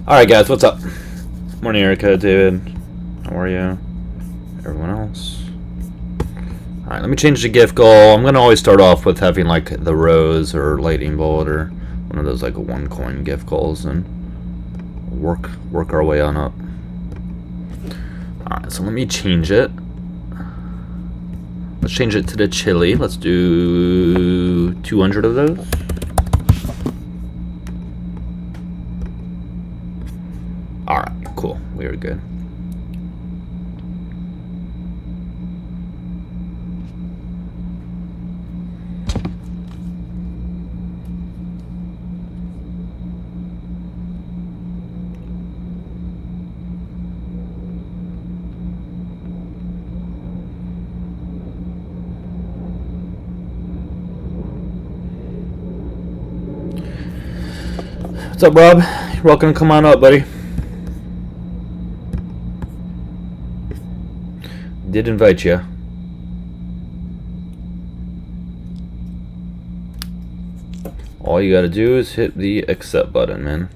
Alright guys, what's up? Morning Erica, David. How are you? Everyone else? Alright, let me change the gift goal. I'm gonna always start off with having like the rose or lightning bolt or one of those like 1 coin gift goals and work our way on up. Alright, so let me change it. Let's change it to the chili. Let's do 200 of those. Alright, cool. We are good. What's up, Rob? You're welcome to come on up, buddy. Did invite you. All you gotta do is hit the accept button, man.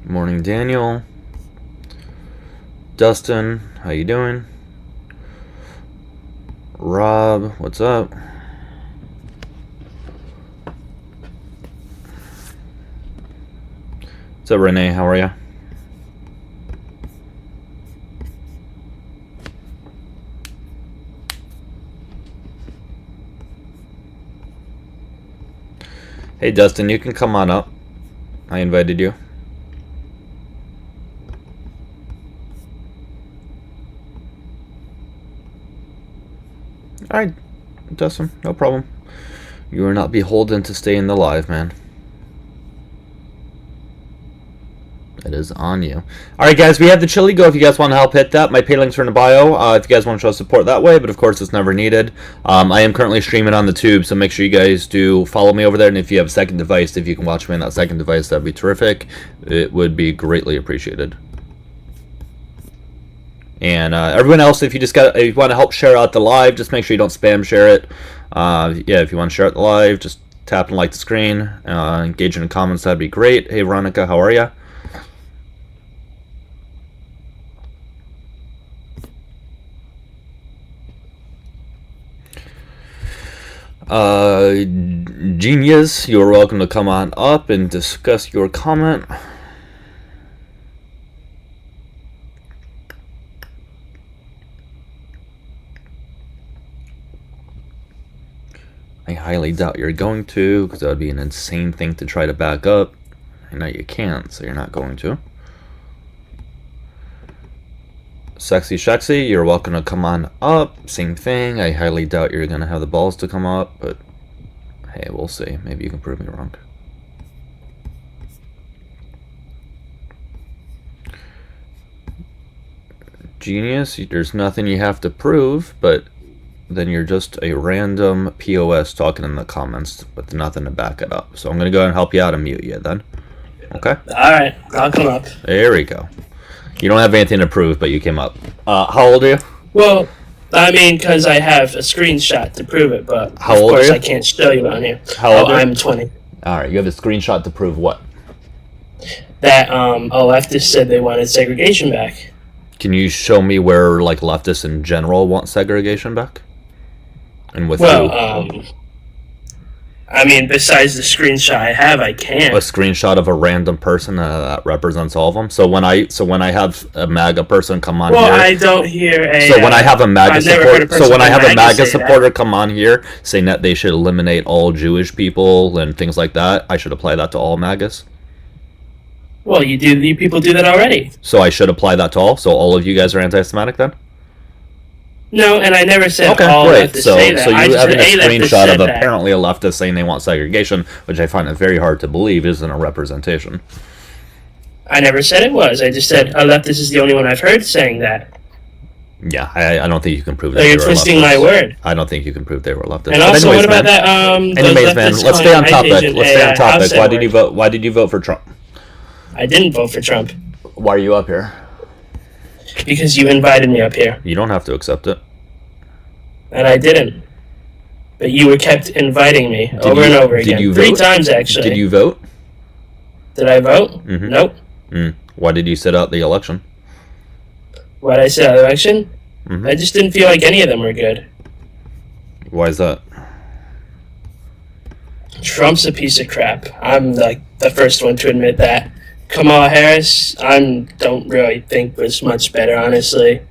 Morning, Daniel. Dustin, how you doing? Rob, what's up? What's up, Renee? How are you? Hey, Dustin, you can come on up. I invited you. Alright, Dustin, no problem. You are not beholden to stay in the live, man. It is on you. Alright guys, we have the chili go if you guys want to help hit that. My pay links are in the bio if you guys want to show support that way, but of course it's never needed. I am currently streaming on the tube, so make sure you guys do follow me over there, and if you have a second device, if you can watch me on that second device, that'd be terrific. It would be greatly appreciated. And everyone else, if you want to help share out the live, just make sure you don't spam share it. Yeah, if you want to share out the live, just tap and like the screen. Engage in the comments, that'd be great. Hey Veronica, how are you? Genius, you're welcome to come on up and discuss your comment. I highly doubt you're going to, because that would be an insane thing to try to back up. I know you can't, so you're not going to. Sexy Shexy, you're welcome to come on up. Same thing. I highly doubt you're going to have the balls to come up, but hey, we'll see. Maybe you can prove me wrong. Genius, there's nothing you have to prove, but then you're just a random POS talking in the comments with nothing to back it up. So I'm going to go ahead and help you out and mute you then. Okay? Alright, I'll come up. There we go. You don't have anything to prove, but you came up. How old are you? Well, I mean, because I have a screenshot to prove it, but how old are you? I can't show you on here. How old are you? I'm 20. Alright, you have a screenshot to prove what? That leftists said they wanted segregation back. Can you show me where like leftists in general want segregation back? And with I mean, besides the screenshot I have, I can't. A screenshot of a random person that represents all of them. So when I have a MAGA person come on here, I don't hear a. So when I have a MAGA supporter come on here saying that they should eliminate all Jewish people and things like that, I should apply that to all MAGAs. Well, you people do that already. So I should apply that to all. So all of you guys are anti-Semitic then? No, and I never said okay, all great. leftists So say that. you having a screenshot of that. apparently a leftist saying they want segregation, which I find it very hard to believe isn't a representation. I never said it was. I just said a leftist is the only one I've heard saying that. Yeah, I don't think you can prove that. So you're twisting my word. I don't think you can prove they were leftist. And also, what about that? Anyways, man, let's stay on topic. Why did you vote for Trump? I didn't vote for Trump. Why are you up here? because you invited me up here, You don't have to accept it. and I didn't. But you were kept inviting me over and over again. Did you 3 vote? times, actually. Did you vote? Did I vote? Mhm. Nope. Why did you sit out the election? Why did I say election? Mhm. I just didn't feel like any of them were good. Why is that? Trump's a piece of crap. I'm like the first one to admit that. Kamala Harris, I don't really think was much better, honestly.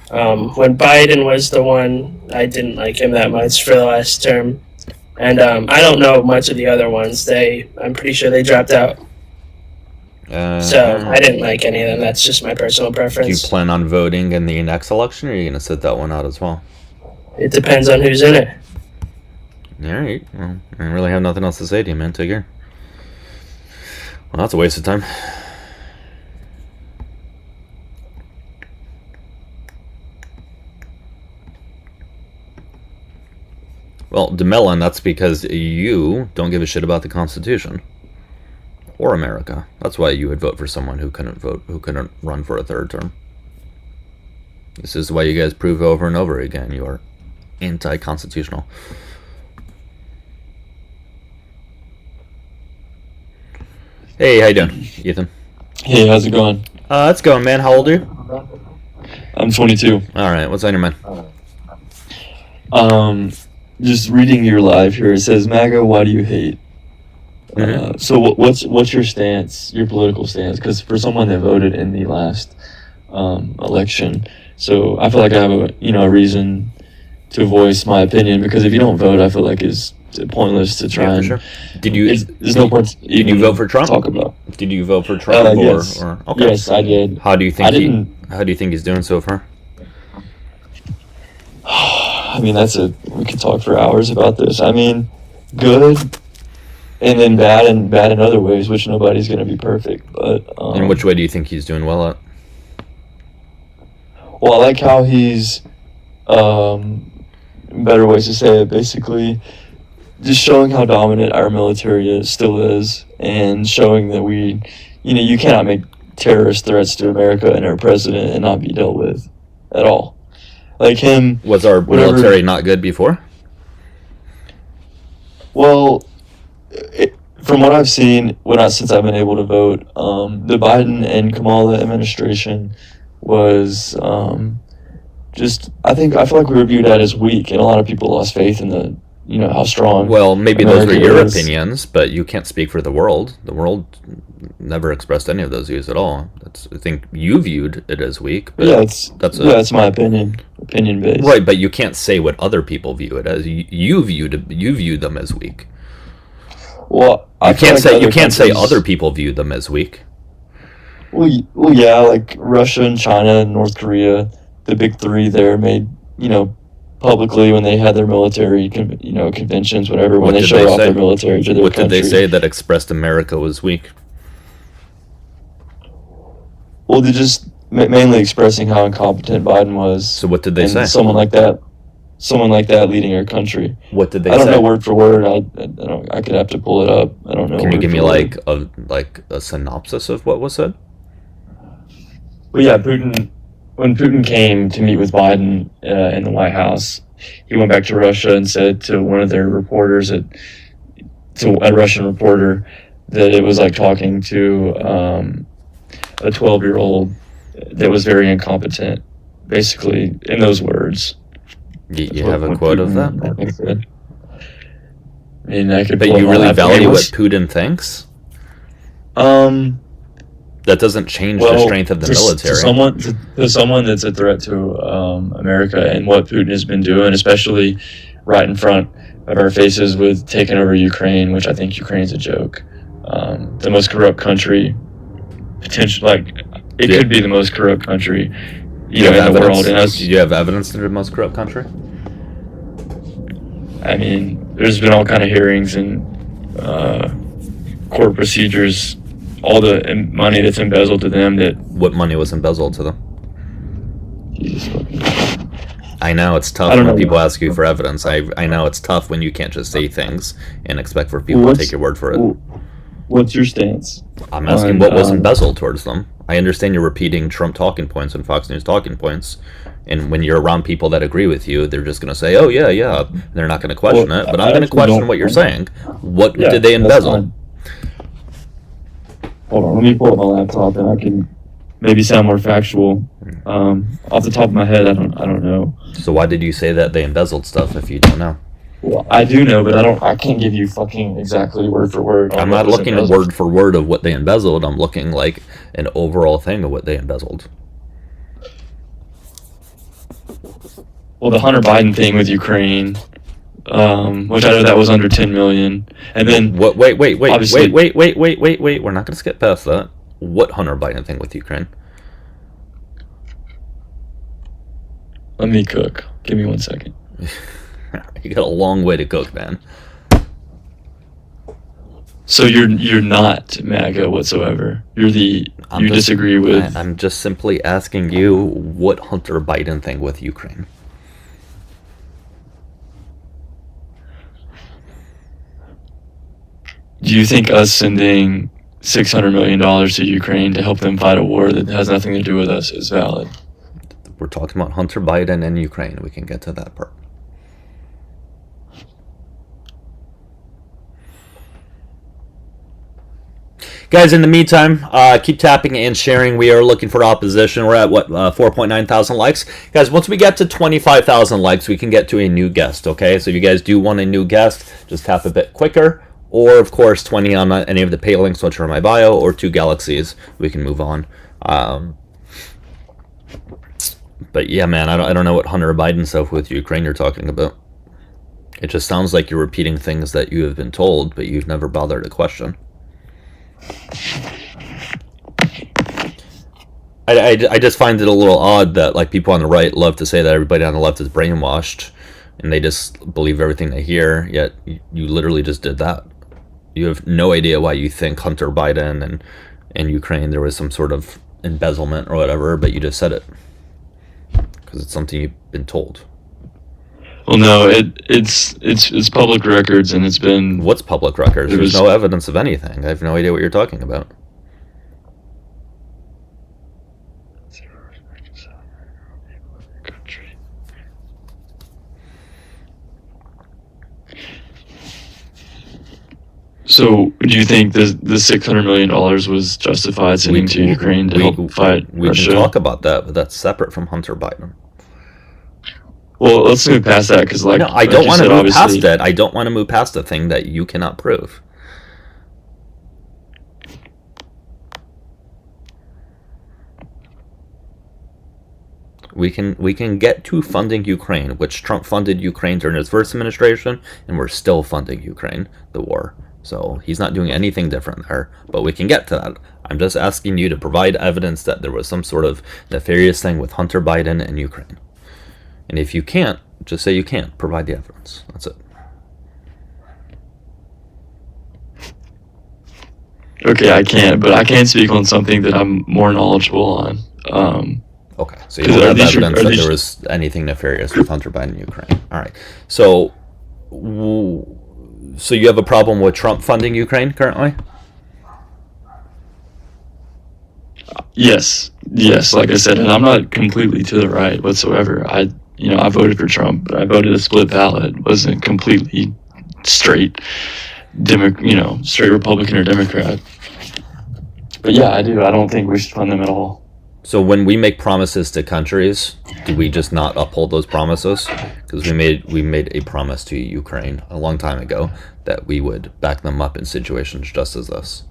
When Biden was the one, I didn't like him that much for the last term, and I don't know much of the other ones. I'm pretty sure they dropped out. So I didn't like any of them. That's just my personal Do you preference. plan on voting in the next election, or are you going to sit that one out as well? It depends on who's in it. All right. Well, I really have nothing else to say to you, man. Take care. Well, that's a waste of time. Well, DeMellon, that's because you don't give a shit about the Constitution or America. That's why you would vote for someone who couldn't run for a third term. This is why you guys prove over and over again you are anti-constitutional. Hey, how you doing, Ethan? Hey, how's it going? It's going, man. How old are you? I'm 22. All right, what's on your mind? Just reading your live here, it says, MAGA, why do you hate? Mhm. So what's your stance, your political stance? Because for someone that voted in the last election, so I feel like I have a reason to voice my opinion, because if you don't vote, I feel like it's pointless to try Yeah, for and sure. Did you? there's no point Did you even vote for Trump? talk about. Did you vote for Trump? Yes. Or okay? Yes, I did. How do you think I didn't. How do you think he's doing so far? I mean, we could talk for hours about this. I mean, good, and then bad in other ways, which nobody's going to be perfect. But In which way do you think he's doing well at? well, I like how he's better ways to say it. Basically, just showing how dominant our military still is, and showing that you cannot make terrorist threats to America and our president and not be dealt with at all. Like him. Was our military not good before? Well, from what I've seen, since I've been able to vote, the Biden and Kamala administration was I feel like we were viewed as weak, and a lot of people lost faith in how strong. Well, maybe America those were your is. opinions, but you can't speak for the world. The world never expressed any of those views at all. I think you viewed it as weak. But Yeah, that's my opinion based. Right, but you can't say what other people view it as. You viewed them as weak. Well, You can't say other people viewed them as weak. Well, yeah, like Russia and China and North Korea, the big three there made publicly when they had their military conventions, whatever, when they showed off their military to their What did country. they say that expressed America was weak? Well, they're just mainly expressing how incompetent Biden was. So what did they and say? Someone like that leading our country. What did they I don't say? know word for word. I could have to pull it up. I don't know. Can you word give me for word. like a synopsis of what was said? Well, yeah, when Putin came to meet with Biden in the White House, he went back to Russia and said to one of their reporters, to a Russian reporter, that it was like talking to a 12-year-old that was very incompetent, basically, in those words. You have a quote of that? I mean, I could. But you really value what Putin thinks? That doesn't change the strength of the military. To someone that's a threat to America and what Putin has been doing, especially right in front of our faces with taking over Ukraine, which I think Ukraine's a joke. The most corrupt country, it could be the most corrupt country, in the world. And do you have evidence that it's the most corrupt country? I mean, there's been all kind of hearings and court procedures. All the money that's embezzled to them. What money was embezzled to them? Jesus fucking. I know it's tough when people ask you for evidence. I know it's tough when you can't just say things and expect for people to take your word for it. What's your stance? I'm asking what was embezzled towards them. I understand you're repeating Trump talking points and Fox News talking points, and when you're around people that agree with you, they're just going to say, "Oh yeah, yeah," and they're not going to question it. But I'm going to question what you're saying. What did they embezzle? Hold on, let me pull up my laptop and I can maybe sound more factual. Off the top of my head, I don't know. So why did you say that they embezzled stuff if you don't know? Well, I do know, but I can't give you fucking exactly word for word. I'm not looking at word for word of what they embezzled. I'm looking like an overall thing of what they embezzled. Well, the Hunter Biden thing with Ukraine, which I know that was under 10 million, and then Wait. We're not going to skip past that. What Hunter Biden thing with Ukraine? Let me cook. Give me 1 second. You got a long way to cook, man. So you're not MAGA whatsoever. You disagree with. I'm just simply asking you what Hunter Biden thing with Ukraine. Do you think us sending $600 million to Ukraine to help them fight a war that has nothing to do with us is valid? We're talking about Hunter Biden and Ukraine. We can get to that part. Guys, in the meantime, keep tapping and sharing. We are looking for opposition. We're at, 4.9 thousand likes. Guys, once we get to 25,000 likes, we can get to a new guest, okay? So if you guys do want a new guest, just tap a bit quicker. Or, of course, 20 on any of the pay links, which are in my bio, or 2 galaxies. We can move on. But yeah, man, I don't know what Hunter Biden stuff with Ukraine you're talking about. It just sounds like you're repeating things that you have been told, but you've never bothered to question. I just find it a little odd that like people on the right love to say that everybody on the left is brainwashed and they just believe everything they hear, yet you literally just did that. You have no idea why you think Hunter Biden and Ukraine there was some sort of embezzlement or whatever, but you just said it because it's something you've been told. Well, no, it's public records, and it's been. What's public records? There's no evidence of anything. I have no idea what you're talking about. So, do you think the $600 million was justified sending to Ukraine to help fight Russia? We can talk about that, but that's separate from Hunter Biden. Well, let's move past that because, no, I don't want to move past it. I don't want to move past a thing that you cannot prove. We can get to funding Ukraine, which Trump funded Ukraine during his first administration, and we're still funding Ukraine, the war. So he's not doing anything different there, but we can get to that. I'm just asking you to provide evidence that there was some sort of nefarious thing with Hunter Biden and Ukraine. And if you can't, just say you can't. Provide the evidence. That's it. Okay, I can't, but I can speak on something that I'm more knowledgeable on. Okay, so you don't have evidence that there was anything nefarious with Hunter Biden and Ukraine. All right. So you have a problem with Trump funding Ukraine currently? Yes, like I said, and I'm not completely to the right whatsoever. I voted for Trump, but I voted a split ballot. It wasn't completely straight straight Republican or Democrat. But yeah, I do. I don't think we should fund them at all. So when we make promises to countries, do we just not uphold those promises? Because we made a promise to Ukraine a long time ago that we would back them up in situations just as this.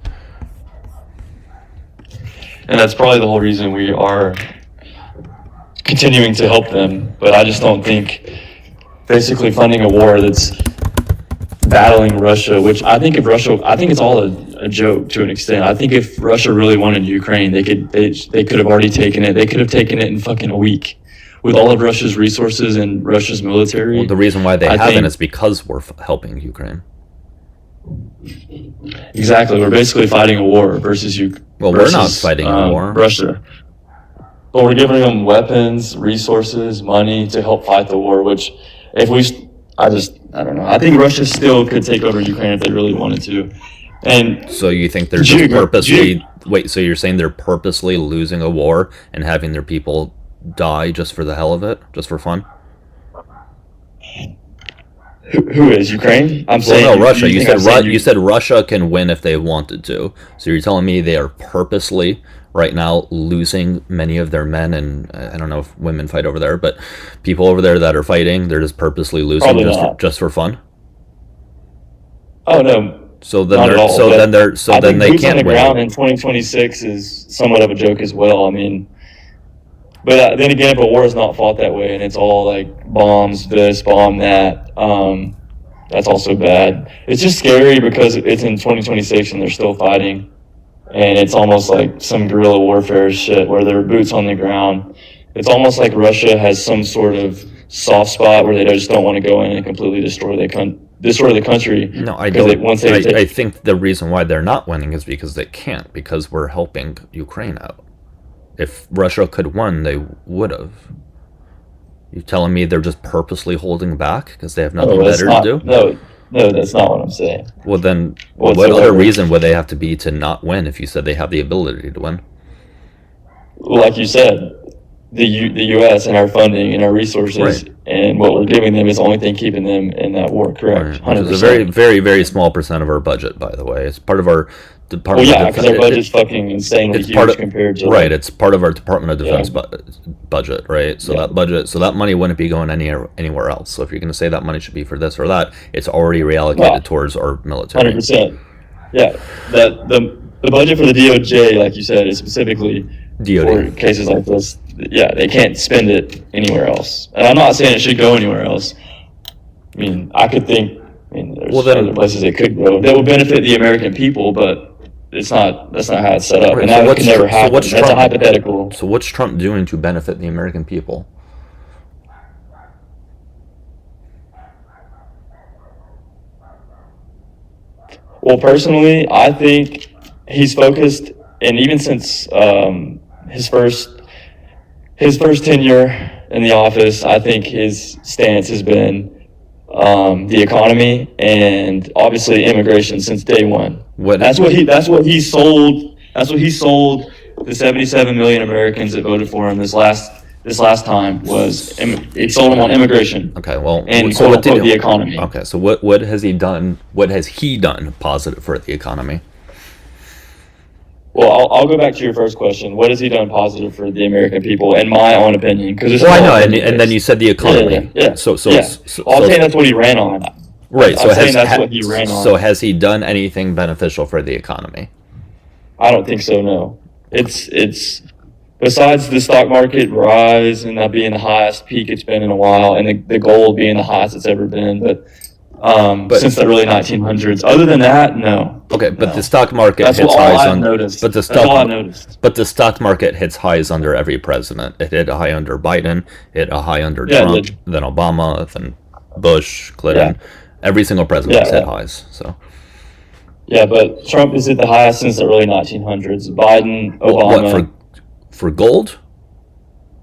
And that's probably the whole reason we are continuing to help them. But I just don't think basically funding a war that's battling Russia, which I think it's all a joke to an extent. I think if Russia really wanted Ukraine, they could have already taken it. They could have taken it in fucking a week with all of Russia's resources and Russia's military. Well, the reason why they haven't is because we're helping Ukraine. Exactly. We're basically fighting a war versus Ukraine. Well, we're not fighting a war. Russia. But we're giving them weapons, resources, money to help fight the war, which I don't know. I think Russia still could take over Ukraine if they really wanted to. And so you think they're just purposely wait, so you're saying they're purposely losing a war and having their people die just for the hell of it, just for fun? Who is Ukraine? I'm Well, saying no, Russia. you You think I'm said saying you said Russia can win if they wanted to. So you're telling me they are purposely right now losing many of their men, and I don't know if women fight over there, but people over there that are fighting, they're just purposely losing Probably not. just for fun. Oh no, So then not at all. But I then think they boots on can't the ground win. in 2026 is somewhat of a joke as well. I mean, but then again, if a war is not fought that way and it's all like bombs this, bomb that, that's also bad. It's just scary because it's in 2026 and they're still fighting, and it's almost like some guerrilla warfare shit where they're boots on the ground. It's almost like Russia has some sort of soft spot where they just don't want to go in and completely destroy the country. No, I Because don't. once they I think the reason why they're not winning is because they can't, because we're helping Ukraine out. If Russia could win, they would have. You telling me they're just purposely holding back because they have nothing better to do? No, that's not what I'm saying. Well, then, what Whatsoever. other reason would they have to be to not win if you said they have the ability to win? Like you said, the U.S. and our funding and our resources Right. and what we're giving them is the only thing keeping them in that war. Correct. Which is a very, very, very small percent of our budget, by the way. It's part of our Well, Department yeah, of because our Defense. budget's fucking insanely It's huge part of compared to right. It's part of our Department of Defense Yeah. budget, right? So Yeah. that money wouldn't be going anywhere else. So if you're going to say that money should be for this or that, it's already reallocated Well, towards our military. 100%. Yeah, that the budget for the DOJ, like you said, is specifically for DoD. cases like this. Yeah, they can't spend it anywhere else. And I'm not saying it should go anywhere else. I mean, there's Well, then- other places it could go that would benefit the American people, but that's not how it's set up. Right, And so that what's can never Tr- so happen. what's That's a Trump- hypothetical. So what's Trump doing to benefit the American people? Well, personally, I think he's focused, and even since his first tenure in the office, I think his stance has been the economy and obviously immigration since day one. That's what he sold. That's what he sold the 77 million Americans that voted for him this last time was it sold them on immigration. Okay, well, And so what quote-unquote the economy. Okay, so what has he done? What has he done positive for the economy? Well, I'll go back to your first question. What has he done positive for the American people, in my own opinion? Because Well, I know, and then you said the economy. Yeah. So I'm saying that's what he ran on. right. So I'm saying that's what he ran on. So has he done anything beneficial for the economy? I don't think so. No, it's besides the stock market rise and that being the highest peak it's been in a while, and the gold being the highest it's ever been, but since the early 1900s. Other than that, no. Okay, but No. the stock market That's hits all highs I've on. noticed. But the That's all I've stock, noticed. but the stock market hits highs under every president. It hit a high under Biden, hit a high under Yeah, Trump, then Obama, then Bush, Clinton. Every single president's hit highs. So Yeah, but Trump is at the highest since the early 1900s. Biden, what Obama. for gold?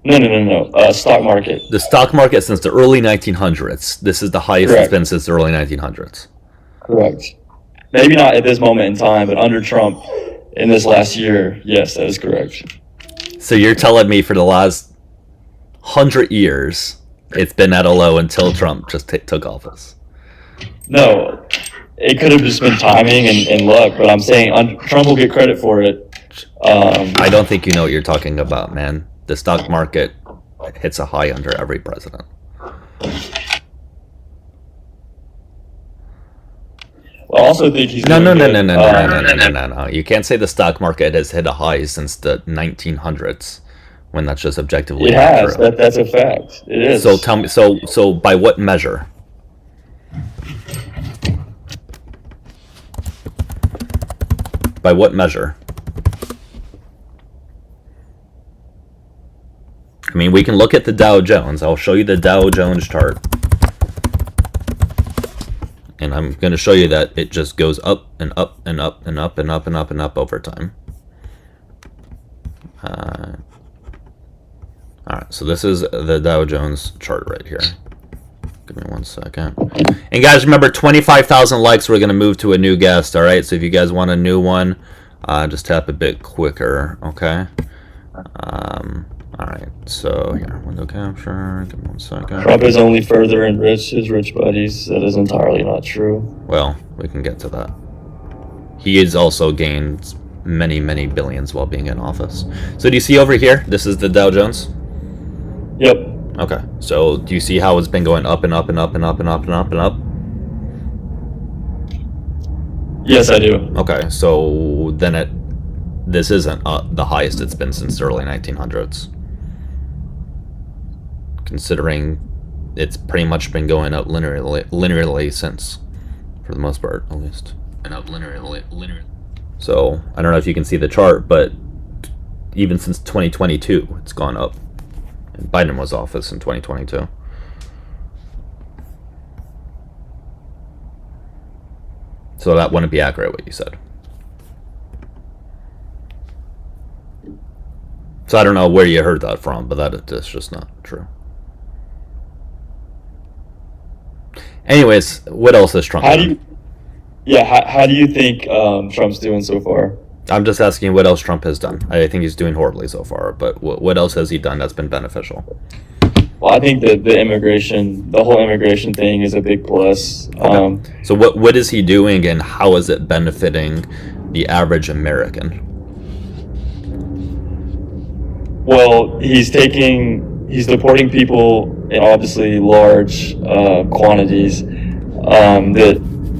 No. Stock market. The stock market since the early 1900s. This is the highest Correct. it's been since the early 1900s. Correct. Maybe not at this moment in time, but under Trump in this last year, yes, that is correct. So you're telling me for the last 100 years, it's been at a low until Trump just took office? No, it could have just been timing and luck, but I'm saying Trump will get credit for it. I don't think you know what you're talking about, man. The stock market hits a high under every president. I also think he's No. doing good. No. You can't say the stock market has hit a high since the 1900s, when that's just objectively It not has. true. That's a fact. It is. So tell me, so by what measure? By what measure? I mean, we can look at the Dow Jones. I'll show you the Dow Jones chart. And I'm going to show you that it just goes up and up and up and up and up and up and up over time. Alright, so this is the Dow Jones chart right here. Give me 1 second. And guys, remember, 25,000 likes, we're going to move to a new guest, alright? So if you guys want a new one, Just tap a bit quicker, okay? Alright, so here, window capture, give me 1 second. Trump has only further enriched his rich buddies. That is entirely not true. Well, we can get to that. He has also gained many, many billions while being in office. So do you see over here? This is the Dow Jones? Yep. Okay, so do you see how it's been going up and up and up and up and up and up and up? Yes, I do. Okay, so then this isn't the highest it's been since the early 1900s. Considering it's pretty much been going up linearly since, for the most part, at least. And up linearly. So, I don't know if you can see the chart, but even since 2022, it's gone up. And Biden was office in 2022. So that wouldn't be accurate, what you said. So I don't know where you heard that from, but that's just not true. Anyways, what else is Trump doing? How do you think Trump's doing so far? I'm just asking what else Trump has done. I think he's doing horribly so far, but what else has he done that's been beneficial? Well, I think that the whole immigration thing is a big plus. Okay. So what is he doing, and how is it benefiting the average American? Well, he's deporting people in obviously large quantities.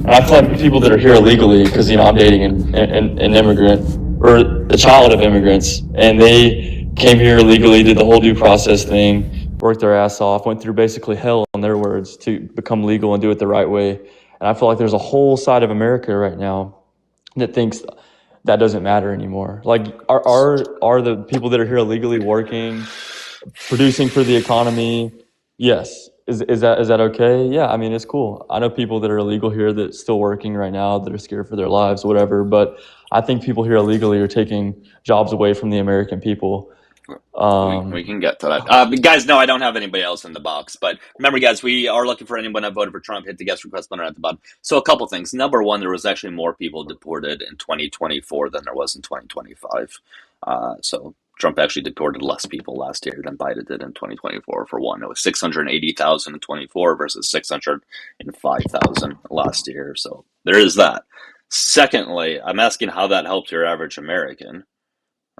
I feel like people that are here illegally, because I'm dating an immigrant or the child of immigrants, and they came here illegally, did the whole due process thing, worked their ass off, went through basically hell, in their words, to become legal and do it the right way. And I feel like there's a whole side of America right now that thinks that doesn't matter anymore. Like, are the people that are here illegally working, producing for the economy? Yes. Is that okay? Yeah, I mean, it's cool. I know people that are illegal here that's still working right now that are scared for their lives, whatever. But I think people here illegally are taking jobs away from the American people. We can get to that. Guys, no, I don't have anybody else in the box. But remember, guys, we are looking for anyone that voted for Trump. Hit the guest request button at the bottom. So a couple things. Number one, there was actually more people deported in 2024 than there was in 2025. So Trump actually deported less people last year than Biden did in 2024. For one, it was 680,000 in 24 versus 605,000 last year. So there is that. Secondly, I'm asking how that helps your average American.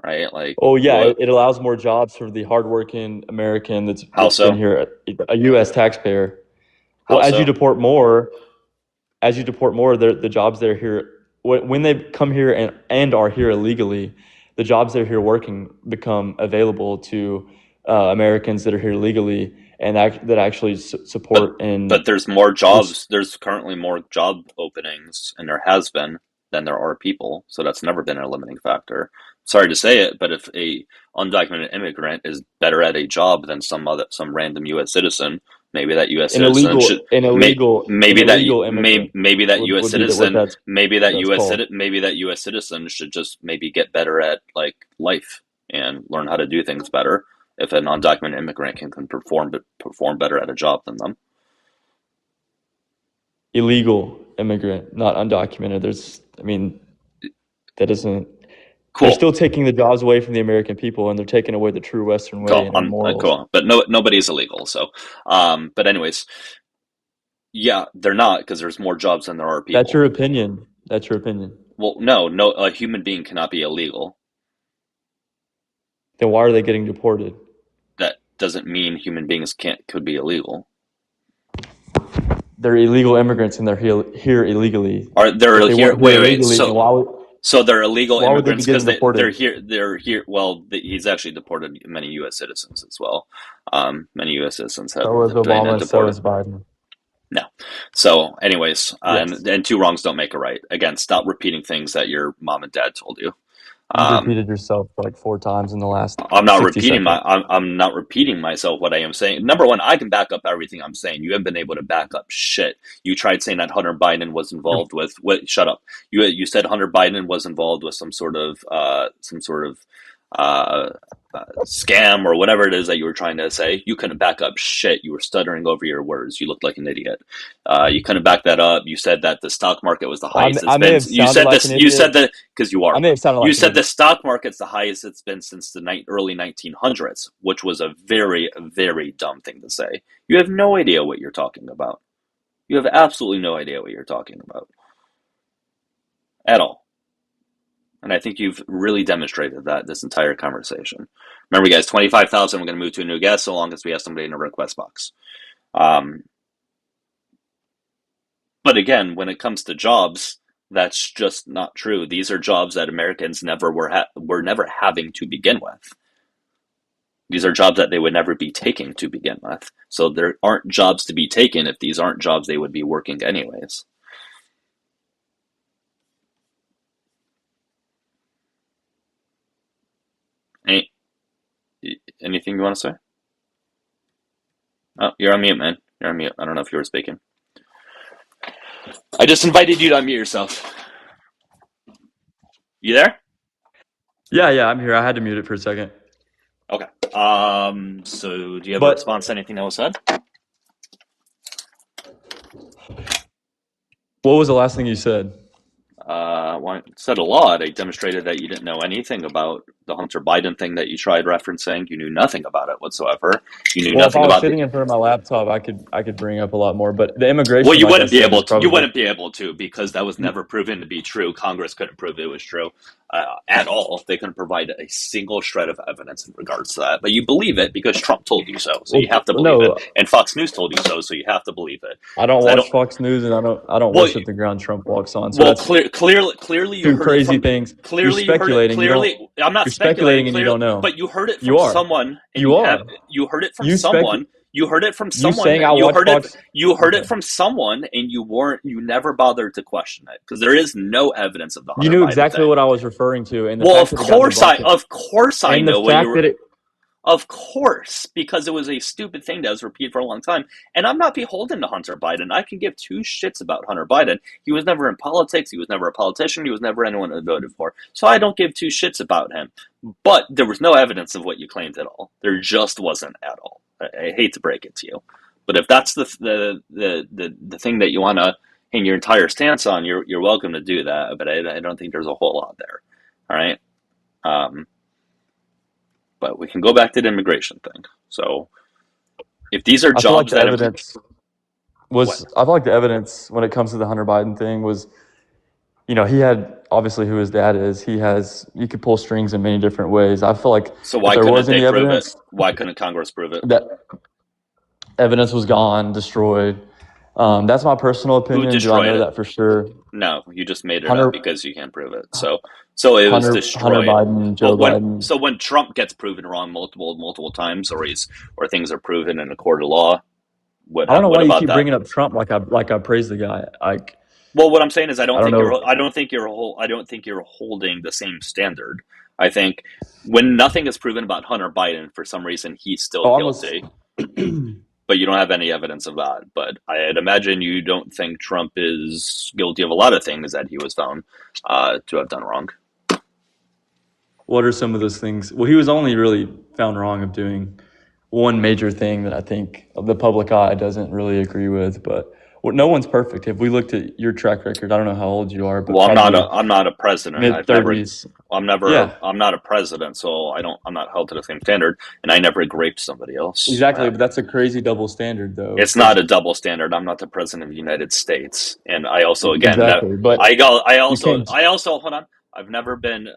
Right? Like, oh yeah, it allows more jobs for the hardworking American that's so? been here, a U.S. taxpayer. Well, How as so? you deport more, the jobs that are here, when they come here and are here illegally, the jobs that are here working become available to Americans that are here legally and that actually support. But there's more jobs. There's currently more job openings, and there has been, than there are people. So that's never been a limiting factor. Sorry to say it, but if a undocumented immigrant is better at a job than some random U.S. citizen, maybe that U.S. citizen should maybe that U.S. citizen should just maybe get better at like life and learn how to do things better. If an undocumented immigrant can perform better at a job than them. Illegal immigrant, not undocumented. That isn't. Cool. They're still taking the jobs away from the American people, and they're taking away the true Western way and morals. Cool. But nobody's illegal. So, but anyways, yeah, they're not, because there's more jobs than there are people. That's your opinion. Well, no, a human being cannot be illegal. Then why are they getting deported? That doesn't mean human beings could be illegal. They're illegal immigrants, and they're here illegally. They're here? Wait. So they're illegal immigrants because they're here. They're here. Well, he's actually deported many U.S. citizens as well. Many U.S. citizens have. So was Obama. So was Biden. No. So, anyways, yes. and two wrongs don't make a right. Again, stop repeating things that your mom and dad told you. You repeated yourself like 4 times in the last. I'm not repeating myself. What I am saying. Number one, I can back up everything I'm saying. You haven't been able to back up shit. You tried saying that Hunter Biden was involved with. Shut up. You said Hunter Biden was involved with some sort of scam or whatever it is that you were trying to say, you couldn't back up shit. You were stuttering over your words. You looked like an idiot. You couldn't back that up. You said that the stock market was the highest it's I may been. have sounded like an You said idiot. that because you are. I may have sounded like You an said the idiot. stock market's the highest it's been since the early 1900s, which was a very, very dumb thing to say. You have no idea what you're talking about. You have absolutely no idea what you're talking about at all. And I think you've really demonstrated that this entire conversation. Remember, guys, 25,000, we're going to move to a new guest so long as we have somebody in a request box. But again, when it comes to jobs, that's just not true. These are jobs that Americans never were never having to begin with. These are jobs that they would never be taking to begin with. So there aren't jobs to be taken if these aren't jobs they would be working anyways. Anything you want to say? Oh, you're on mute, man. You're on mute. I don't know if you were speaking. I just invited you to unmute yourself. You there? Yeah, I'm here. I had to mute it for a second. Okay. So do you have a response to anything that was said? What was the last thing you said? Well, I said a lot. I demonstrated that you didn't know anything about the Hunter Biden thing that you tried referencing. You knew nothing about it whatsoever. You knew nothing If I was about sitting in front of my laptop, I could bring up a lot more. But the immigration, well, you like wouldn't be able to. probably... You wouldn't be able to because that was never proven to be true. Congress couldn't prove it was true at all. They couldn't provide a single shred of evidence in regards to that. But you believe it because Trump told you so. So you have to believe it, and Fox News told you so. So you have to believe it. I don't watch Fox News, and I don't worship the ground Trump walks on. So clearly, you heard crazy things. Clearly, you're speculating. I'm not speculating, and you don't know. But you heard it from someone. You heard it from someone. You heard it from someone. Saying you heard it from someone, and you never bothered to question it because there is no evidence of the Hunter You knew Biden exactly thing. what I was referring to, and of course I know what you were. Of course, because it was a stupid thing that was repeated for a long time. And I'm not beholden to Hunter Biden. I can give two shits about Hunter Biden. He was never in politics. He was never a politician. He was never anyone I voted for. So I don't give two shits about him. But there was no evidence of what you claimed at all. There just wasn't at all. I hate to break it to you. But if that's the thing that you want to hang your entire stance on, you're welcome to do that. But I don't think there's a whole lot there. All right? But we can go back to the immigration thing. So, if these are jobs that evidence was, I feel like the evidence when it comes to the Hunter Biden thing was, he had obviously who his dad is. You could pull strings in many different ways. I feel like so why couldn't they prove it? Why couldn't Congress prove it? That evidence was gone, destroyed. That's my personal opinion. Do I know that for sure? No, you just made it up because you can't prove it. So it was destroyed. Hunter Biden, Joe Biden. So when Trump gets proven wrong multiple times, or things are proven in a court of law, I don't know why you keep bringing up Trump like I praise the guy. Well, what I'm saying is I don't think you're holding the same standard. I think when nothing is proven about Hunter Biden, for some reason he's still guilty. But you don't have any evidence of that. But I'd imagine you don't think Trump is guilty of a lot of things that he was found to have done wrong. What are some of those things? Well, he was only really found wrong of doing one major thing that I think the public eye doesn't really agree with. But no one's perfect. If we looked at your track record, I don't know how old you are, but I'm not a president. Mid-30s. I'm not a president, so I'm not held to the same standard, and I never raped somebody else. Exactly, but that's a crazy double standard, though. It's not a double standard. I'm not the president of the United States, and I also but I also hold on. I've never been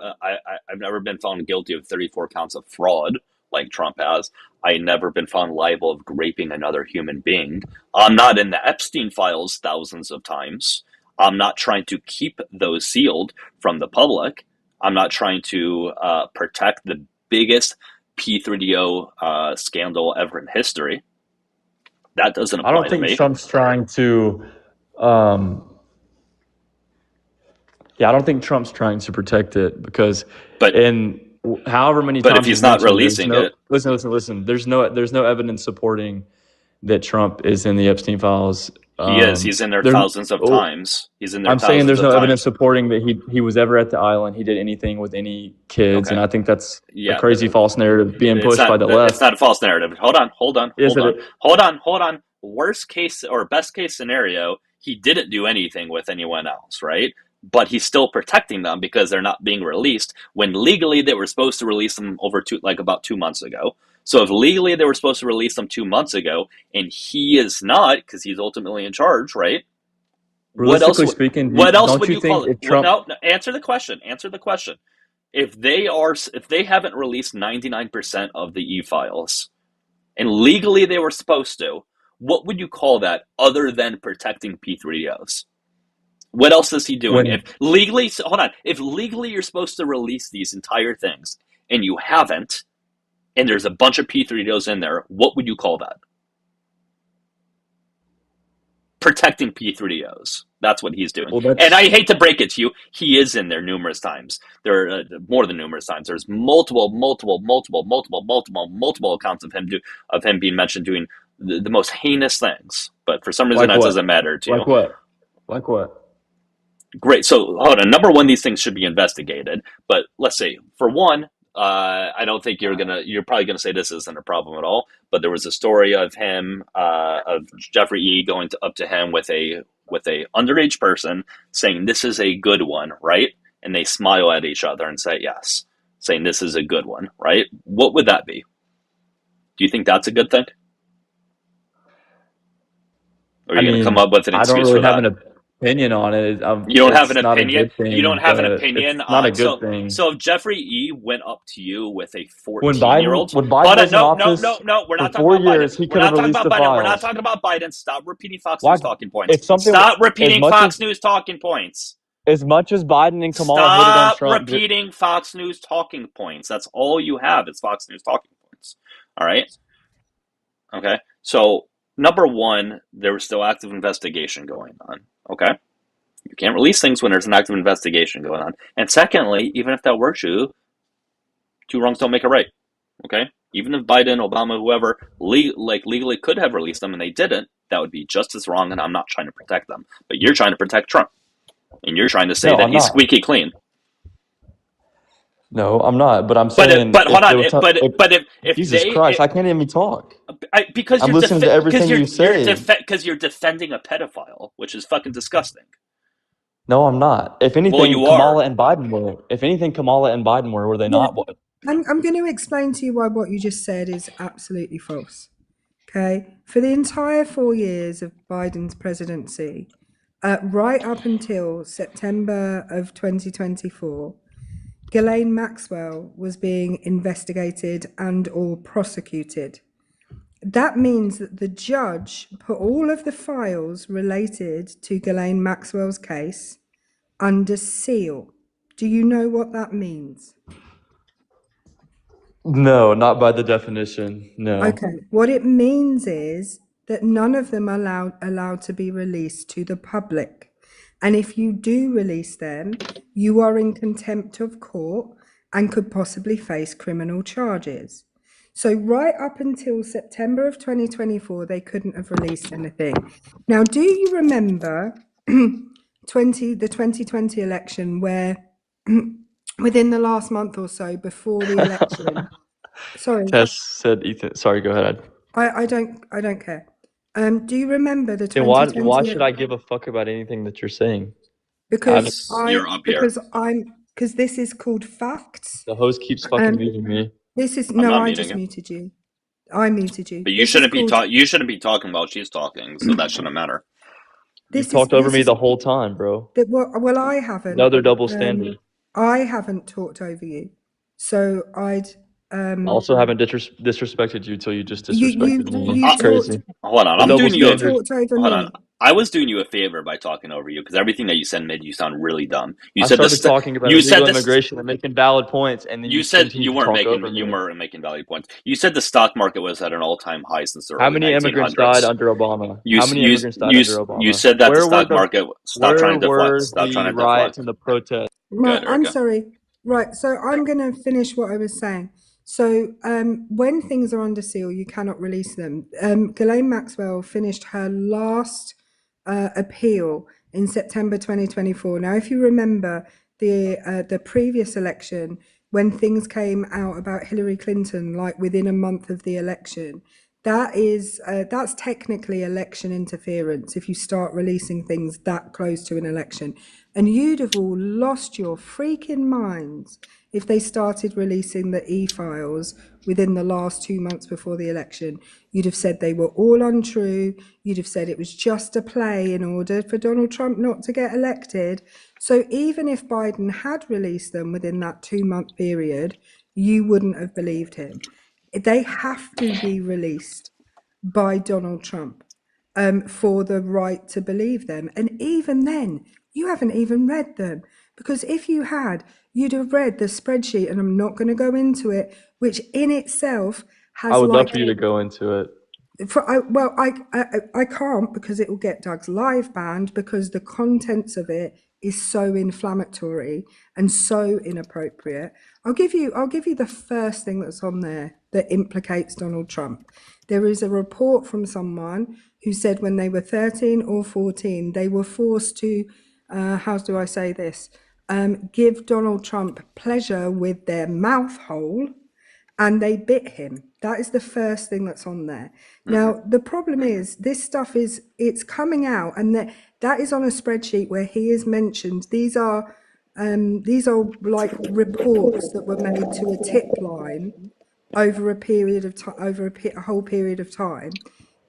found guilty of 34 counts of fraud like Trump has. I've never been found liable of raping another human being. I'm not in the Epstein files thousands of times. I'm not trying to keep those sealed from the public. I'm not trying to protect the biggest P3DO scandal ever in history. That doesn't apply to me. I don't think Trump's trying to... I don't think Trump's trying to protect it because however many times... But if he's not releasing it... Listen. There's no evidence supporting that Trump is in the Epstein files. He is. He's in there There, thousands of oh, times. He's in there I'm saying thousands there's of no evidence times. supporting that he was ever at the island. He did anything with any kids, Okay. and I think that's a Yeah, but crazy false narrative being it's pushed by not. the It's left. not a false narrative. Hold on. Hold on. Is Hold that on. it? Hold on. Hold on. Worst case or best case scenario, he didn't do anything with anyone else, right? But he's still protecting them because they're not being released when legally they were supposed to release them about 2 months ago. So if legally they were supposed to release them 2 months ago, and he is not because he's ultimately in charge, right? What else? Realistically speaking, What else don't would you you call think it? if Trump? No, answer the question. Answer the question. If they haven't released 99% of the e-files and legally they were supposed to, what would you call that other than protecting P3Os? What else is he doing? When If legally you're supposed to release these entire things and you haven't, and there's a bunch of P3Os in there, what would you call that? Protecting P3Os. That's what he's doing. well, And I that's hate to break it to you, he is in there numerous times. There are more than numerous times. There's multiple accounts of him being mentioned doing the most heinous things. But for some reason, like that what? doesn't matter to you. Like what? Like what? Great. So hold on. Number one, these things should be investigated. But let's see. For one, I don't think you're probably gonna say this isn't a problem at all. But there was a story of him, of Jeffrey E. going up to him with a underage person, saying this is a good one, right? And they smile at each other and say yes, saying this is a good one, right? What would that be? Do you think that's a good thing? Or are I you gonna come mean, up with an I don't excuse really for have that? an opinion on it. You don't have an It's not a opinion. good You don't thing, have an but opinion. it's not a good So thing. so if Jeffrey E went up to you with a When 14-year Biden old, when Biden hold on, was in no, no, no, office no. We're for not talking four about Biden. years, he We're could have not talking released about the Biden. We're not files. talking about Biden. Stop repeating Fox Why? News talking points. If something Stop as repeating much Fox News talking points. as much as Biden and Kamala hated on Stop Trump, repeating Fox News talking points. That's all you have. It's Fox News talking points. All right. Okay. So number one, there was still active investigation going on. Okay. You can't release things when there's an active investigation going on. And secondly, even if that works you, two wrongs don't make a right. Okay? Even if Biden, Obama, whoever legally could have released them and they didn't, that would be just as wrong. And I'm not trying to protect them, but you're trying to protect Trump, and you're trying to say no, that I'm he's not. squeaky clean. No, I'm not. But I'm But saying hold if there on. was some, if, If Jesus they Christ, I can't even talk. because I'm listening to everything you say. because you're defending a pedophile, which is fucking disgusting. No, I'm not. If Well, anything, you are. Kamala and Biden were. If anything, Kamala and Biden were they Yeah, not? What? I'm going to explain to you why what you just said is absolutely false. Okay. For the entire 4 years of Biden's presidency, right up until September of 2024, Ghislaine Maxwell was being investigated and or prosecuted. That means that the judge put all of the files related to Ghislaine Maxwell's case under seal. Do you know what that means? No, not by the definition. No. Okay, what it means is that none of them are allowed to be released to the public. And if you do release them, you are in contempt of court and could possibly face criminal charges. So right up until September of 2024, they couldn't have released anything. Now, do you remember the 2020 election where within the last month or so before the election, sorry, Tess said Ethan. Sorry, go ahead. I don't care. Do you remember the Then why 2020? should I give a fuck about anything that you're saying? Because Because you're up here. because this is called facts. The host keeps fucking muting me. This is I'm no, not I muting just you. muted you. I muted you. But This is called you shouldn't be talking while she's talking, so that shouldn't matter. You've talked over me the whole time, bro. well, I haven't. Another double standard. I haven't talked over you, so I'd I also haven't disrespected you till you just you disrespected me. you It's talked crazy. Hold on, The I'm you, double doing you you a standard. talked over hold on. me. I was doing you a favor by talking over you because everything that you said made you sound really dumb. You I said started talking about you said illegal this. immigration and making valid points, and then You you said continued to talk over you me. weren't making valid points. You said the stock market was at an all-time high since the How early many immigrants died 1900s. under Obama? You How many you immigrants died under Obama? you said that the Where were stock the market. Stop where trying to deflect. were Stop trying the to riots deflect. and the protests? Right, Good, I'm Erica. sorry. Right, so I'm going to finish what I was saying. So, when things are under seal, you cannot release them. Ghislaine Maxwell finished her last appeal in September 2024. Now, if you remember the previous election, when things came out about Hillary Clinton, like within a month of the election, that's technically election interference if you start releasing things that close to an election. And you'd have all lost your freaking minds if they started releasing the e-files within the last 2 months before the election. You'd have said they were all untrue. You'd have said it was just a play in order for Donald Trump not to get elected. So even if Biden had released them within that 2-month period, you wouldn't have believed him. They have to be released by Donald Trump for the right to believe them. And even then, you haven't even read them. Because if you had, you'd have read the spreadsheet, and I'm not going to go into it, which in itself has I would love like... for you to go into it. I can't, because it will get Doug's live banned, because the contents of it is so inflammatory and so inappropriate. I'll give you the first thing that's on there that implicates Donald Trump. There is a report from someone who said when they were 13 or 14, they were forced to, how do I say this, give Donald Trump pleasure with their mouth hole, and they bit him. That is the first thing that's on there. Now, the problem is this stuff it's coming out, and that is on a spreadsheet where he is mentioned. These are like reports that were made to a tip line over a period of time, over a whole period of time.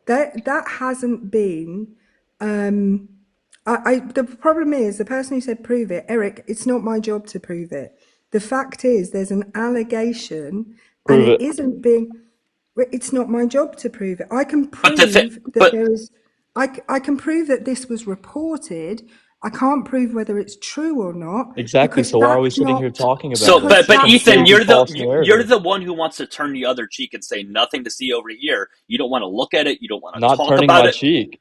That hasn't been. The problem is the person who said prove it, Eric. It's not my job to prove it. The fact is, there's an allegation, Prove and it it. isn't being. It's not my job to prove it. I can But prove that but there is. I can prove that this was reported. I can't prove whether it's true or not, Exactly. because So why are we that's sitting not. here talking about so it? Because but that's Ethan, Completely not. false you're narrative. the one who wants to turn the other cheek and say nothing to see over here. You don't want to look at it. You don't want to Not talk turning about my it. cheek.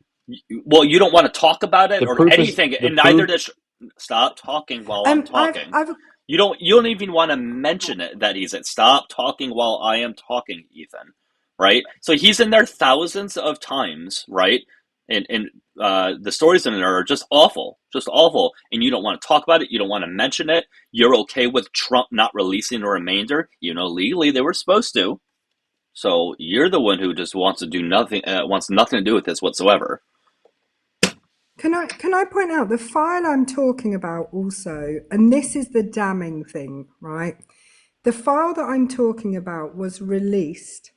Well, you don't want to talk about it The or proof is anything, the and neither proof. does. Stop talking while I'm talking. I've. You don't even want to mention it that he's in. Stop talking while I am talking, Ethan. Right? So he's in there thousands of times, right? And the stories in there are just awful, and you don't want to talk about it. You don't want to mention it. You're okay with Trump not releasing the remainder. You know, legally they were supposed to. So you're the one who just wants to do nothing, wants nothing to do with this whatsoever. Can I point out the file I'm talking about also, and this is the damning thing, right? The file that I'm talking about was released.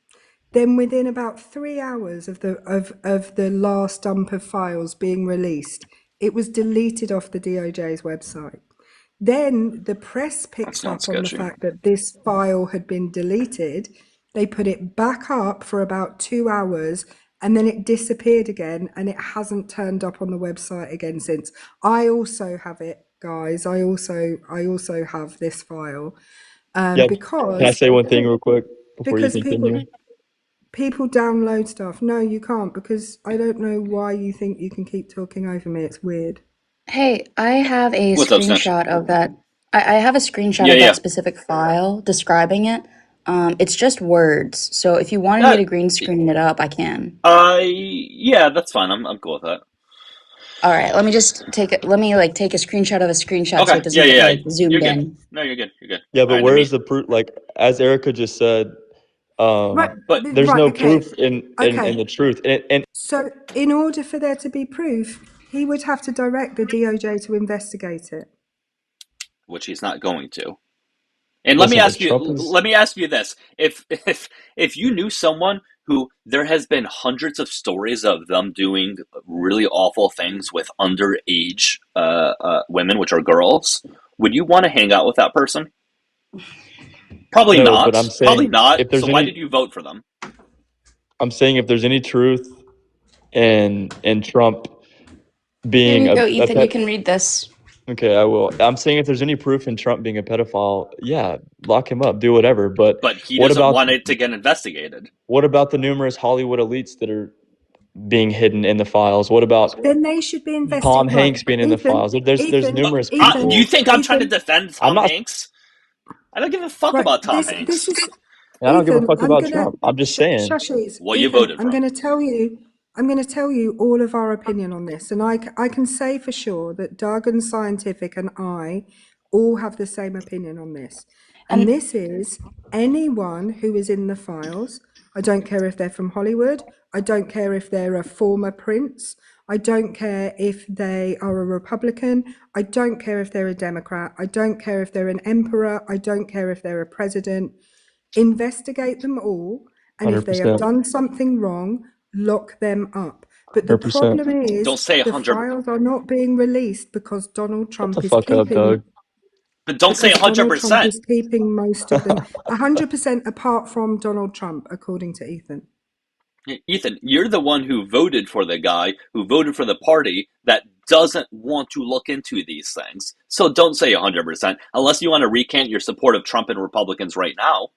Then within about 3 hours of the last dump of files being released, it was deleted off the DOJ's website. Then the press That picked sounds up on the sketchy. fact that this file had been deleted. They put it back up for about 2 hours, and then it disappeared again, and it hasn't turned up on the website again since. I also have it, guys. I also have this file, Yeah. Can I say one thing real quick before you because continue? people download stuff. No, you can't, because I don't know why you think you can keep talking over me. It's weird. Hey, I have a What's up, Snatch? screenshot of that. I have a screenshot Yeah, of yeah. that specific file describing it. It's just words. So if you wanted me That to green screen it up, I can. yeah, that's fine. I'm cool with that. All right, let me just take it. Let me like take a screenshot of a screenshot so Okay. it doesn't get Yeah. like You're zoomed good. in. No, you're good. You're good. Yeah, All but right, where is the proof? Like, as Erica just said, Right, But there's right, no okay, proof in okay. the truth. And So, in order for there to be proof, he would have to direct the DOJ to investigate it. which he's not going to. And listen, if Trump is let me ask you this: if you knew someone who there has been hundreds of stories of them doing really awful things with underage women, which are girls, would you want to hang out with that person? Probably no, but not. I'm Probably saying not. if So there's why did any, you vote for them? I'm saying if there's any truth in Trump Here being you go, a Ethan. You pet. can read this. Okay, I will. I'm saying if there's any proof in Trump being a pedophile, yeah, lock him up, do whatever. But But he what doesn't about want it to get investigated. the numerous Hollywood elites that are being hidden in the files? What about Then they should be Tom investigated. Right, Hanks being in the files? There's numerous Do you people. think I'm trying to defend I'm Tom not. Hanks? I don't give a fuck right. about Tom This Hanks. is I don't give a Ethan. fuck I'm about gonna Trump. I'm just saying. Shushies. Well, you Ethan, voted I'm for him. gonna tell you. I'm going to tell you all of our opinion on this. And I can say for sure that Doug and Scientific and I all have the same opinion on this. And this is anyone who is in the files. I don't care if they're from Hollywood. I don't care if they're a former prince. I don't care if they are a Republican. I don't care if they're a Democrat. I don't care if they're an emperor. I don't care if they're a president. Investigate them all. And if they have 100%. done something wrong, lock them up. But the 100%. problem is Don't say the 100. files are not being released because Donald Shut Trump the is fuck up, keeping Doug. But don't say because Donald Trump 100%. is keeping most of them. 100% apart from Donald Trump, according to Ethan. Ethan, you're the one who voted for the guy who voted for the party that doesn't want to look into these things. So don't say 100%, unless you want to recant your support of Trump and Republicans right now.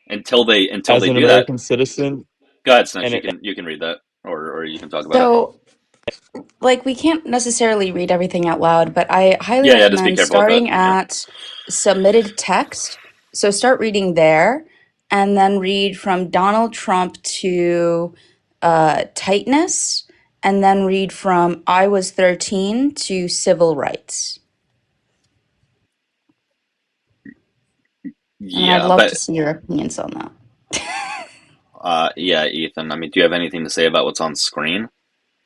Until they As an do American that. citizen, Go ahead, Snitch. and You can read that, or you can talk about it. So, like, we can't necessarily read everything out loud, but I highly Yeah, just be recommend careful with that. starting Yeah. at submitted text. So start reading there, and then read from Donald Trump to tightness, and then read from I was 13 to civil rights. And I'd Yeah, love but to see your opinions on that. yeah, Ethan. I mean, do you have anything to say about what's on screen,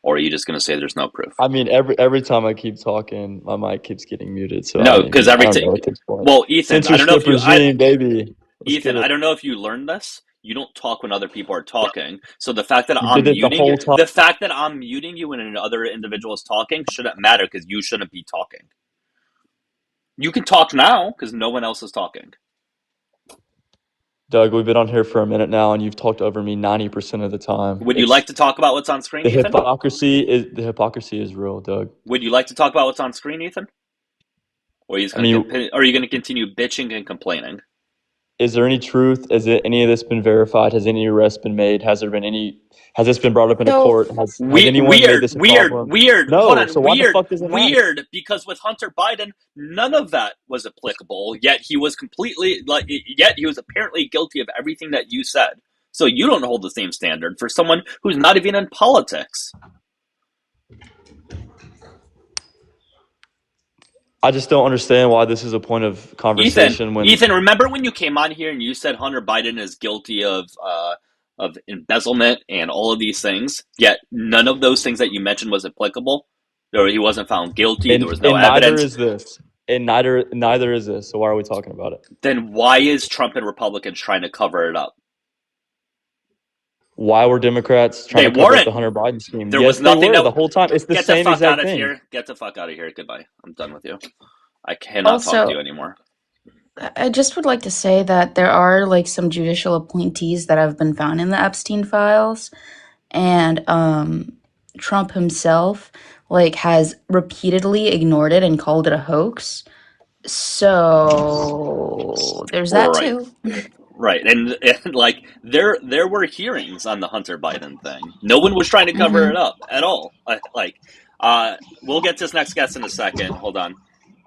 or are you just going to say there's no proof? I mean, every time I keep talking, my mic keeps getting muted. So No, I mean, because I don't know at this point. well, Ethan, I don't know if Censorship regime, baby. Let's Ethan, get it. I don't know if you learned this. You don't talk when other people are talking. So the fact that You I'm did it the muting you, whole time. the fact that I'm muting you when another individual is talking shouldn't matter because you shouldn't be talking. You can talk now because no one else is talking. Doug, we've been on here for a minute now, and you've talked over me 90% of the time. Would you like to talk about what's on screen, the Ethan? hypocrisy is real, Doug. Would you like to talk about what's on screen, Ethan? Or are you going to continue bitching and complaining? Is there any truth? Has any of this been verified? Has any arrest been made? Has this been brought up in a court? Has anyone made this a problem? Weird. No, Hold on. so why the fuck does it matter? Weird, because with Hunter Biden, none of that was applicable. Yet he was apparently guilty of everything that you said. So you don't hold the same standard for someone who's not even in politics. I just don't understand why this is a point of conversation. Ethan, remember when you came on here and you said Hunter Biden is guilty of embezzlement and all of these things, yet none of those things that you mentioned was applicable? Or he wasn't found guilty, there was no evidence. Neither is this. And neither is this. So why are we talking about it? Then why is Trump and Republicans trying to cover it up? Why were Democrats trying to cover up the Hunter Biden scheme? There was nothing the whole time. It's the same exact thing. Get the fuck out of here. Goodbye. I'm done with you. I cannot talk to you anymore. I just would like to say that there are like some judicial appointees that have been found in the Epstein files, and Trump himself like has repeatedly ignored it and called it a hoax. So there's that too. Right, and like there were hearings on the Hunter Biden thing. No one was trying to cover it up at all. We'll get to this next guest in a second. Hold on.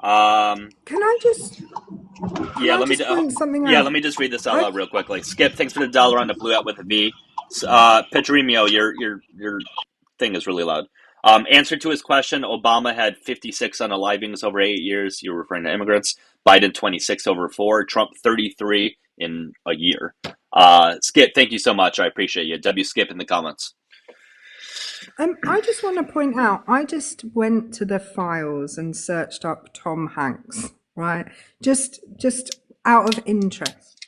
Can I just? Let me just read this out loud real quick. Like, Skip, thanks for the $1 on the Blue Out with a V. Petremio, your thing is really loud. Answer to his question: Obama had 56 unalivings over 8 years. You're referring to immigrants. Biden 26 over 4. Trump 33 in a year. Skip, thank you so much. I appreciate you. W Skip in the comments. I just want to point out, I just went to the files and searched up Tom Hanks, right? Just out of interest.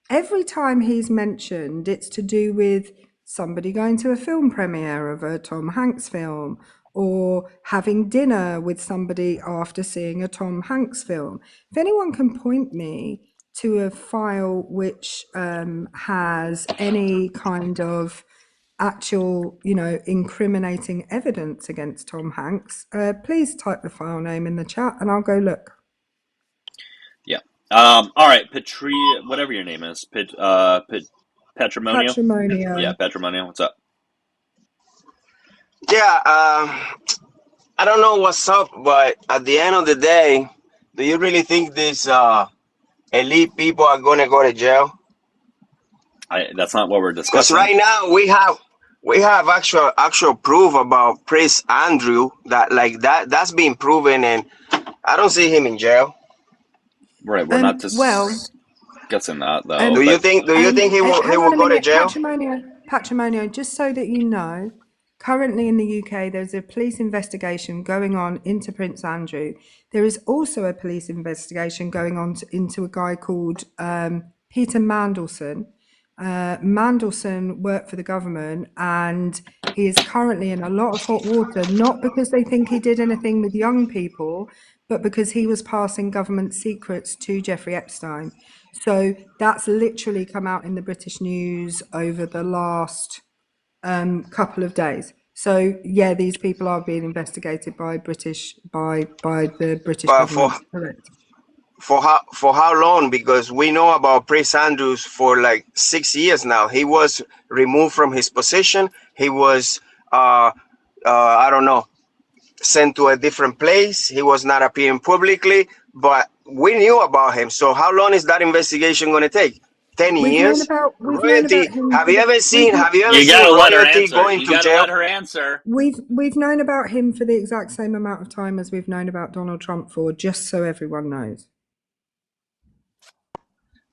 Every time he's mentioned, it's to do with somebody going to a film premiere of a Tom Hanks film or having dinner with somebody after seeing a Tom Hanks film. If anyone can point me to a file which has any kind of actual, incriminating evidence against Tom Hanks, please type the file name in the chat and I'll go look. Yeah. All right, whatever your name is, Patrimonio. Patrimonio. Yeah, Patrimonio. What's up? Yeah, I don't know what's up, but at the end of the day, do you really think these elite people are going to go to jail? That's not what we're discussing. Because right now we have actual proof about Prince Andrew that like that's been proven, and I don't see him in jail. Right, we're not Well, discussing that though. Do you But think he hang will on a go to minute, jail? Patrimonio, just so that you know, currently in the UK, there's a police investigation going on into Prince Andrew. There is also a police investigation going on into a guy called Peter Mandelson. Mandelson worked for the government and he is currently in a lot of hot water, not because they think he did anything with young people, but because he was passing government secrets to Jeffrey Epstein. So that's literally come out in the British news over the last couple of days. So yeah, these people are being investigated by the British But government. Correct. for how long? Because we know about Prince Andrews for like 6 years now. He was removed from his position. He was I don't know, sent to a different place. He was not appearing publicly, but we knew about him. So how long is that investigation going to take? 10 We've known years? about Royalty. him. Have you ever seen you gotta let her royalty answer. going You to gotta jail? let her answer. We've known about him for the exact same amount of time as we've known about Donald Trump for, just so everyone knows.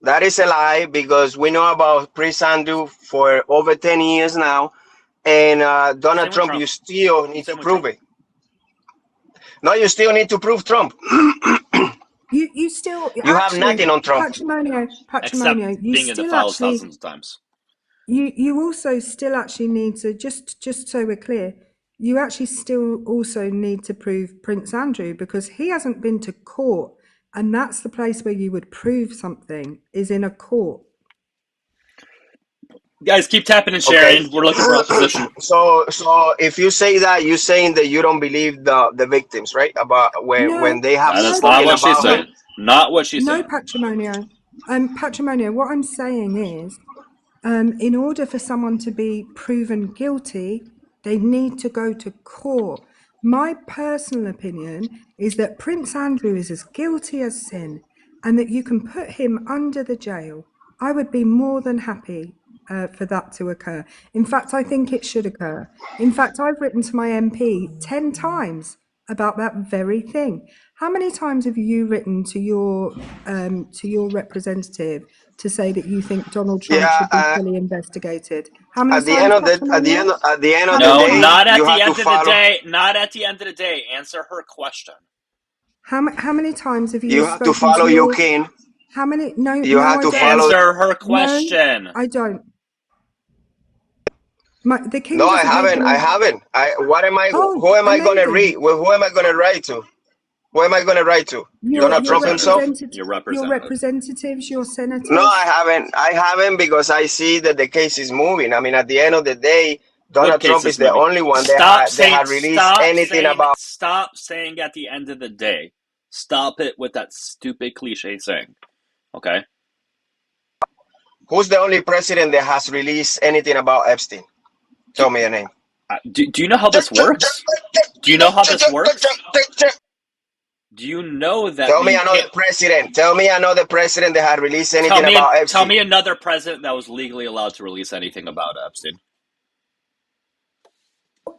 That is a lie, because we know about Prince Andrew for over 10 years now, and Donald Trump, you still need to prove it. No, you still need to prove Trump. You still have nothing on Trump. Patrimonio, Except you being in the still files actually thousands of times. you also still actually need to, just so we're clear, you actually still also need to prove Prince Andrew, because he hasn't been to court, and that's the place where you would prove something, is in a court. Guys, keep tapping and sharing. Okay. We're looking for opposition. So if you say that, you're saying that you don't believe the victims, right? About when they have That is spoken not what she's about saying. him. Not what she's No, saying. Patrimonio. Patrimonio, what I'm saying is, in order for someone to be proven guilty, they need to go to court. My personal opinion is that Prince Andrew is as guilty as sin, and that you can put him under the jail. I would be more than happy for that to occur. In fact, I think it should occur. In fact, I've written to my MP 10 times about that very thing. How many times have you written to your representative to say that you think Donald Trump should be fully investigated? How many At the times? end of the at the end of the No, day, not at you the have end to of the follow. day. Not at the end of the day. Answer her question. How many times have you? You have to follow your king. How many? No, You have to follow. Answer her question. No, I don't. The king. No, I haven't. What am I? Oh, who am I going to amazing. read? Who am I going to write to? Who am I going to write to? Donald Trump himself? Your Your representatives, your senators. No, I haven't. I haven't, because I see that the case is moving. I mean, at the end of the day, Donald Trump is the only one that had released anything about. Stop saying at the end of the day. Stop it with that stupid cliche saying. Okay? Who's the only president that has released anything about Epstein? Tell me a name. Do you know how this works? Do you know how this works? Do you know that? Tell me another president. Tell me another president that had released anything about Epstein. Tell me another president that was legally allowed to release anything about Epstein.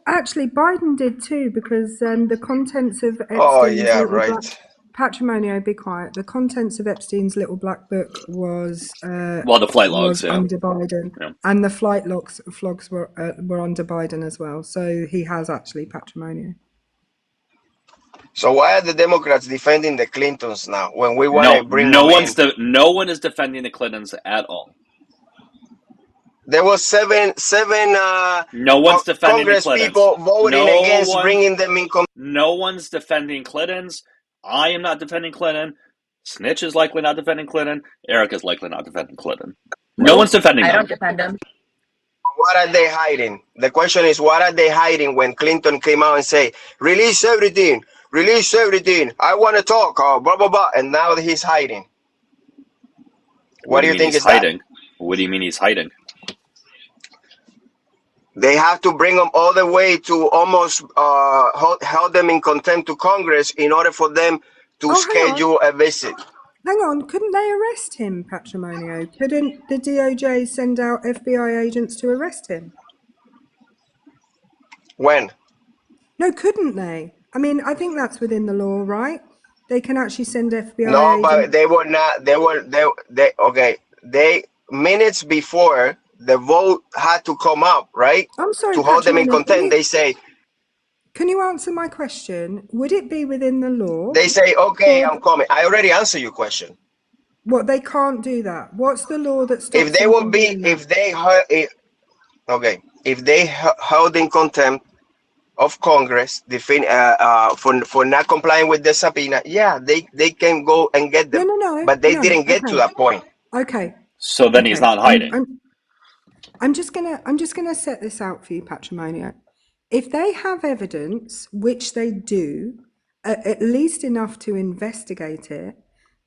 Actually, Biden did too, because the contents of Epstein's Patrimonio, be quiet. The contents of Epstein's little black book was the flight logs under Biden, and the flight logs were under Biden as well. So he has actually Patrimonio. So why are the Democrats defending the Clintons now when we want to bring no them in? No one is defending the Clintons at all. There was seven no one's defending Congress the Clintons. People voting against bringing them in. No one's defending Clintons. I am not defending Clinton. Snitch is likely not defending Clinton. Eric is likely not defending Clinton. No one's defending them. I don't defend them. What are they hiding? The question is, what are they hiding when Clinton came out and say, release everything, I want to talk, blah, blah, blah, and now he's hiding. What do you think is hiding? What do you mean he's hiding? They have to bring them all the way to almost hold them in contempt to Congress in order for them to schedule a visit. Hang on, couldn't they arrest him, Patrimonio? Couldn't the DOJ send out FBI agents to arrest him? When? No, couldn't they? I mean, I think that's within the law, right? They can actually send FBI No, but agents. they were not. They okay. They minutes before the vote had to come up, right? I'm sorry, To hold them in Patrimony. contempt, they say Can you answer my question? Would it be within the law? okay, for I'm coming. I already answered your question. what they can't do that? What's the law that stops If they them will from be, doing that? if they held in contempt of Congress, for not complying with the subpoena, yeah, they can go and get them, but they No. didn't get to Okay. that point. Okay. So then he's Okay. not hiding. I'm just gonna set this out for you, Patrimonio. If they have evidence, which they do, at least enough to investigate it,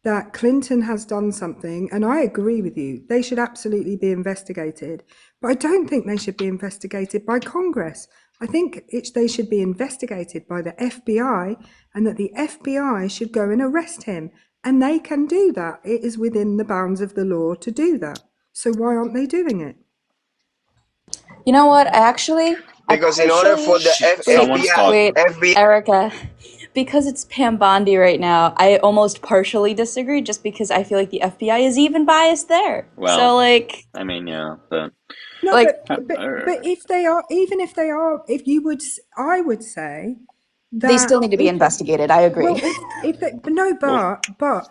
that Clinton has done something, and I agree with you, they should absolutely be investigated. But I don't think they should be investigated by Congress. I think they should be investigated by the FBI, and that the FBI should go and arrest him. And they can do that. It is within the bounds of the law to do that. So why aren't they doing it? You know what? I Because in order for the Someone's talking. FBI, Erica, because it's Pam Bondi right now, I almost partially disagree just because I feel like the FBI is even biased there. Well, so, like, I mean, yeah, but No, like, but if they are, even if they are, if you would, I would say that they still need to be investigated. I agree. Well, if they, but no, but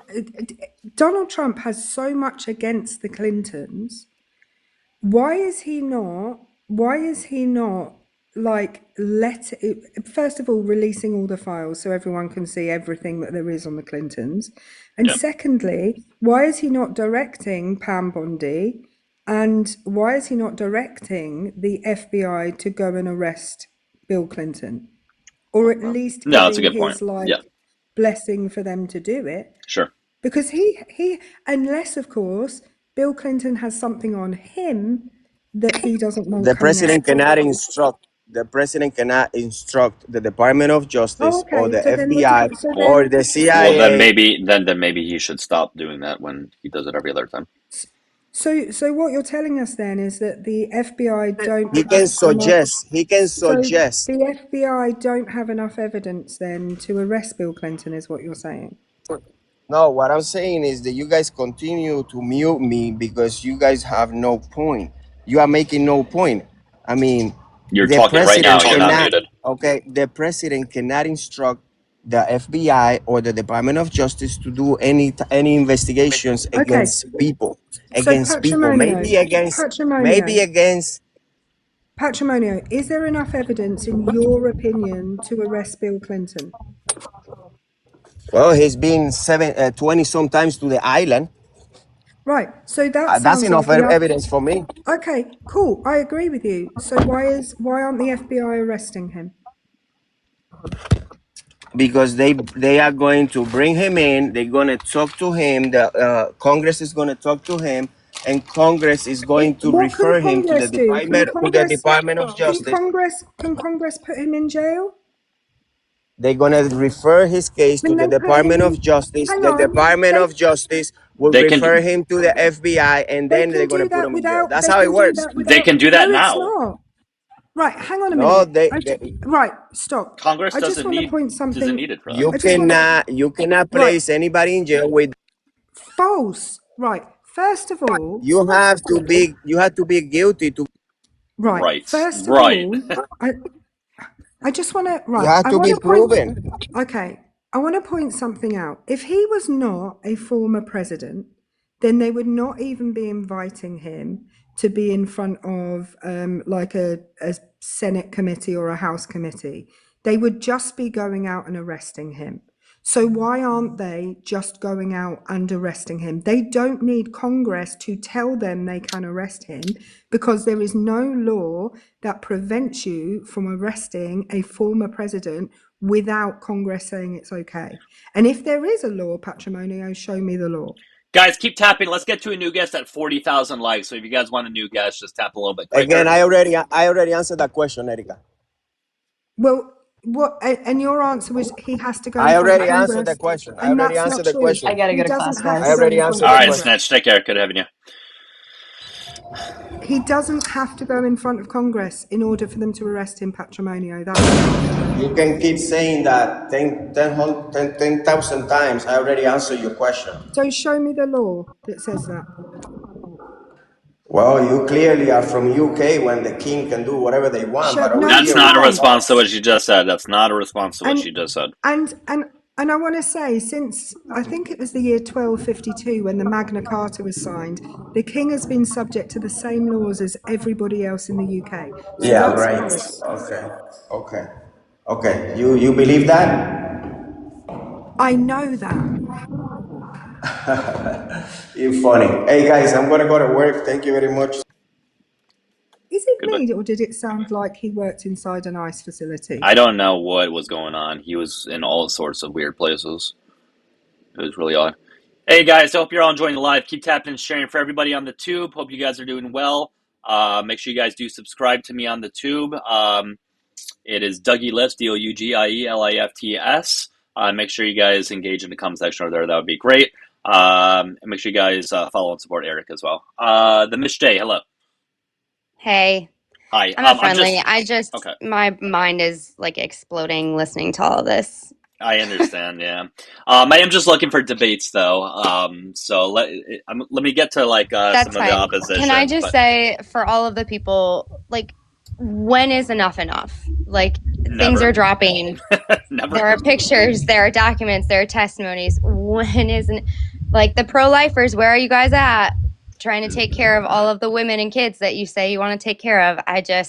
Donald Trump has so much against the Clintons. Why is he not? Why is he not like first of all releasing all the files so everyone can see everything that there is on the Clintons, and Yep. secondly, why is he not directing Pam Bondi, and why is he not directing the FBI to go and arrest Bill Clinton, or at least No, that's a giving good point. his like Yeah. blessing for them to do it? Sure. Because he unless of course Bill Clinton has something on him that he doesn't want the coming president out. cannot instruct. The president cannot instruct the Department of Justice or the So then FBI or the Well, CIA. then maybe he should stop doing that when he does it every other time. So what you're telling us then is that the FBI don't He can have suggest. He can suggest. the FBI don't have enough evidence then to arrest Bill Clinton, is what you're saying. No, what I'm saying is that you guys continue to mute me because you guys have no point. You are making no point. I mean, You're the talking right now. president You're not cannot. muted. Okay, the president cannot instruct the FBI or the Department of Justice to do any investigations against people. Against people, maybe against. Patrimonio, is there enough evidence, in your opinion, to arrest Bill Clinton? Well, he's been 20 sometimes to the island. Right. So That's sounds enough like enough evidence for me. Okay, cool. I agree with you. So why aren't the FBI arresting him? Because they are going to bring him in. They're going to talk to him. The Congress is going to talk to him, and Congress is going to What can refer him to the Congress do? Department of Justice. Can Congress put him in jail? They're going to refer his case to the Department of Justice. The Department of Justice will refer him to the FBI, and then they're going to put him in jail. That's how it works. They can do that No, now. it's not. Right, hang on a No, minute. Right, stop. Congress I just doesn't want to need point something. it for that. You cannot place anybody in jail with. False. Right. First of all, You have to be guilty to. Right. First of Right. all, I just want to. Right. You have I to want be to point. proven. Okay. I want to point something out. If he was not a former president, then they would not even be inviting him to be in front of like a Senate committee or a House committee. They would just be going out and arresting him. So why aren't they just going out and arresting him? They don't need Congress to tell them they can arrest him, because there is no law that prevents you from arresting a former president without Congress saying it's okay. And if there is a law, Patrimonio, show me the law. Guys, keep tapping. Let's get to a new guest at 40,000 likes. So if you guys want a new guest, just tap a little bit quicker. Again, I already answered that question, Erika. Well, what? And your answer was he has to go. I already answered the question. I already answered the question. I gotta go to class, guys. I already answered All the right, question. Snitch. Take care. Good having you. He doesn't have to go in front of Congress in order for them to arrest him patrimonio. That's You can keep saying that 10,000 times. I already answered your question. so show me the law that says that. Well, you clearly are from UK when the king can do whatever they want, but over No, That's here you we not a got can't. response to what laws. she just said. That's not a response to what And she just said. and I want to say, since I think it was the year 1252 when the Magna Carta was signed, the king has been subject to the same laws as everybody else in the UK. So Yeah, that's right. false. Okay. You believe that? I know that. You're funny. Hey guys, I'm gonna go to work. Thank you very much. Is it Goodbye. me, or did it sound like he worked inside an ICE facility? I don't know what was going on. He was in all sorts of weird places. It was really odd. Hey guys, I hope you're all enjoying the live. Keep tapping and sharing for everybody on the tube. Hope you guys are doing well. Make sure you guys do subscribe to me on the tube. It is Dougielifts, Dougielifts. Make sure you guys engage in the comment section over there. That would be great. And make sure you guys follow and support Eric as well. The Mish Day, hello. Hey, Hi. I'm not friendly. Okay. My mind is like exploding listening to all this. I understand, yeah. I am just looking for debates, though. So let me get to like That's some of the fine. opposition. Can I just but say for all of the people, like, when is enough enough? Like, things never, are dropping. never. There are pictures, there are documents, there are testimonies. When isn't like the pro-lifers, where are you guys at? Trying to take care of all of the women and kids that you say you want to take care of.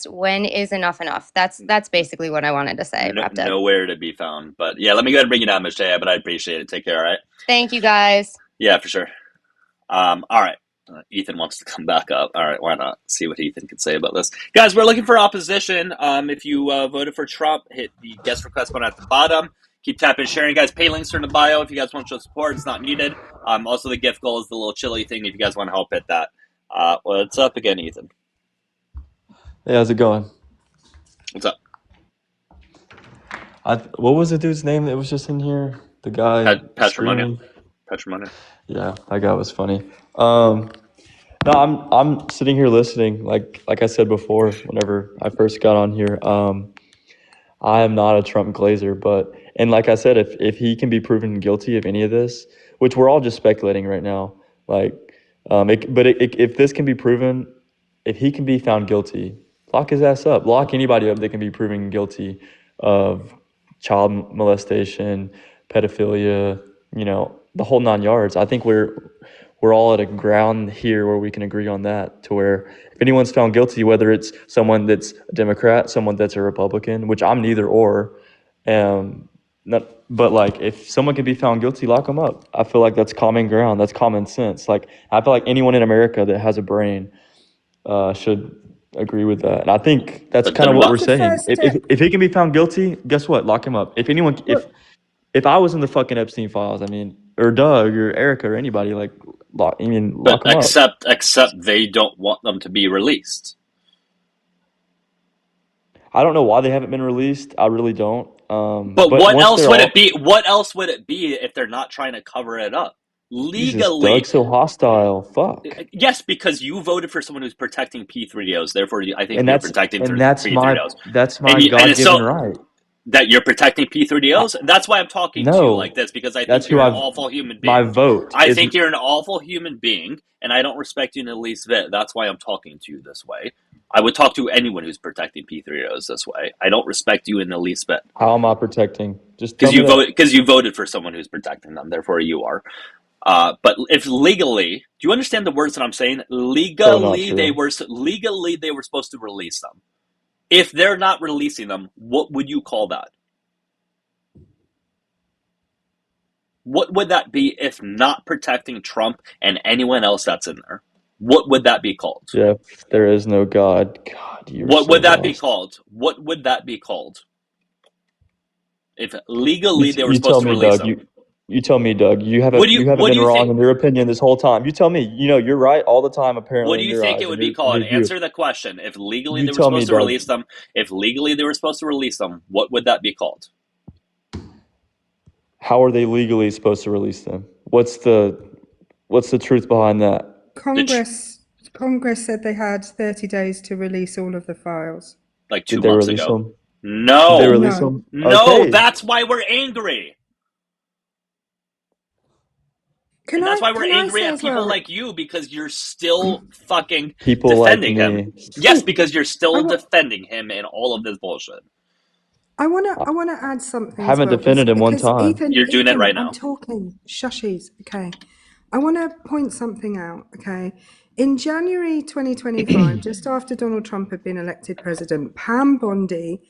When is enough enough? That's basically what I wanted to say. Wrapped up. Nowhere to be found. But yeah, let me go ahead and bring you down, Miss Jaya, but I appreciate it. Take care, all right? Thank you guys. Yeah, for sure. All right. Ethan wants to come back up. All right, why not? See what Ethan can say about this. Guys, we're looking for opposition. If you voted for Trump, hit the guest request button at the bottom. Keep tapping and sharing, guys. Pay links are in the bio if you guys want to show support. It's not needed. Also, the gift goal is the little chili thing if you guys want to help hit that. What's up again, Ethan? Hey, how's it going? What's up? What was the dude's name that was just in here? The guy Patrimonio. screaming? Yeah, that guy was funny. No, I'm sitting here listening. Like I said before, whenever I first got on here, I am not a Trump glazer, and like I said, if he can be proven guilty of any of this, which we're all just speculating right now, if this can be proven, if he can be found guilty, lock his ass up. Lock anybody up that can be proven guilty of child molestation, pedophilia, the whole 9 yards. I think we're all at a ground here where we can agree on that, to where if anyone's found guilty, whether it's someone that's a Democrat, someone that's a Republican, which I'm neither or, if someone can be found guilty, lock them up. I feel like that's common ground. That's common sense. Like, I feel like anyone in America that has a brain should agree with that. And I think that's kind of what we're saying. If he can be found guilty, guess what? Lock him up. If I was in the fucking Epstein files, or Doug or Erica or anybody, lock them up. Except they don't want them to be released. I don't know why they haven't been released. I really don't. But what else would it be? What else would it be if they're not trying to cover it up? Legally, Doug's so hostile. Fuck. Yes, because you voted for someone who's protecting P3Os. Therefore, I think you're protecting P3Os. That's my God-given right. That you're protecting P3Os? That's why I'm talking to you like this, because I think you're an awful human being. My vote. I think you're an awful human being, and I don't respect you in the least bit. That's why I'm talking to you this way. I would talk to anyone who's protecting P3Os this way. I don't respect you in the least bit. How am I protecting? Just because you voted for someone who's protecting them. Therefore, you are. But if legally, do you understand the words that I'm saying? Legally, they were supposed to release them. If they're not releasing them, what would you call that? What would that be if not protecting Trump and anyone else that's in there? What would that be called? Jeff, there is no God. God, what would that be called? What would that be called? If legally they were supposed to release them. You tell me, Doug. You haven't been wrong in your opinion this whole time. You tell me. You're right all the time, apparently. What do you think it would be called? Answer the question. If legally they were supposed to release them, what would that be called? How are they legally supposed to release them? What's the truth behind that? Congress Congress said they had 30 days to release all of the files. Like Did 2 they months release ago. them? Did they No, release No. them? no, Okay. that's why we're angry. And that's why we're Can I angry say at as people well? like you, because you're still fucking People like defending him. me. Yes, because you're I still wa- defending him in all of this bullshit. I wanna add something as Haven't well defended him one because time. You're doing it right I'm now. talking. Shushies. Okay. I want to point something out. Okay. In January 2025, just after Donald Trump had been elected president, Pam Bondi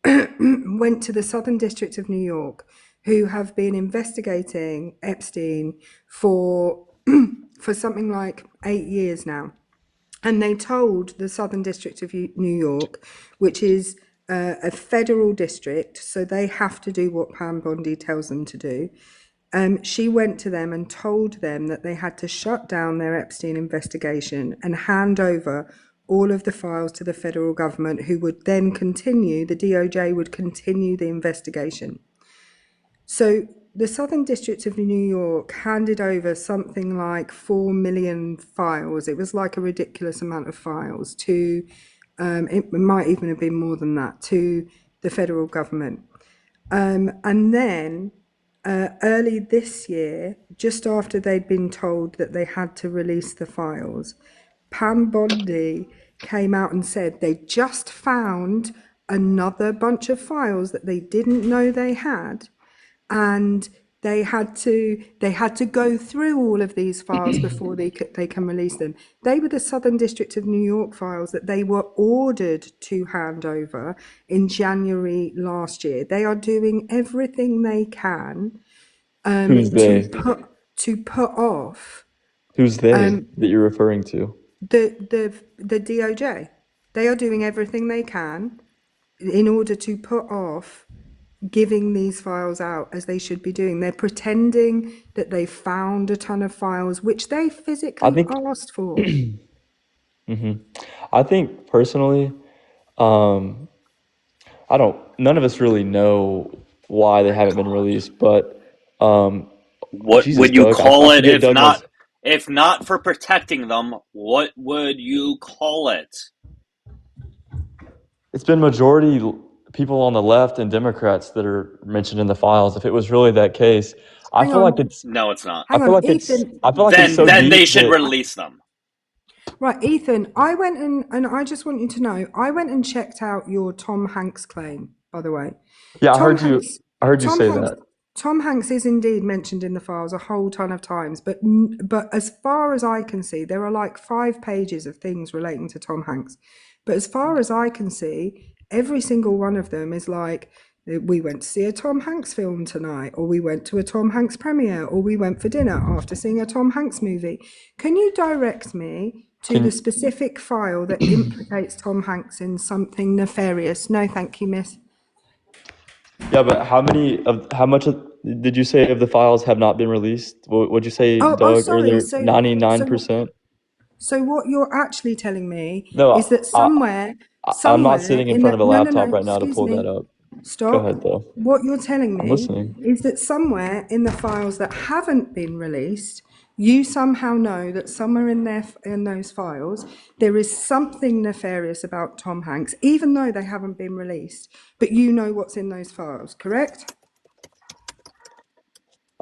went to the Southern District of New York, who have been investigating Epstein for for something like 8 years now. And they told the Southern District of New York, which is a federal district, so they have to do what Pam Bondi tells them to do. She went to them and told them that they had to shut down their Epstein investigation and hand over all of the files to the federal government, who would then continue, the DOJ would continue the investigation. So the Southern District of New York handed over something like 4 million files. It was like a ridiculous amount of files to, it might even have been more than that, to the federal government. And then early this year, just after they'd been told that they had to release the files, Pam Bondi came out and said they just found another bunch of files that they didn't know they had, and they had to go through all of these files before they can release them. They were the Southern District of New York files that they were ordered to hand over in January last year. They are doing everything they can Who's they? to put off Who's they that you're referring to? the DOJ. They are doing everything they can in order to put off giving these files out, as they should be doing. They're pretending that they found a ton of files which they I physically think asked for. I think personally, um, none of us really know why they haven't been released, but What Jesus, would you Doug, call I it forget Doug has. if not for protecting them? What would you call it? It's been majority people on the left and Democrats that are mentioned in the files. If it was really that case, I Hang feel like on, it's. No, it's not. I hang feel on, like it's. Ethan. I feel like it's so Then they deep should that. release them. Right, Ethan, I went and I just want you to know, I went and checked out your Tom Hanks claim, by the way. Yeah, I Tom heard you. Hanks, I heard you Tom say Hanks, that. Tom Hanks is indeed mentioned in the files a whole ton of times, but as far as I can see, there are like 5 pages of things relating to Tom Hanks. But as far as I can see, every single one of them is like, we went to see a Tom Hanks film tonight, or we went to a Tom Hanks premiere, or we went for dinner after seeing a Tom Hanks movie. Can you direct me to the Can specific file that implicates Tom Hanks in something nefarious? No, thank you, miss. Yeah, but how much did you say of the files have not been released? What'd you say, Doug, Sorry. earlier? So 99%? what you're actually telling me is No, that I'm not somewhere sitting in in front the, of a no, laptop right now to excuse pull that me, up. Go ahead, stop. though. What you're telling I'm me listening. is that somewhere in the files that haven't been released, you somehow know that somewhere in those files there is something nefarious about Tom Hanks, even though they haven't been released. But you know what's in those files, correct?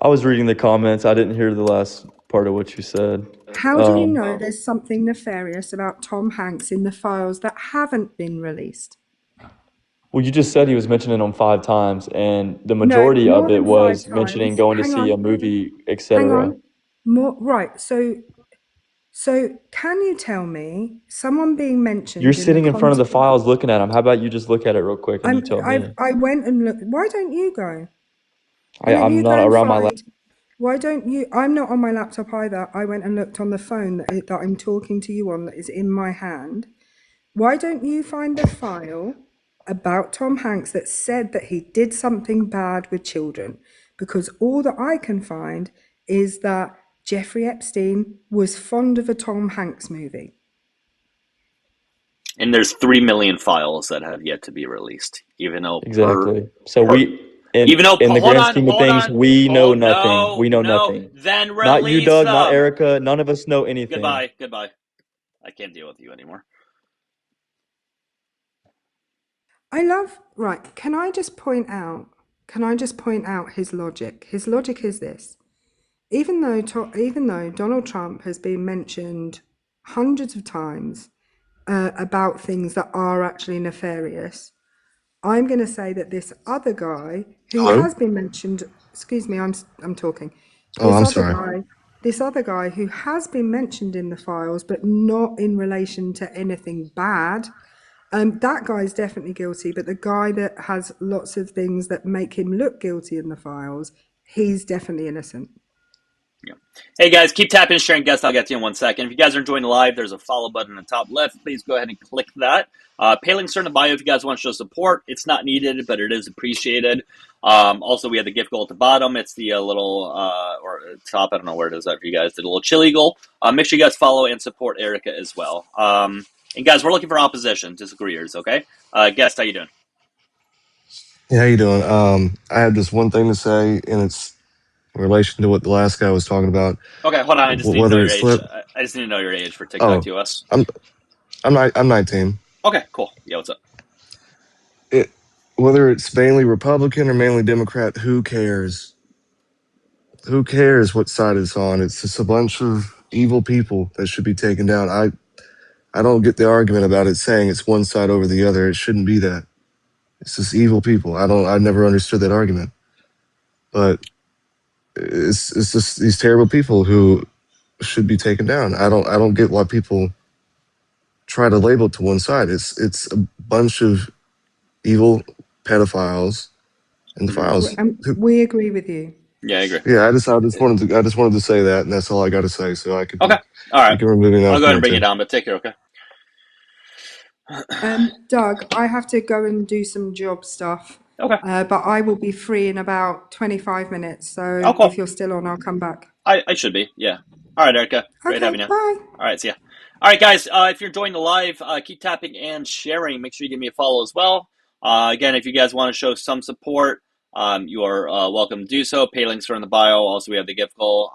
I was reading the comments. I didn't hear the last part of what you said. How do you know there's something nefarious about Tom Hanks in the files that haven't been released? Well, you just said he was mentioning them 5 times, and the No, majority more of it than 5 was mentioning times. going to Hang see a on, movie, hang etc. on. More right. So can you tell me someone being mentioned You're in the sitting in front of the context? files looking at them. How about you just look at it real quick and you tell me? I went and looked. Why don't you go? Why don't I'm you not go and around my laptop. find? Why don't you? I'm not on my laptop either. I went and looked on the phone that I'm talking to you on, that is in my hand. Why don't you find the file about Tom Hanks that said that he did something bad with children? Because all that I can find is that Jeffrey Epstein was fond of a Tom Hanks movie. And there's 3 million files that have yet to be released, even though Exactly. So in the hold grand on, scheme of hold things, on. we know Oh nothing. no, We know no. nothing. Then Not you, release Doug, not them. Erica. None of us know anything. Goodbye. I can't deal with you anymore. Right, can I just point out his logic? His logic is this. Even though Donald Trump has been mentioned hundreds of times about things that are actually nefarious, I'm going to say that this other guy who Hello? has been mentioned, excuse me, I'm talking. Oh, I'm sorry. This other guy who has been mentioned in the files, but not in relation to anything bad. That guy's definitely guilty, but the guy that has lots of things that make him look guilty in the files, he's definitely innocent. Yeah. Hey guys, keep tapping and sharing guests. I'll get to you in 1 second. If you guys are enjoying the live, there's a follow button in the top left. Please go ahead and click that. Pay links are in the bio if you guys want to show support. It's not needed, but it is appreciated. Also, we have the gift goal at the bottom. It's the little, or top, I don't know where it is for you guys, the little chili goal. Make sure you guys follow and support Erica as well. And guys, we're looking for opposition, disagreeers, okay? Guest, how you doing? Yeah, how you doing? I have just one thing to say, and it's in relation to what the last guy was talking about. Okay, hold on. I just need to know Whether it your age. slipped. I just need to know your age for TikTok Oh, TOS. I'm 19. Okay, cool. Yeah, what's up? Whether it's mainly Republican or mainly Democrat, who cares? Who cares what side it's on? It's just a bunch of evil people that should be taken down. I don't get the argument about it saying it's one side over the other. It shouldn't be that. It's just evil people. I never understood that argument. But it's just these terrible people who should be taken down. I don't get why people try to label it to one side. It's a bunch of evil pedophiles in the files. We agree with you. Yeah, I agree. Yeah, I just wanted to say that, and that's all I got to say. So I could. Okay. All right. You can remove me now. I'll go ahead and bring you down, but take care. Okay. Doug, I have to go and do some job stuff. Okay. But I will be free in about 25 minutes. So Oh, cool. if you're still on, I'll come back. I should be. Yeah. All right, Erica. Great Okay, having you. bye. All right, see ya. All right, guys. If you're enjoying the live, keep tapping and sharing. Make sure you give me a follow as well. Again, if you guys want to show some support, you are welcome to do so. Pay links are in the bio. Also, we have the gift goal.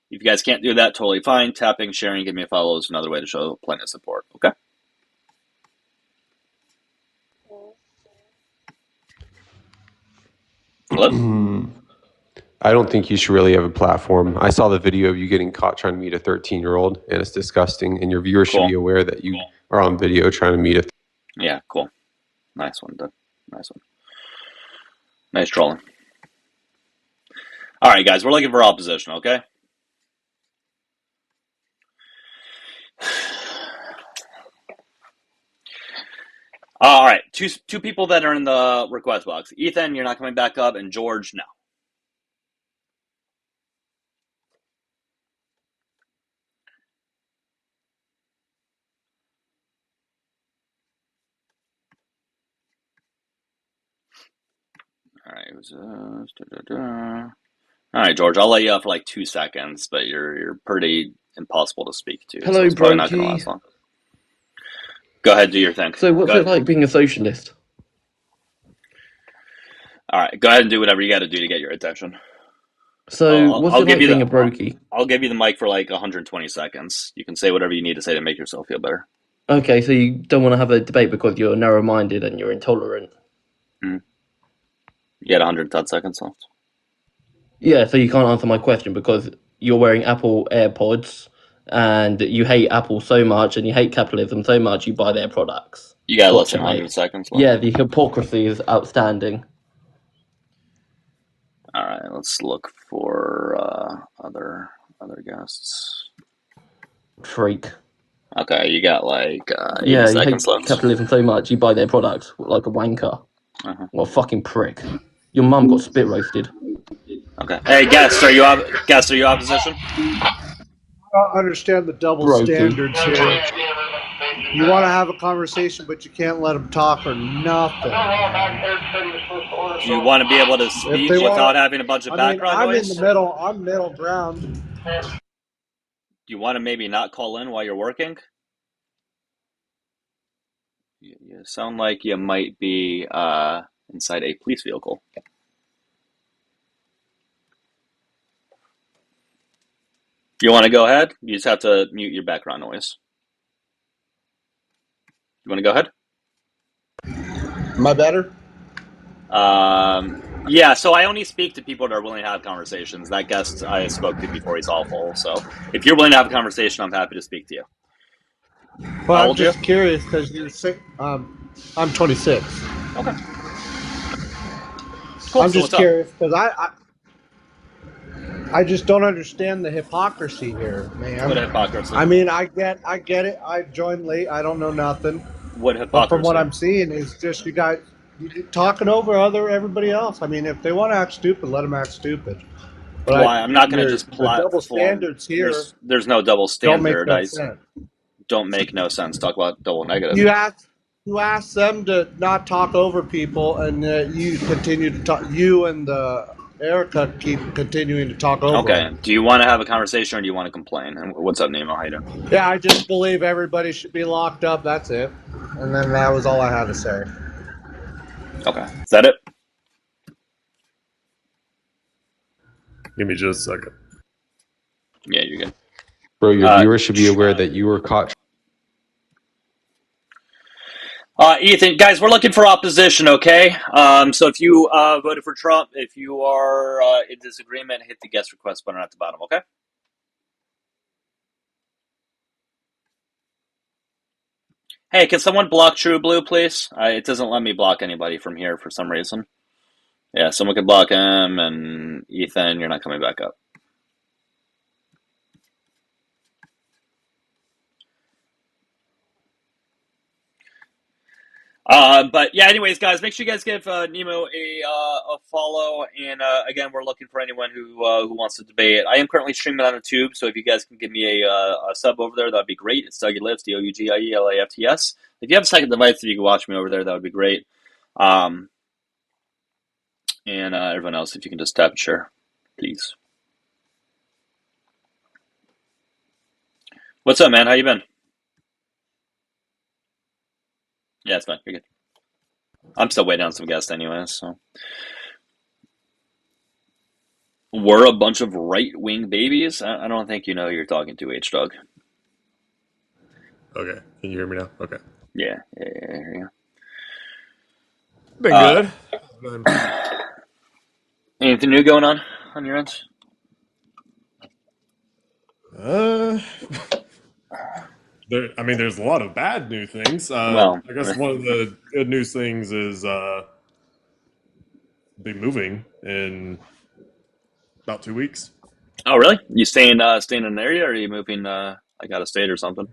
If you guys can't do that, totally fine. Tapping, sharing, give me a follow is another way to show plenty of support. Okay. Hello? I don't think you should really have a platform. I saw the video of you getting caught trying to meet a 13-year-old, and it's disgusting. And your viewers should be aware that you are on video trying to meet a. Yeah, cool. Nice one, Doug. Nice one. Nice trolling. All right, guys, we're looking for opposition, okay? All right, two people that are in the request box. Ethan, you're not coming back up, and George, no. All right, it was All right, George, I'll let you up for like 2 seconds, but you're pretty impossible to speak to. Hello, so it's probably not Brokey. going to last long. Go ahead, do your thing. So what's it like being a socialist? All right, go ahead and do whatever you got to do to get your attention. So what's it like being a brokey? I'll give you the mic for like 120 seconds. You can say whatever you need to say to make yourself feel better. Okay, so you don't want to have a debate because you're narrow-minded and you're intolerant. You had 110 seconds left. Yeah, so you can't answer my question because you're wearing Apple AirPods and you hate Apple so much and you hate capitalism so much you buy their products. You got less than 100 seconds left. Yeah, the hypocrisy is outstanding. All right, let's look for other guests. Freak. Okay, you got like 80 yeah, seconds you hate left. capitalism so much you buy their products like a wanker. What a fucking prick. Your mum got spit roasted. Okay. Hey, guest, are you opposition? I don't understand the double standards here. You want to have a conversation, but you can't let them talk or nothing. You want to be able to speak without having a bunch of background noise? I'm in the middle. I'm middle ground. Do you want to maybe not call in while you're working? You sound like you might be inside a police vehicle. You want to go ahead? You just have to mute your background noise. You want to go ahead? Am I better? Yeah, so I only speak to people that are willing to have conversations. That guest I spoke to before, he's awful. So if you're willing to have a conversation, I'm happy to speak to you. Well, How I'm old are you? just curious because you're sick. I'm 26. Okay. Cool. I'm So just what's up? curious because I just don't understand the hypocrisy here, man. What hypocrisy? I mean, I get it. I joined late. I don't know nothing. What But from what hypocrisy? I'm seeing is just you guys you talking over everybody else. I mean, if they want to act stupid, let them act stupid. But Well, I'm not going to just the double platform. standards here There's no double don't make standard. no I sense. don't make no sense. Talk about double negative. You ask them to not talk over people, and you continue to talk. You and Erica keep continuing to talk over Okay. them. Do you want to have a conversation or do you want to complain? And what's up, Nemo? How you doing? Yeah, I just believe everybody should be locked up. That's it. And then that was all I had to say. Okay. Is that it? Give me just a second. Yeah, you're good. Bro, your viewers should be aware that you were caught. Ethan, guys, we're looking for opposition, okay? So if you voted for Trump, if you are in disagreement, hit the guest request button at the bottom, okay? Hey, can someone block True Blue, please? It doesn't let me block anybody from here for some reason. Yeah, someone could block him, and Ethan, you're not coming back up. But yeah, anyways, guys, make sure you guys give Nemo a follow. And again, we're looking for anyone who wants to debate. I am currently streaming on the tube, so if you guys can give me a sub over there, that'd be great. It's Dougielifts, Dougielifts. If you have a second device that you can watch me over there, that would be great. And everyone else, if you can just tap and share, please. What's up, man? How you been? Yeah, it's fine. You're good. I'm still waiting on some guests anyways, so. We're a bunch of right-wing babies? I don't think you know who you're talking to, H-Dog. Okay, can you hear me now? Okay. Yeah, here you Been go. good. Anything new going on your end? There's a lot of bad new things. Well, I guess one of the good news things is be moving in about 2 weeks. Oh, really? You staying in an area, or are you moving like out of state or something?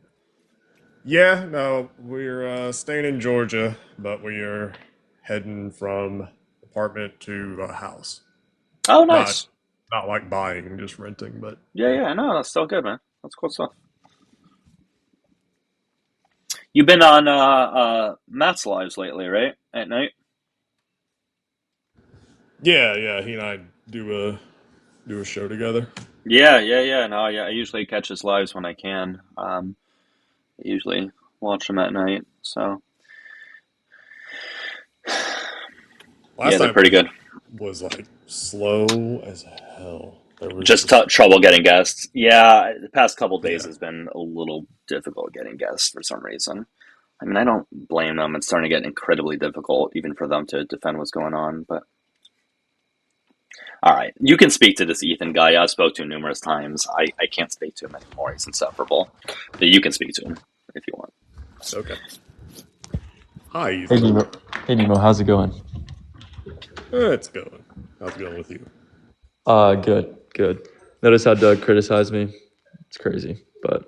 Yeah, no, we're staying in Georgia, but we are heading from apartment to a house. Oh, nice. Not like buying, just renting, but Yeah, no, that's still good, man. That's cool stuff. You've been on Matt's lives lately, right? At night. yeah, he and I do a show together. Yeah. No, yeah. I usually catch his lives when I can. I usually watch them at night. So yeah, they're pretty good. Was like slow as hell. There was Just trouble getting guests. Yeah, the past couple days has been a little difficult getting guests for some reason. I mean, I don't blame them. It's starting to get incredibly difficult even for them to defend what's going on. But all right, you can speak to this Ethan guy. I've spoke to him numerous times. I can't speak to him anymore. He's insufferable. But you can speak to him if you want. Okay. Hi, Ethan. Hey Nemo, how's it going? It's going. How's it going with you? Good. Notice how Doug criticized me? It's crazy, but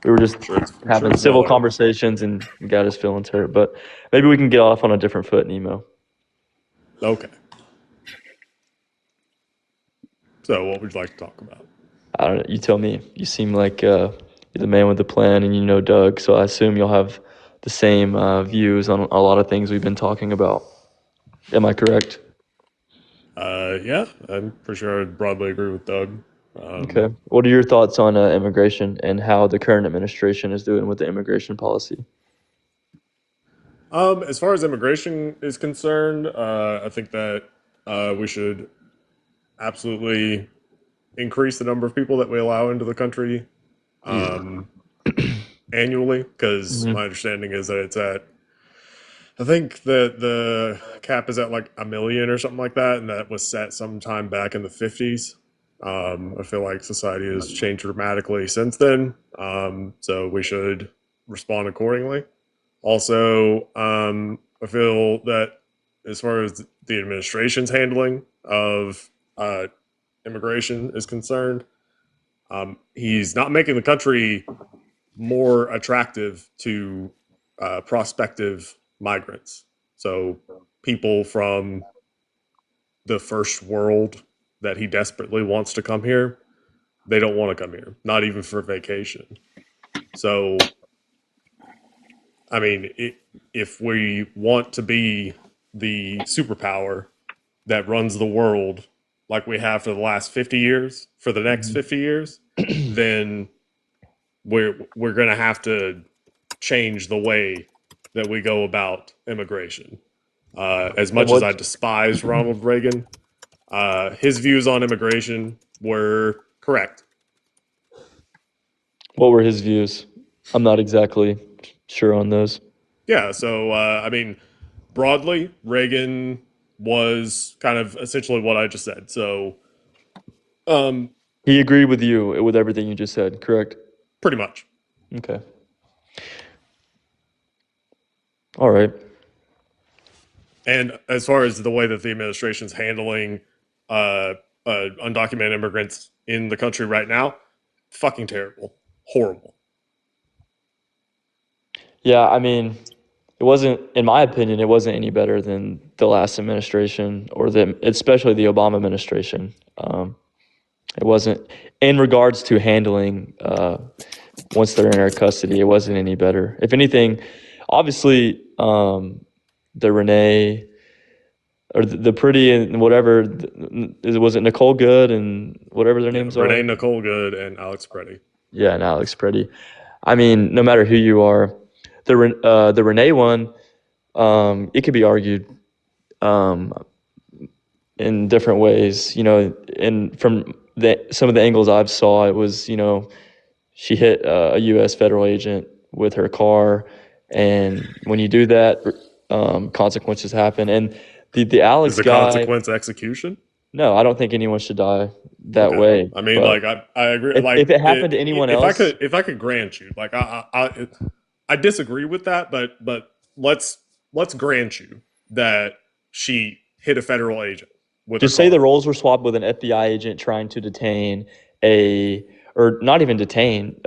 we were just having civil conversations and got his feelings hurt. But maybe we can get off on a different foot, Nemo. Okay. So, what would you like to talk about? I don't know. You tell me. You seem like you're the man with the plan, and you know Doug. So I assume you'll have the same views on a lot of things we've been talking about. Am I correct? Yeah, I'm for sure I'd broadly agree with Doug. Okay. What are your thoughts on immigration and how the current administration is doing with the immigration policy? As far as immigration is concerned, I think that we should absolutely increase the number of people that we allow into the country. annually, because my understanding is that it's at, I think the cap is at like $1 million or something like that, and that was set sometime back in the 50s. I feel like society has changed dramatically since then, so we should respond accordingly. Also, I feel that as far as the administration's handling of immigration is concerned, he's not making the country more attractive to prospective migrants. So people from the first world that he desperately wants to come here, they don't want to come here, not even for vacation. So, I mean, if we want to be the superpower that runs the world like we have for the last 50 years, for the next 50 years, then we're going to have to change the way that we go about immigration. As much as I despise Ronald Reagan, his views on immigration were correct. What were his views? I'm not exactly sure on those. Yeah, so I mean, broadly, Reagan was kind of essentially what I just said. So, he agreed with you with everything you just said, correct? Pretty much. Okay. All right. And as far as the way that the administration's handling undocumented immigrants in the country right now, fucking terrible, horrible. Yeah, I mean, it wasn't, in my opinion, it wasn't any better than the last administration or especially the Obama administration. It wasn't, in regards to handling once they're in our custody, it wasn't any better. If anything, obviously, the Renee or the pretty and whatever, was it Nicole Good and whatever their names are? Renee Nicole Good and Alex Preddy. Yeah, and Alex Preddy. I mean, no matter who you are, the Renee one, it could be argued in different ways, and from some of the angles I've saw, it was, she hit a U.S. federal agent with her car, and when you do that, consequences happen. And the Alex Is the guy, consequence execution? No, I don't think anyone should die that way. I mean, like I agree. If it happened to anyone else, if I could grant you, like I disagree with that, but let's grant you that she hit a federal agent. Just say the roles were swapped with an FBI agent trying to detain or not even detain,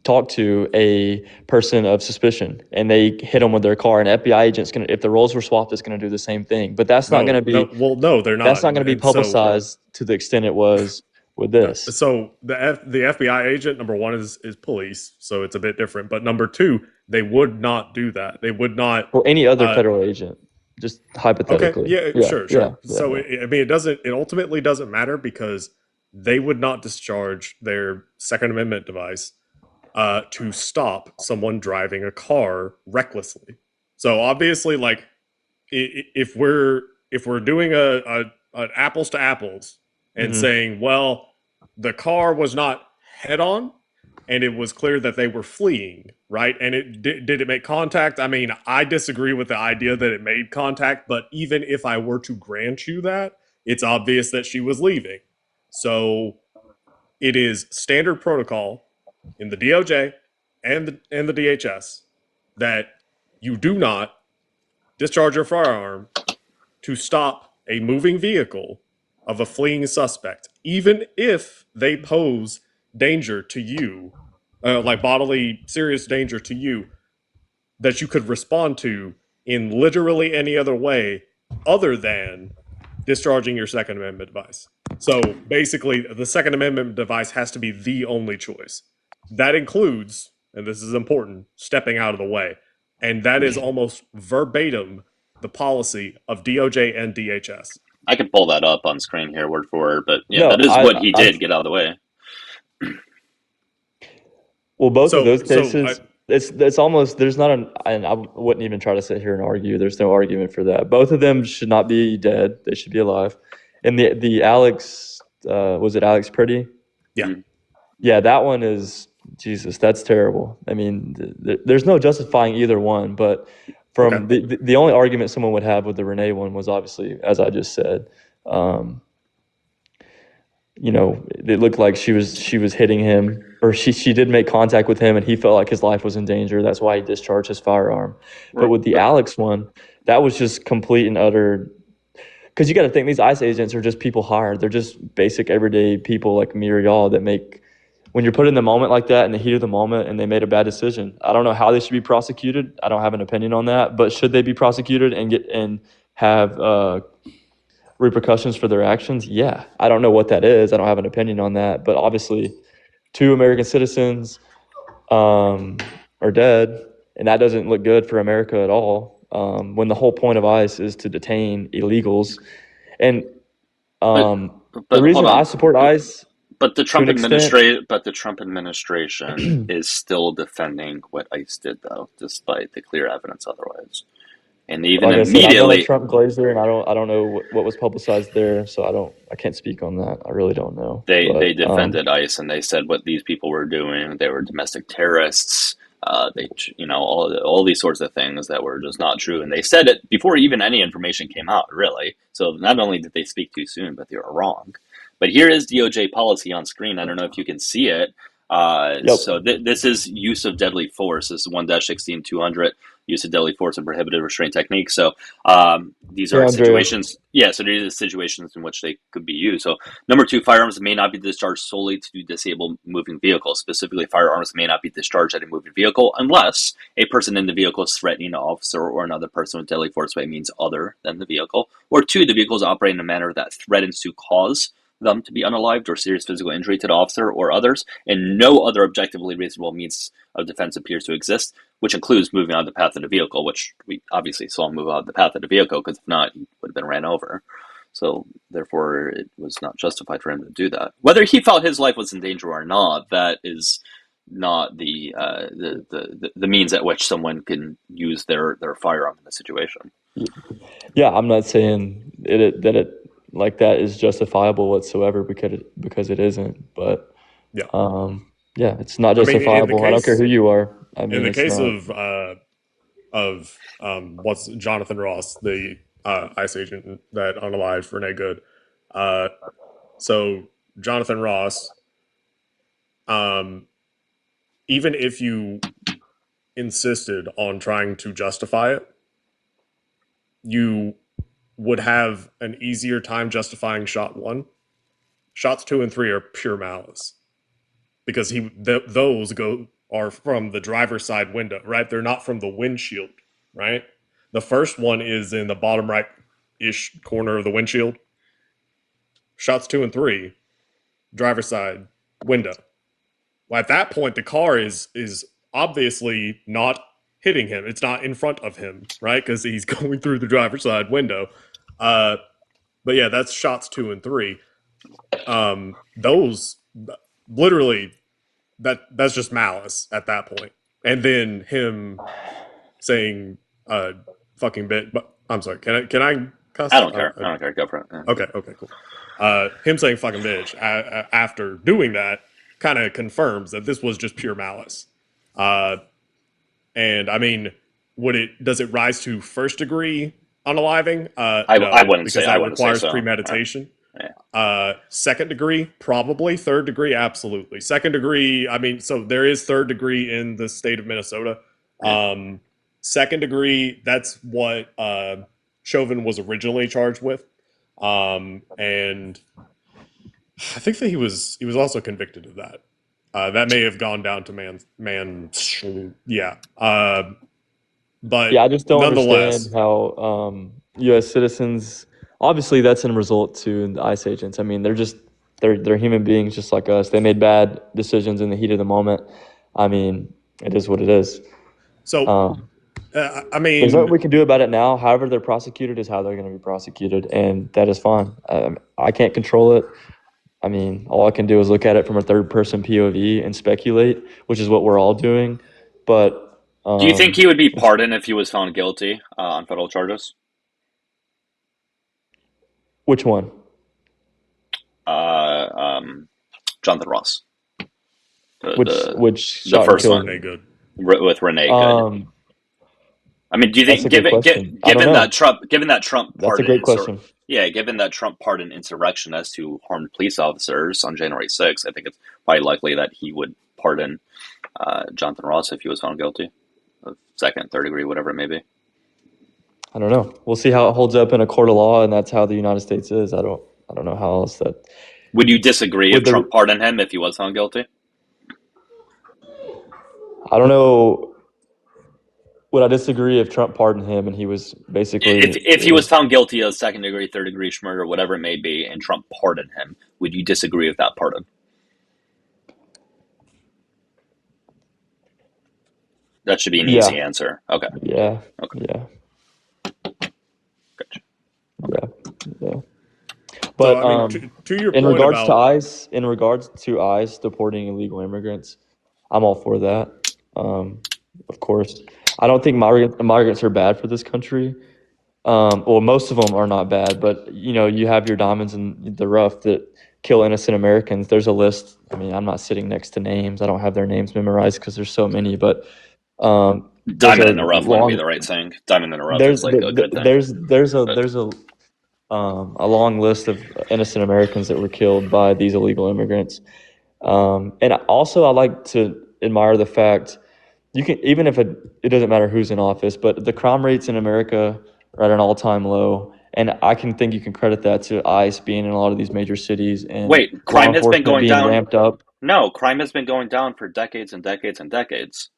talk to a person of suspicion, and they hit them with their car. An FBI agent's gonna, if the roles were swapped, it's gonna do the same thing. But that's not gonna be. No, they're not. That's not gonna be publicized to the extent it was with this. So the FBI agent, number one, is police, so it's a bit different. But number two, they would not do that. They would not. Or any other federal agent, just hypothetically. Okay. Yeah. Sure. Yeah, so I mean, it ultimately doesn't matter because they would not discharge their Second Amendment device to stop someone driving a car recklessly. So obviously, like, if we're doing an apples to apples and saying, well, the car was not head on, and it was clear that they were fleeing, right? And it did it make contact? I mean, I disagree with the idea that it made contact, but even if I were to grant you that, it's obvious that she was leaving. So it is standard protocol in the DOJ and the DHS that you do not discharge your firearm to stop a moving vehicle of a fleeing suspect, even if they pose danger to you, like bodily serious danger to you, that you could respond to in literally any other way other than discharging your Second Amendment device. So basically, the Second Amendment device has to be the only choice. That includes, and this is important, stepping out of the way. And that is almost verbatim the policy of DOJ and DHS. I could pull that up on screen here, word for word, but yeah, that is what he did, get out of the way. Well, both of those cases, it's almost, there's not and I wouldn't even try to sit here and argue. There's no argument for that. Both of them should not be dead. They should be alive. And the Alex, was it Alex Pretty? Yeah. Yeah, that one is Jesus, that's terrible. I mean, there's no justifying either one, but from the only argument someone would have with the Renee one was obviously, as I just said, it looked like she was hitting him, or she did make contact with him, and he felt like his life was in danger. That's why he discharged his firearm. But with the Alex one, that was just complete and utter. Because you got to think these ICE agents are just people hired. They're just basic everyday people like me or y'all that make. When you're put in the moment like that, in the heat of the moment, and they made a bad decision, I don't know how they should be prosecuted. I don't have an opinion on that, but should they be prosecuted and have repercussions for their actions? Yeah, I don't know what that is. I don't have an opinion on that, but obviously, 2 American citizens are dead, and that doesn't look good for America at all. When the whole point of ICE is to detain illegals, and the reason I support ICE. But the Trump administration is still defending what ICE did, though, despite the clear evidence otherwise. And even like immediately, I said, I'm not a Trump glazer, and I don't know what was publicized there, so I can't speak on that. I really don't know. They defended ICE, and they said what these people were doing, they were domestic terrorists. All these sorts of things that were just not true, and they said it before even any information came out, really. So not only did they speak too soon, but they were wrong. But here is DOJ policy on screen. I don't know if you can see it. So this is use of deadly force. This is 1-16-200, use of deadly force and prohibited restraint techniques. So these are situations. Yeah, so these are situations in which they could be used. So number 2, firearms may not be discharged solely to disable moving vehicles. Specifically, firearms may not be discharged at a moving vehicle unless a person in the vehicle is threatening an officer or another person with deadly force by means other than the vehicle. Or 2, the vehicle is operating in a manner that threatens to cause them to be unalived or serious physical injury to the officer or others, and no other objectively reasonable means of defense appears to exist, which includes moving out of the path of the vehicle, which we obviously saw him move out of the path of the vehicle, because if not, he would have been ran over. So therefore, it was not justified for him to do that. Whether he felt his life was in danger or not, that is not the means at which someone can use their firearm in a situation. Yeah, I'm not saying that it like that is justifiable whatsoever, because it isn't. But it's not justifiable. I don't care who you are. I mean, in the case of what's Jonathan Ross, the ICE agent that unalived Renee Good. So Jonathan Ross, even if you insisted on trying to justify it, you would have an easier time justifying shot 1. Shots 2 and 3 are pure malice, because those are from the driver's side window, right? They're not from the windshield, right? The first one is in the bottom right-ish corner of the windshield. Shots 2 and 3, driver's side window. Well, at that point, the car is obviously not hitting him. It's not in front of him, right? Because he's going through the driver's side window. But yeah, that's shots 2 and 3. Those literally, that's just malice at that point. And then him saying fucking bit, but I'm sorry, can I cuss? I don't care. Go for it. Yeah. Okay, cool. Him saying fucking bitch after doing that kind of confirms that this was just pure malice. And I mean, does it rise to first degree unaliving? No, I wouldn't because say that I wouldn't requires say so. premeditation. Yeah. Second degree, probably. Third degree, absolutely. Second degree, I mean, so there is third degree in the state of Minnesota. Second degree, that's what Chauvin was originally charged with, and I think that he was also convicted of that. That may have gone down to but I just don't nonetheless, understand how U.S. citizens. Obviously, that's in result to the ICE agents. I mean, they're human beings just like us. They made bad decisions in the heat of the moment. I mean, it is what it is. So, I mean, there's nothing we can do about it now. However they're prosecuted is how they're going to be prosecuted, and that is fine. I can't control it. I mean, all I can do is look at it from a third-person POV and speculate, which is what we're all doing. But do you think he would be pardoned if he was found guilty on federal charges? Which one? Jonathan Ross. Which the shot and first killed? one Renee Good. with Renee Good. I mean, do you That's think a good question. I don't given know. that Trump That's a pardoned great question. given that Trump pardoned insurrectionists who harmed police officers on January 6th, I think it's probably likely that he would pardon Jonathan Ross if he was found guilty of second, third degree, whatever it may be. I don't know. We'll see how it holds up in a court of law, and that's how the United States is. I don't know how else that. Would you disagree if Trump pardoned him if he was found guilty? I don't know. Would I disagree if Trump pardoned him and he was basically if he was found guilty of second degree, third degree murder, whatever it may be, and Trump pardoned him? Would you disagree with that pardon? That should be an easy answer. Okay. Yeah. Okay. Yeah. Gotcha. Okay. Yeah. But so, I mean, to your in point regards to ICE deporting illegal immigrants, I'm all for that. Of course, I don't think migrants are bad for this country. Well, most of them are not bad, but you have your diamonds in the rough that kill innocent Americans. There's a list. I mean, I'm not sitting next to names. I don't have their names memorized because there's so many. But diamond in the rough wouldn't be the right saying. Diamond in the rough is like a good thing. There's a long list of innocent Americans that were killed by these illegal immigrants. And also, I like to admire the fact you can, even if it doesn't matter who's in office, but the crime rates in America are at an all-time low. And I think you can credit that to ICE being in a lot of these major cities and crime has been going down. Ramped up. No, crime has been going down for decades and decades and decades.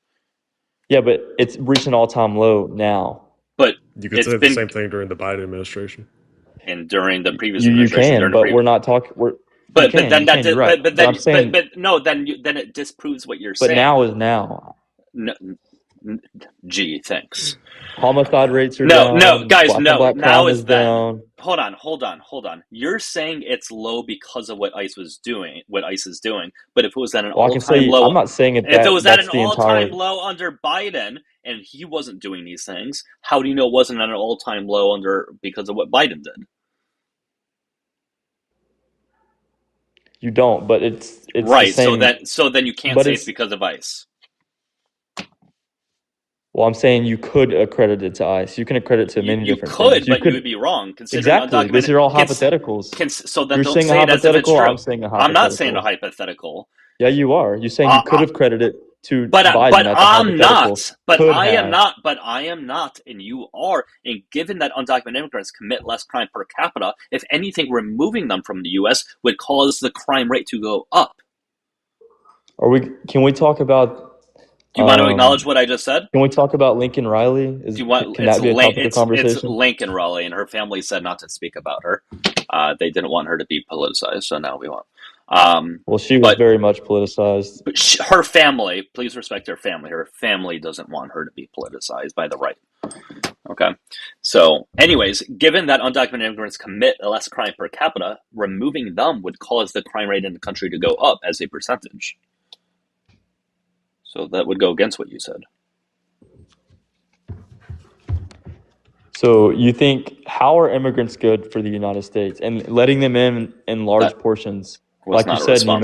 Yeah, but it's reached an all-time low now. But you could say the same thing during the Biden administration. And during the previous administration. You can, but we're not talking. But then it disproves what you're saying. But now is now. No, gee, thanks. Homicide rates are down. No, guys, no. Now is down. Hold on. You're saying it's low because of what ICE is doing. But if it was at an all-time low, I'm not saying it. If it was at an all-time low under Biden and he wasn't doing these things, how do you know it wasn't at an all-time low because of what Biden did? You don't, but it's right. The same. So then you can't say it's because of ICE. Well, I'm saying you could accredit it to ICE. You can accredit it to many different things. You would be wrong. Exactly. These are all hypotheticals. So then you're don't saying say a it as if it's true. I'm saying a hypothetical. I'm not saying a hypothetical. Yeah, you are. You're saying you could have credited it to Biden. But I'm not. But I am not. But I am not, and you are. And given that undocumented immigrants commit less crime per capita, if anything, removing them from the U.S. would cause the crime rate to go up. Can we talk about? Do you want to acknowledge what I just said? Can we talk about Lincoln Riley? Can that be a topic of conversation? It's Lincoln Riley, and her family said not to speak about her. They didn't want her to be politicized, so now we won't. Well, she was very much politicized. But her family, please respect her family. Her family doesn't want her to be politicized by the right. Okay. So, anyways, given that undocumented immigrants commit less crime per capita, removing them would cause the crime rate in the country to go up as a percentage. So that would go against what you said. So you think, how are immigrants good for the United States and letting them in large portions? Like you said, Nemo,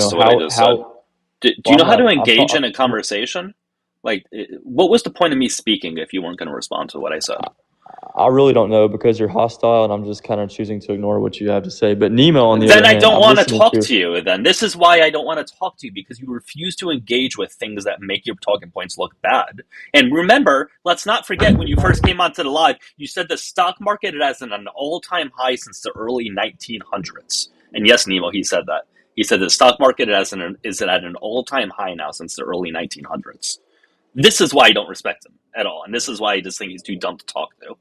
do you know how to engage in a conversation? Like, what was the point of me speaking if you weren't going to respond to what I said? I really don't know because you're hostile and I'm just kind of choosing to ignore what you have to say. But Nemo, on the other hand, then I don't want to talk to you. Then this is why I don't want to talk to you, because you refuse to engage with things that make your talking points look bad. And remember, let's not forget when you first came onto the live, you said the stock market is at an all-time high since the early 1900s. And yes, Nemo, he said that. He said the stock market is at an all-time high now since the early 1900s. This is why I don't respect him at all, and this is why I just think he's too dumb to talk to.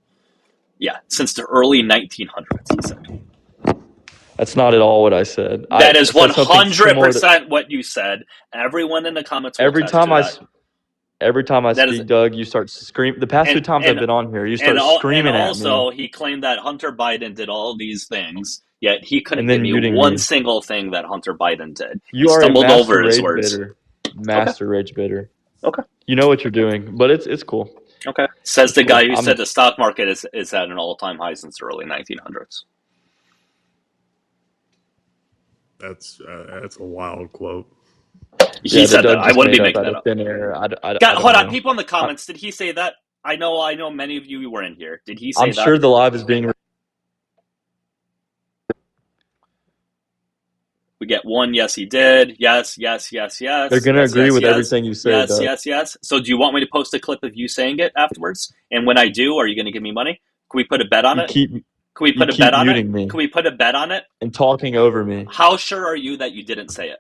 Yeah, since the early 1900s, he said. That's not at all what I said. That is 100% what you said. Everyone in the comments will every time I speak, Doug, you start screaming. The past 2 times I've been on here, you start screaming at me. And also, he claimed that Hunter Biden did all these things, yet he couldn't give me one single thing that Hunter Biden did. You are stumbled over his words. Master rage bitter. Okay. You know what you're doing, but it's cool. Okay. Says the guy who said the stock market is at an all-time high since the early 1900s. That's a wild quote. He Yeah, that said that. Doug I just wouldn't be made up making out that of up. thin air. I don't Hold on, know. people in the comments. Did he say that? I know many of you were in here. Did he say I'm that? sure the live is being. We get one. Yes, he did. Yes. They're gonna Yes, agree with yes. everything you say, Doug. Yes. So, do you want me to post a clip of you saying it afterwards? And when I do, are you going to give me money? Can we put a bet on You it? keep Can we you put a bet keep on it? muting me Can we put a bet on it? and talking over me. How sure are you that you didn't say it?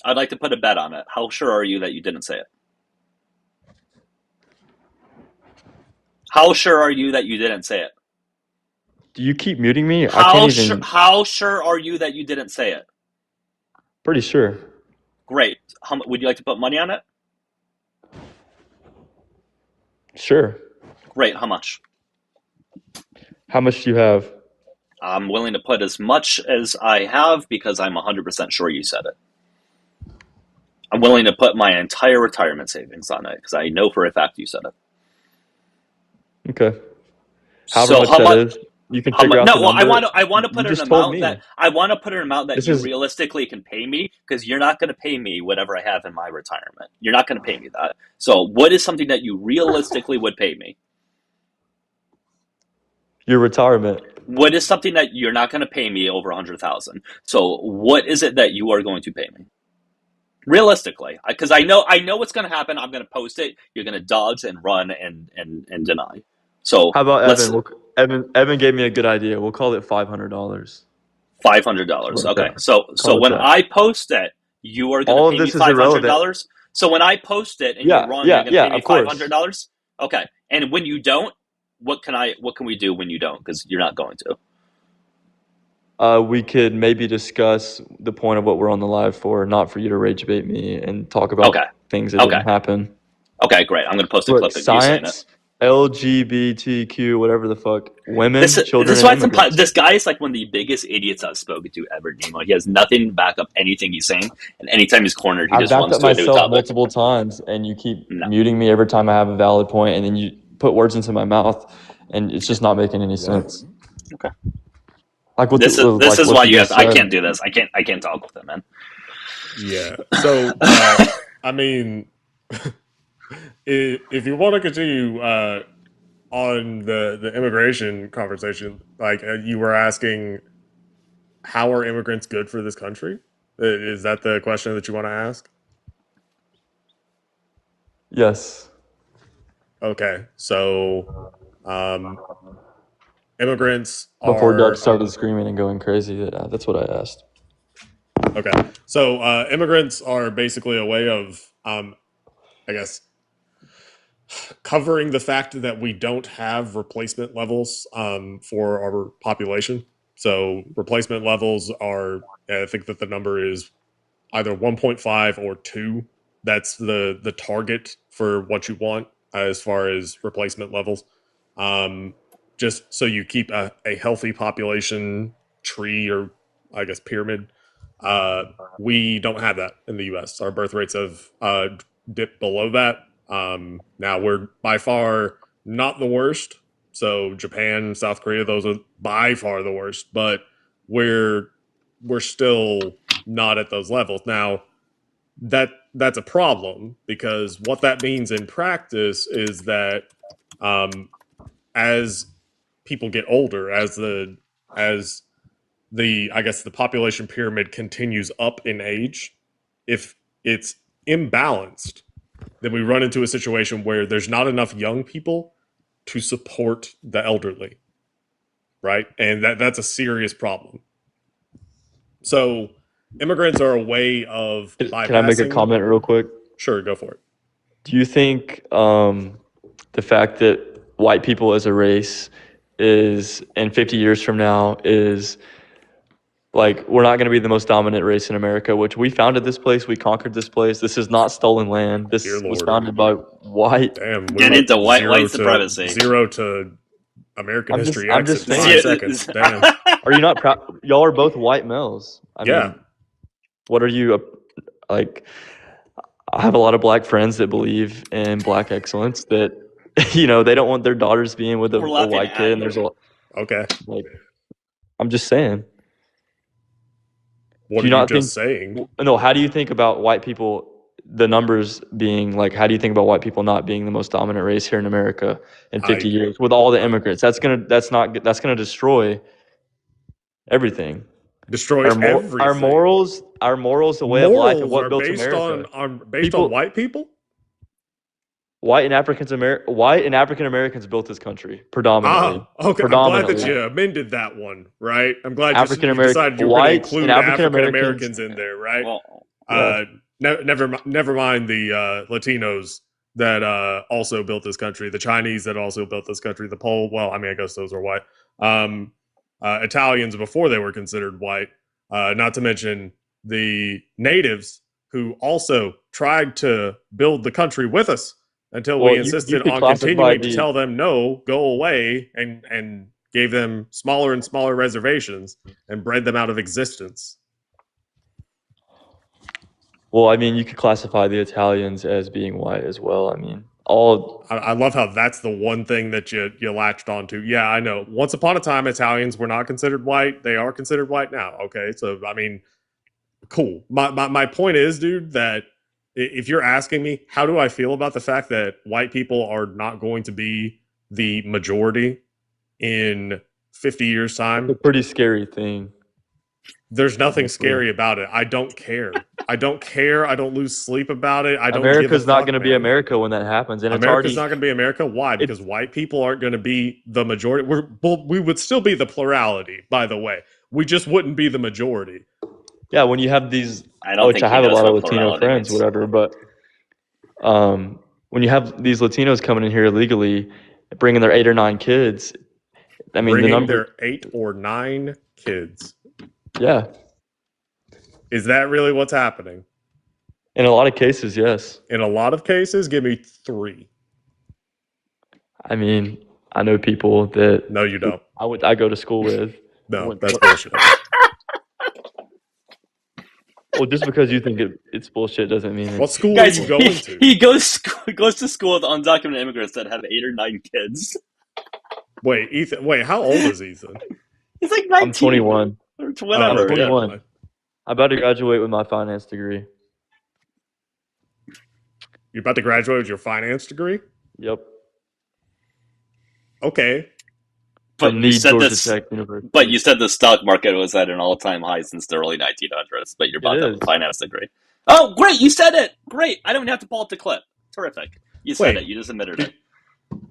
I'd like to put a bet on it. How sure are you that you didn't say it? How sure are you that you didn't say it? Do you keep muting me? I can't even. How sure are you that you didn't say it? Pretty sure. Great. Would you like to put money on it? Sure. Great. How much? How much do you have? I'm willing to put as much as I have because I'm 100% sure you said it. I'm willing to put my entire retirement savings on it because I know for a fact you said it. Okay. However So much how that much? is, you can figure out No, the well, number. I want to You put an just told amount me. that This you is realistically can pay me because you're not going to pay me whatever I have in my retirement. You're not going to pay me that. So what is something that you realistically would pay me? your retirement. What is something that you're not going to pay me over 100,000? So what is it that you are going to pay me? Realistically, because I know what's going to happen. I'm going to post it. You're going to dodge and run and deny. So How about let's Evan? Evan gave me a good idea. We'll call it $500. $500. Like Okay, that. so Call it when that. I post it, you are going to All of pay me this is irrelevant. $500. So when I post it and you're Yeah, wrong, you're yeah, going to yeah. pay me Of course. $500. Okay, and when you don't, what can we do when you don't? Because you're not going to. We could maybe discuss the point of what we're on the live for, not for you to rage bait me and talk about Okay, things that okay, didn't happen. okay. Great. I'm going to post a Look, clip of you saying it. science, LGBTQ, whatever the fuck, women, This children, is and why it's immigrants. this guy is like one of the biggest idiots I've spoken to ever, Nemo. He has nothing to back up anything he's saying, and anytime he's cornered, he I've just backed runs up to a new myself topic. multiple times, and you keep No. muting me every time I have a valid point, and then you put words into my mouth, and it's just not making any sense. Okay. Like what This like is what why you you have just to, I said. can't do this. I can't talk with him, man. Yeah. So, I mean, if you want to continue on the immigration conversation, like you were asking, how are immigrants good for this country? Is that the question that you want to ask? Yes. Okay. So, immigrants Before Doug are started screaming and going crazy, that's what I asked. okay. So, immigrants are basically a way of, I guess, covering the fact that we don't have replacement levels for our population. So replacement levels are, I think that the number is either 1.5 or 2. That's the target for what you want as far as replacement levels. Just so you keep a healthy population tree, or I guess pyramid. We don't have that in the U.S. Our birth rates have dipped below that. Now we're by far not the worst. So Japan, South Korea, those are by far the worst. But we're still not at those levels. Now that's a problem, because what that means in practice is that as people get older, as the I guess the population pyramid continues up in age, if it's imbalanced, then we run into a situation where there's not enough young people to support the elderly, right? And that's a serious problem. So immigrants are a way of bypassing. Can I make a comment real quick? Sure, go for it. Do you think the fact that white people as a race is, in 50 years from now, is like, we're not going to be the most dominant race in America, which we founded this place, we conquered this place. This is not stolen land. This was founded by white. Damn, we Get went into white supremacy. Zero to American I'm history just X in saying. 5 seconds. Damn. Are you not proud? Y'all are both white males. I mean, what are you like? I have a lot of black friends that believe in black excellence, that they don't want their daughters being with a We're laughing white at kid, and you. there's a Okay. like, I'm just saying. What Do are you you not think? just saying? No. How do you think about white people? The numbers being like, how do you think about white people not being the most dominant race here in America in 50 years with all the immigrants? That's gonna destroy everything. Destroys everything. Our morals, the way of life, and Morals what are built based America. on based on white people. White and African Americans built this country predominantly. Okay. I'm glad that you amended that one, right? I'm glad you decided you were going to include African Americans in there, right? Never mind the Latinos that also built this country, the Chinese that also built this country, the Pole. Well, I mean, I guess those are white. Italians before they were considered white. Not to mention the natives who also tried to build the country with us until we insisted on continuing to tell them no, go away, and gave them smaller and smaller reservations and bred them out of existence. Well, I mean, you could classify the Italians as being white as well. I mean, I love how that's the one thing that you latched onto. Yeah, I know. Once upon a time, Italians were not considered white. They are considered white now. Okay, so I mean, cool. My point is, dude, that if you're asking me, how do I feel about the fact that white people are not going to be the majority in 50 years' time? It's a pretty scary thing. There's nothing scary about it. I don't care. I don't care. I don't lose sleep about it. I don't give a fuck, America's not going to be America when that happens. And America's not going to be America. Why? Because white people aren't going to be the majority. We would still be the plurality, by the way. We just wouldn't be the majority. Yeah, when you have these, I have a lot of Latino friends, whatever, but when you have these Latinos coming in here illegally, bringing their 8 or 9 kids, I mean, bringing their 8 or 9 kids. Yeah. Is that really what's happening? In a lot of cases, yes. In a lot of cases, give me 3. I mean, I know people that. No, you don't. I go to school with. No, that's bullshit. Well, just because you think it's bullshit doesn't mean it. What school are you going to? He goes to school with undocumented immigrants that have 8 or 9 kids. Wait, Ethan. Wait, how old is Ethan? He's like 19. I'm 21. Or whatever. I'm 21. I'm about to graduate with my finance degree. You're about to graduate with your finance degree? Yep. Okay. But you said the stock market was at an all-time high since the early 1900s, but you're about to have a finance degree. Oh, great! You said it! Great! I don't have to pull up the clip. Terrific. You said it. You just admitted it.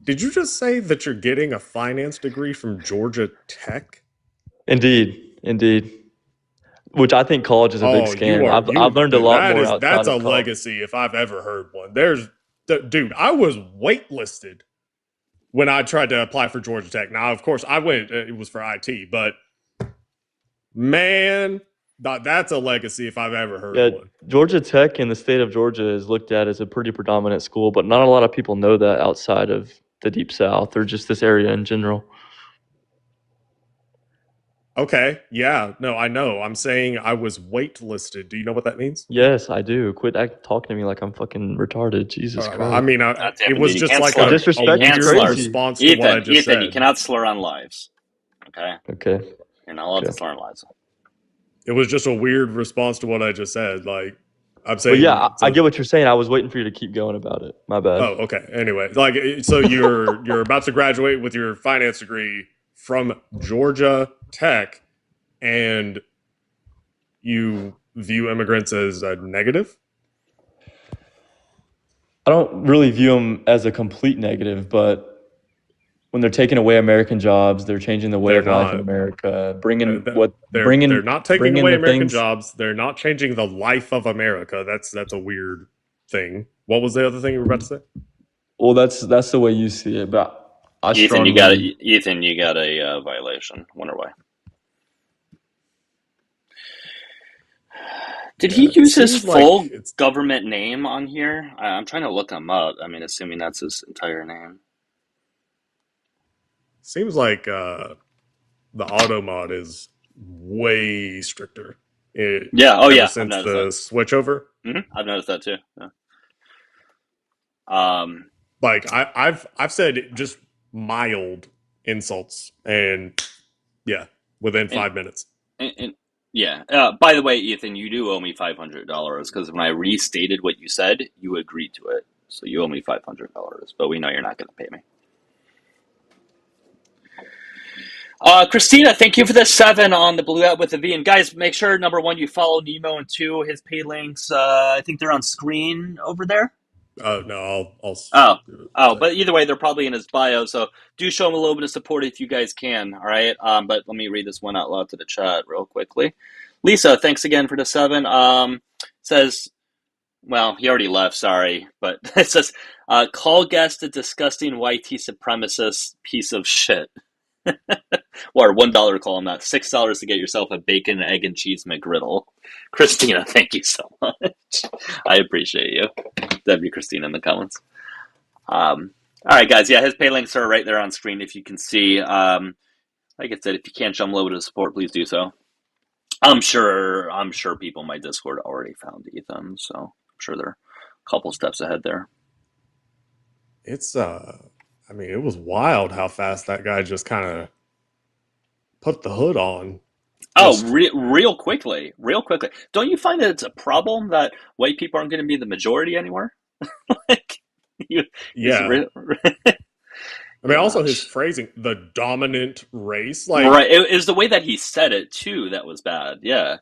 Did you just say that you're getting a finance degree from Georgia Tech? Indeed. Which I think college is a big scam. I've learned a lot more outside That's of a college. legacy if I've ever heard one. Dude, I was waitlisted when I tried to apply for Georgia Tech. Now, of course, I went. It was for IT, but man, that's a legacy if I've ever heard one. Georgia Tech in the state of Georgia is looked at as a pretty predominant school, but not a lot of people know that outside of the Deep South or just this area in general. Okay, yeah, no, I know. I'm saying I was waitlisted. Do you know what that means? Yes, I do. Quit talking to me like I'm fucking retarded. Jesus Christ. I mean, it was just like a weird response to what I just said. Ethan, you cannot slur on lives. Okay? You're not allowed to slur on lives. It was just a weird response to what I just said. Like, I'm saying. Well, yeah, I get what you're saying. I was waiting for you to keep going about it. My bad. Oh, okay. Anyway, so you're about to graduate with your finance degree from Georgia Tech, and you view immigrants as a negative? I don't really view them as a complete negative, but when they're taking away American jobs, they're changing the way of life in America. They're not taking away American jobs. They're not changing the life of America. That's a weird thing. What was the other thing you were about to say? Well, that's the way you see it, but Ethan, you got a violation. Wonder why? Did he use his full government name on here? I'm trying to look him up. I mean, assuming that's his entire name. Seems like the auto mod is way stricter. Since the switch over. Mm-hmm. I've noticed that too. Yeah. I've said just mild insults, and within 5 minutes. Yeah. By the way, Ethan, you do owe me $500 because when I restated what you said, you agreed to it. So you owe me $500, but we know you're not going to pay me. Christina, thank you for the 7 on the Blue Out with the V. And guys, make sure, number 1, you follow Nemo, and 2, his pay links. I think they're on screen over there. No, I'll Oh, do it. but either way, they're probably in his bio. So do show him a little bit of support if you guys can. All right. But let me read this one out loud to the chat real quickly. Lisa, thanks again for the 7. Says, well, he already left. Sorry, but it says, call guest a disgusting YT supremacist piece of shit. Or $1 call him that. $6 to get yourself a bacon, egg, and cheese McGriddle. Christina, thank you so much. I appreciate you. That'd be Christina in the comments. All right, guys. Yeah, his pay links are right there on screen if you can see. Like I said, if you can't show him a little bit of support, please do so. I'm sure people in my Discord already found Ethan, so I'm sure they're a couple steps ahead there. It's I mean, it was wild how fast that guy just kind of put the hood on. Real quickly. Don't you find that it's a problem that white people aren't going to be the majority anymore? Like, yeah. I mean, also his phrasing, the dominant race, like right. It is the way that he said it too that was bad. Yeah.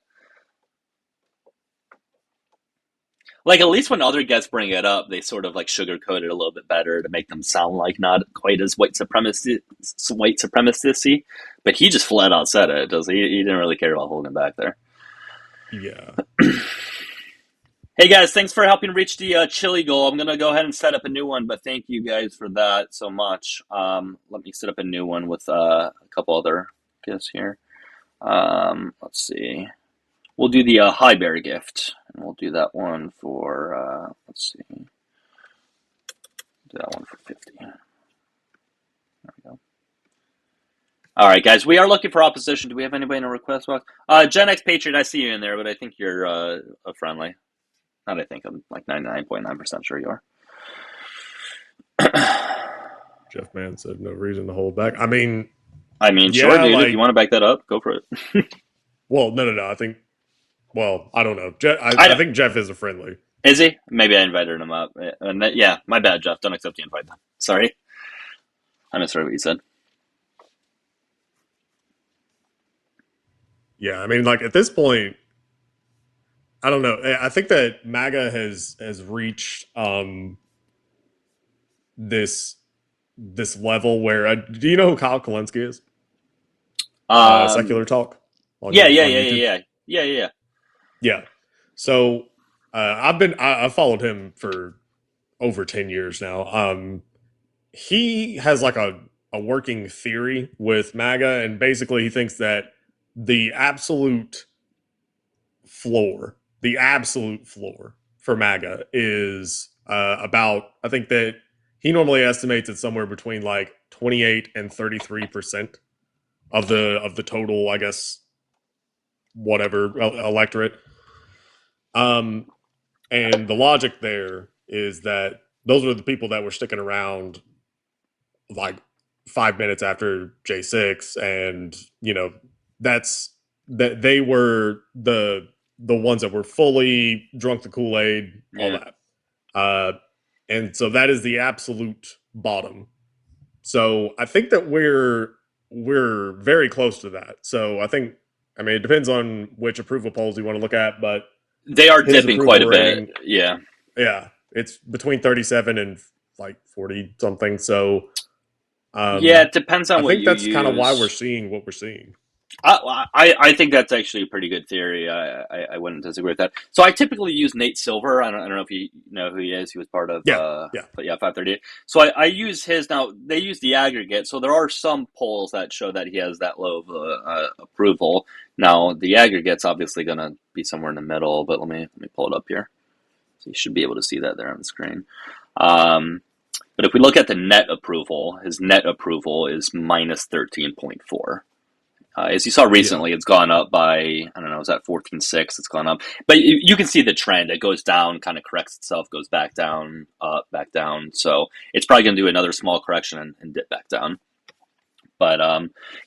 Like, at least when other guests bring it up, they sort of like sugarcoat it a little bit better to make them sound like not quite as white supremacy. But he just flat out said it. He didn't really care about holding back there. Yeah. Hey guys, thanks for helping reach the chili goal. I'm gonna go ahead and set up a new one, but thank you guys for that so much. Let me set up a new one with a couple other gifts here. Let's see. We'll do the high bear gift, and we'll do that one for let's see. Do that one for 50. There we go. All right, guys, we are looking for opposition. Do we have anybody in a request box? Gen X Patriot, I see you in there, but I think you're a friendly. Not I think, I'm like 99.9% sure you are. Jeff Mann said no reason to hold back. I mean, yeah, sure, dude. Like, if you want to back that up, go for it. Well, no. I think, I don't know. I think Jeff is a friendly. Is he? Maybe I invited him up. And yeah, my bad, Jeff. Don't accept the invite then. Sorry. I misheard what you said. Yeah, I mean, like, at this point, I don't know. I think that MAGA has reached this level where do you know who Kyle Kalinske is? Secular Talk. Yeah. So I've followed him for over 10 years now. He has like a working theory with MAGA, and basically he thinks that the absolute floor for MAGA is about, I think that he normally estimates it somewhere between like 28 and 33% of the total, I guess, whatever electorate. And the logic there is that those are the people that were sticking around like 5 minutes after J6, and that's that they were the ones that were fully drunk the Kool-Aid, all that. And so that is the absolute bottom. So I think that we're very close to that. So I think, I mean, it depends on which approval polls you want to look at, but they are dipping quite a bit. Yeah. It's between 37 and like 40 something. So it depends on what you use. I think that's kind of why we're seeing what we're seeing. I think that's actually a pretty good theory. I wouldn't disagree with that. So I typically use Nate Silver. I don't know if you know who he is. He was part of 538. So I use his. Now they use the aggregate, so there are some polls that show that he has that low of approval. Now the aggregate's obviously going to be somewhere in the middle, but let me pull it up here. So you should be able to see that there on the screen. But if we look at the net approval, his net approval is minus 13.4. As you saw recently, it's gone up by, I don't know, is that 14.6? It's gone up. But you can see the trend. It goes down, kind of corrects itself, goes back down, up, back down. So it's probably going to do another small correction and dip back down. But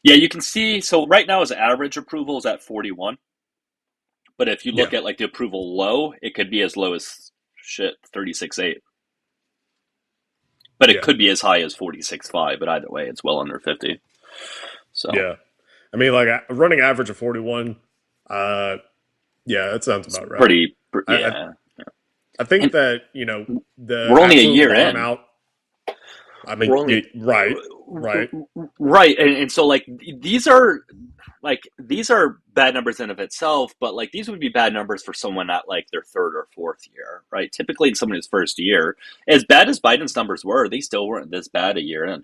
you can see, so right now his average approval is at 41. But if you look at like the approval low, it could be as low as 36.8. But it could be as high as 46.5. But either way, it's well under 50. So yeah, I mean, like a running average of 41. Yeah, that sounds about right. Pretty, yeah. I think And that we're only a year in. Out. I mean, right, and so like these are bad numbers in of itself, but like these would be bad numbers for someone at like their third or fourth year, right? Typically, in someone's first year, as bad as Biden's numbers were, they still weren't this bad a year in.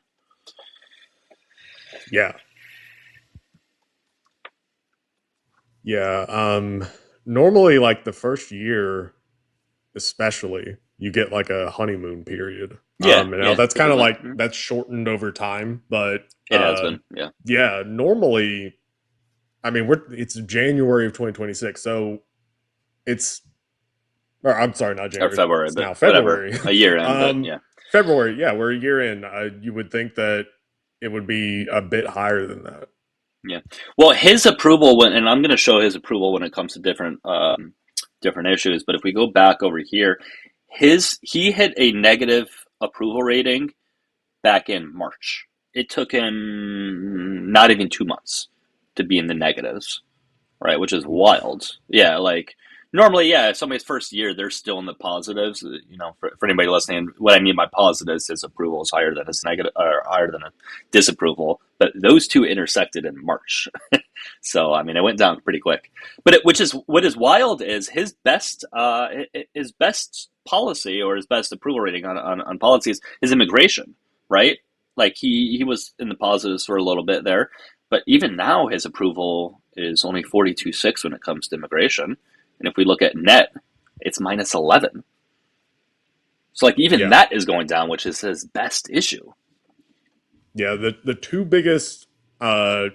Yeah. Normally, like the first year, especially, you get like a honeymoon period. Now that's kind of like that's shortened over time, but it has been. Yeah. Normally, I mean, it's January of 2026, so I'm sorry, not January. Or February, it's but now February. Whatever. A year in, but yeah. February, yeah, we're a year in. You would think that it would be a bit higher than that. Yeah. Well, his approval and I'm going to show his approval when it comes to different issues. But if we go back over here, he hit a negative approval rating back in March. It took him not even 2 months to be in the negatives, right? Which is wild. Yeah, like normally, somebody's first year, they're still in the positives. For anybody listening, what I mean by positives is approval is higher than his negative or higher than a disapproval. But those two intersected in March. So, I mean, it went down pretty quick. But what is wild is his best policy or his best approval rating on policies is immigration, right? Like he was in the positives for a little bit there. But even now, his approval is only 42.6 when it comes to immigration. And if we look at net, it's minus 11. So like even that is going down, which is his best issue. Yeah, the two biggest, I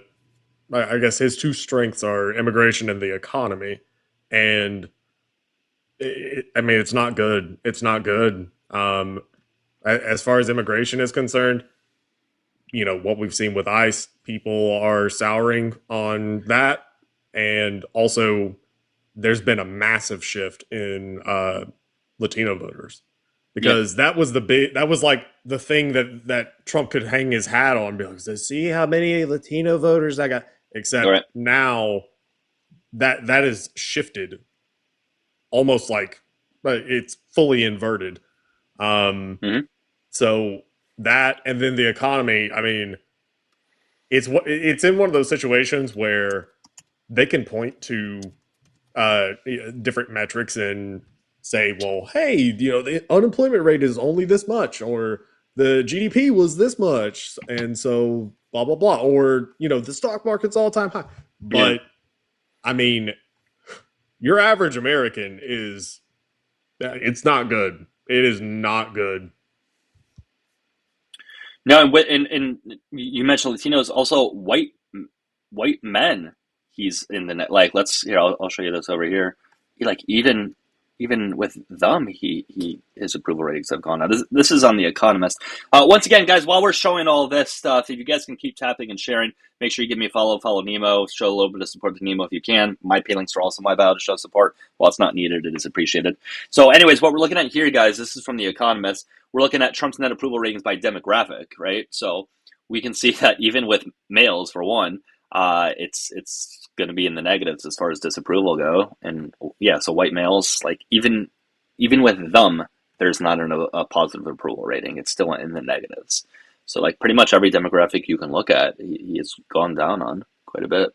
guess his two strengths are immigration and the economy. And I mean, it's not good. It's not good. As far as immigration is concerned, what we've seen with ICE, people are souring on that. And also, there's been a massive shift in Latino voters because that was like the thing that Trump could hang his hat on because see how many Latino voters I got. Except now that is shifted, almost like it's fully inverted. So that and then the economy. I mean, it's in one of those situations where they can point to different metrics and say, well, hey, the unemployment rate is only this much, or the GDP was this much, and so blah blah blah, or the stock market's all time high. But I mean, your average American it's not good. It is not good. No, and you mentioned Latinos, also white men. He's in the net. Like, I'll show you this over here. Like even with them, his approval ratings have gone up. This is on The Economist. Once again, guys, while we're showing all this stuff, if you guys can keep tapping and sharing, make sure you give me a follow Nemo, show a little bit of support to Nemo if you can. My pay links are also in my bio to show support. While it's not needed, it is appreciated. So anyways, what we're looking at here, guys, this is from The Economist. We're looking at Trump's net approval ratings by demographic, right? So we can see that even with males, for one, it's going to be in the negatives as far as disapproval go. And so white males, like even with them, there's not a positive approval rating. It's still in the negatives. So like pretty much every demographic you can look at, he has gone down on quite a bit.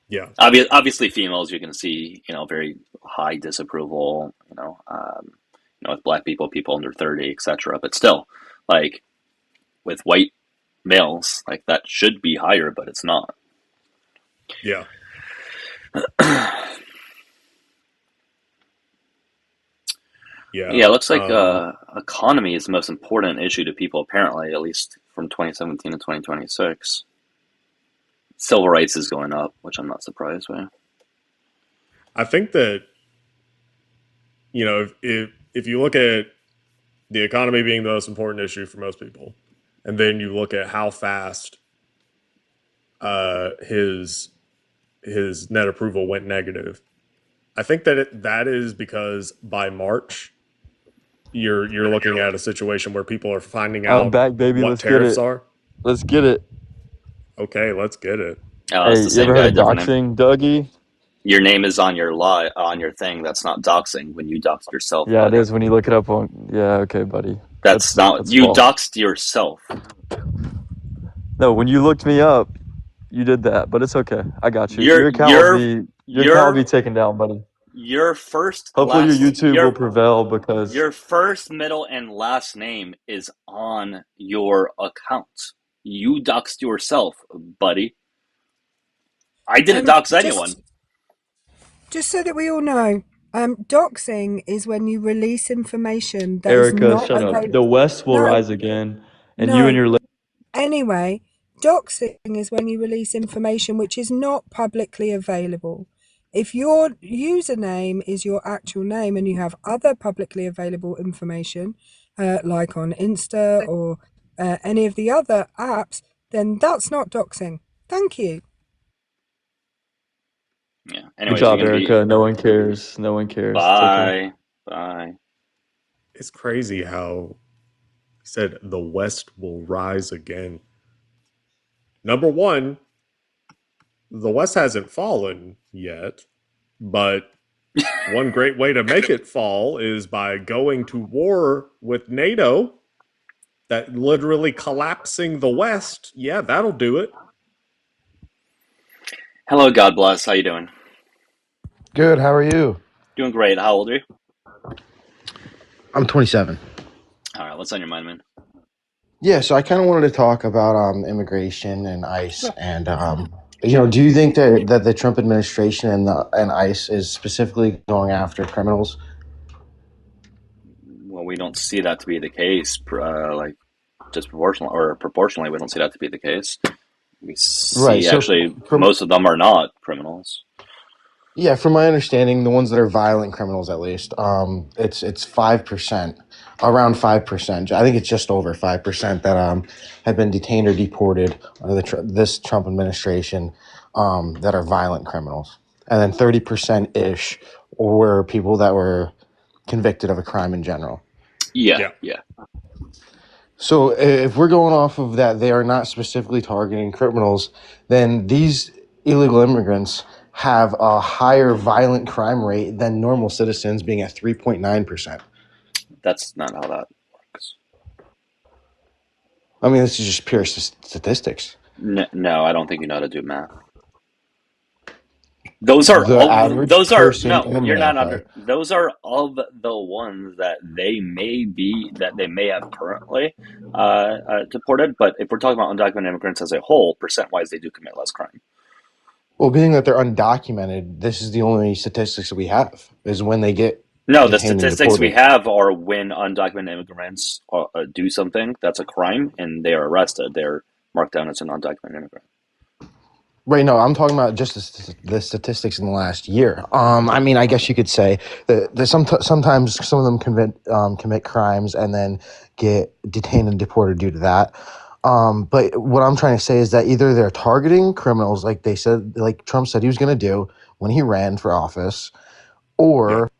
Yeah. Obviously females, you can see, very high disapproval, with black people under 30, etc. But still, like with white males, like that should be higher, but it's not. Yeah. Yeah, it looks like economy is the most important issue to people, apparently, at least from 2017 to 2026. Civil rights is going up, which I'm not surprised by. I think that, if you look at the economy being the most important issue for most people, and then you look at how fast his net approval went negative, I think that that is because by March, you're looking at a situation where people are finding I'm out back, baby. what Let's get tariffs it. are. Let's get it. Okay, let's get it. Oh, it's Hey, the you same ever guy, heard of different name. doxing, Dougie? Your name is on your on your thing. That's not doxing when you doxed yourself, Yeah, it buddy. is when you look it up on. Yeah, okay, buddy. That's not That's you false. doxed yourself. No, when you looked me up, you did that, but it's okay. I got you. Your Your account will be taken down, buddy. your first Hopefully your last YouTube will prevail because your first, middle, and last name is on your account. You doxed yourself, buddy. I didn't dox anyone. Just so that we all know, doxing is when you release information that is Erica, not shut up. available. The West will rise again, and you and your Anyway, doxing is when you release information which is not publicly available. If your username is your actual name and you have other publicly available information, like on Insta or any of the other apps, then that's not doxing. Thank you. Yeah. Good Anyways, job, you're gonna Erica. No one cares. No one cares. It's okay. Bye. It's crazy how he said the West will rise again. Number one, the West hasn't fallen yet, but one great way to make it fall is by going to war with NATO. That literally collapsing the West. Yeah, that'll do it. Hello, God bless. How you doing? Good. How are you? Doing great. How old are you? I'm 27. All right. What's on your mind, man? Yeah, so I kind of wanted to talk about immigration and ICE, and do you think that the Trump administration and ICE is specifically going after criminals? Well, we don't see that to be the case. Like disproportionately or proportionally, we don't see that to be the case. We see Right. So actually from most of them are not criminals. yeah, from my understanding, the ones that are violent criminals, at least, it's 5%, around 5%. I think it's just over 5% that have been detained or deported under this Trump administration that are violent criminals, and then 30% ish were people that were convicted of a crime in general. Yeah. So if we're going off of that, they are not specifically targeting criminals, then these illegal immigrants have a higher violent crime rate than normal citizens, being at 3.9%. That's not how that works. I mean, this is just pure statistics. No, I don't think you know how to do math. Those are The average those are person no, in you're not America. under. Those are of the ones that they may have currently deported. But if we're talking about undocumented immigrants as a whole, percent wise, they do commit less crime. Well, being that they're undocumented, this is the only statistics that we have, is when they get No, the detained and statistics we deported. have are when undocumented immigrants do something that's a crime and they are arrested. They're marked down as an undocumented immigrant. Right, no, I'm talking about just the statistics in the last year. I mean, I guess you could say that sometimes some of them commit crimes and then get detained and deported due to that. But what I'm trying to say is that either they're targeting criminals, like they said, like Trump said he was going to do when he ran for office, or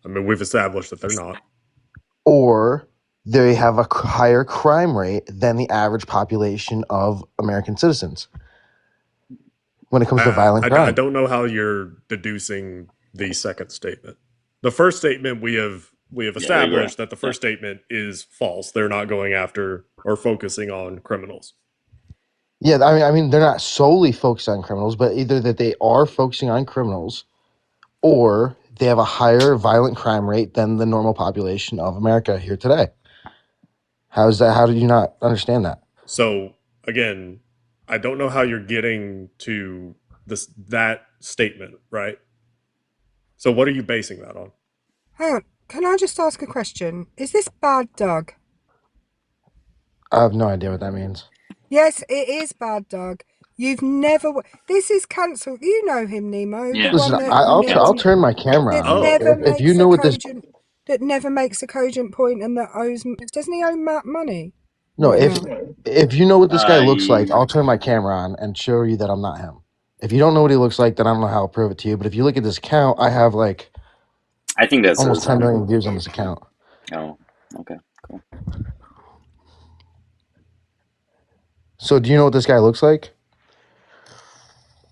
I mean, we've established that they're not. Or they have a higher crime rate than the average population of American citizens when it comes to violent crime. I don't know how you're deducing the second statement. The first statement we have established that the first statement is false. They're not going after or focusing on criminals. Yeah, I mean, they're not solely focused on criminals, but either that they are focusing on criminals, or they have a higher violent crime rate than the normal population of America here today. How is that? How did you not understand that? So again, I don't know how you're getting to that statement, right? So what are you basing that on? Hang on. Can I just ask a question? Is this bad, Doug? I have no idea what that means. Yes, it is bad, Doug. You've never. This is cancelled. You know him, Nemo. Yeah. The Listen, one that I'll turn my camera that on. never If makes you know a what this, cogent. That never makes a cogent point, and that owes. Doesn't he owe Matt money? no, right if now? if you know what this guy looks like, I'll turn my camera on and show you that I'm not him. If you don't know what he looks like, then I don't know how I'll prove it to you. But if you look at this account, I have like I think that's almost 10 million views on this account. Oh, okay, cool. So do you know what this guy looks like?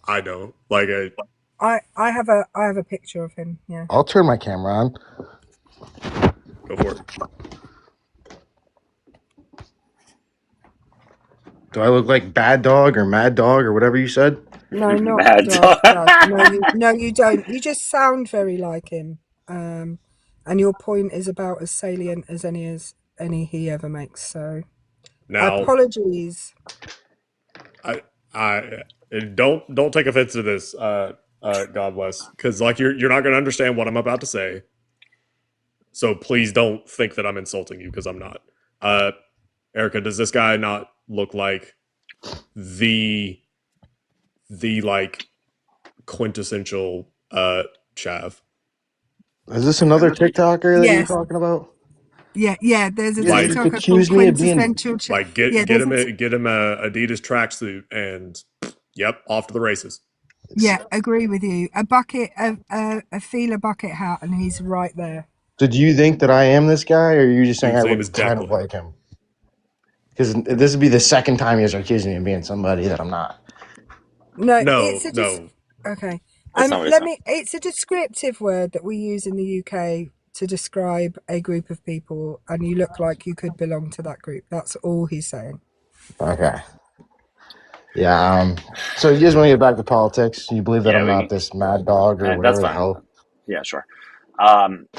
I don't like it. I have a picture of him. Yeah. I'll turn my camera on. Go for it. Do I look like Bad Dog or Mad Dog or whatever you said? No, not Mad Dog. Dog. No, you don't. You just sound very like him. And your point is about as salient as any he ever makes. So, Now, apologies. I don't take offense to this, God bless, because like you're not going to understand what I'm about to say. So please don't think that I'm insulting you, because I'm not. Erica, does this guy not look like the like quintessential chav? Is this another TikToker that you're Yes. talking about? Yeah. There's a Like- TikToker called accuse me of being- Quintessential Ch- Like get Yeah, get there's him a Adidas tracksuit and yep, off to the races. Yeah, agree with you. A bucket, a feeler bucket hat, and he's right there. So do you think that I am this guy, or are you just saying His I name look is kind of Declan. like him? Because this would be the second time you're accusing me of being somebody that I'm not. No, No, it's a no. okay. That's not what it's not. It's a descriptive word that we use in the UK to describe a group of people, and you look like you could belong to that group. That's all he's saying. Okay. Yeah. So you guys want to get back to politics? You believe that Yeah, I'm we not can- this mad dog or That's whatever the fine. hell? Yeah, sure.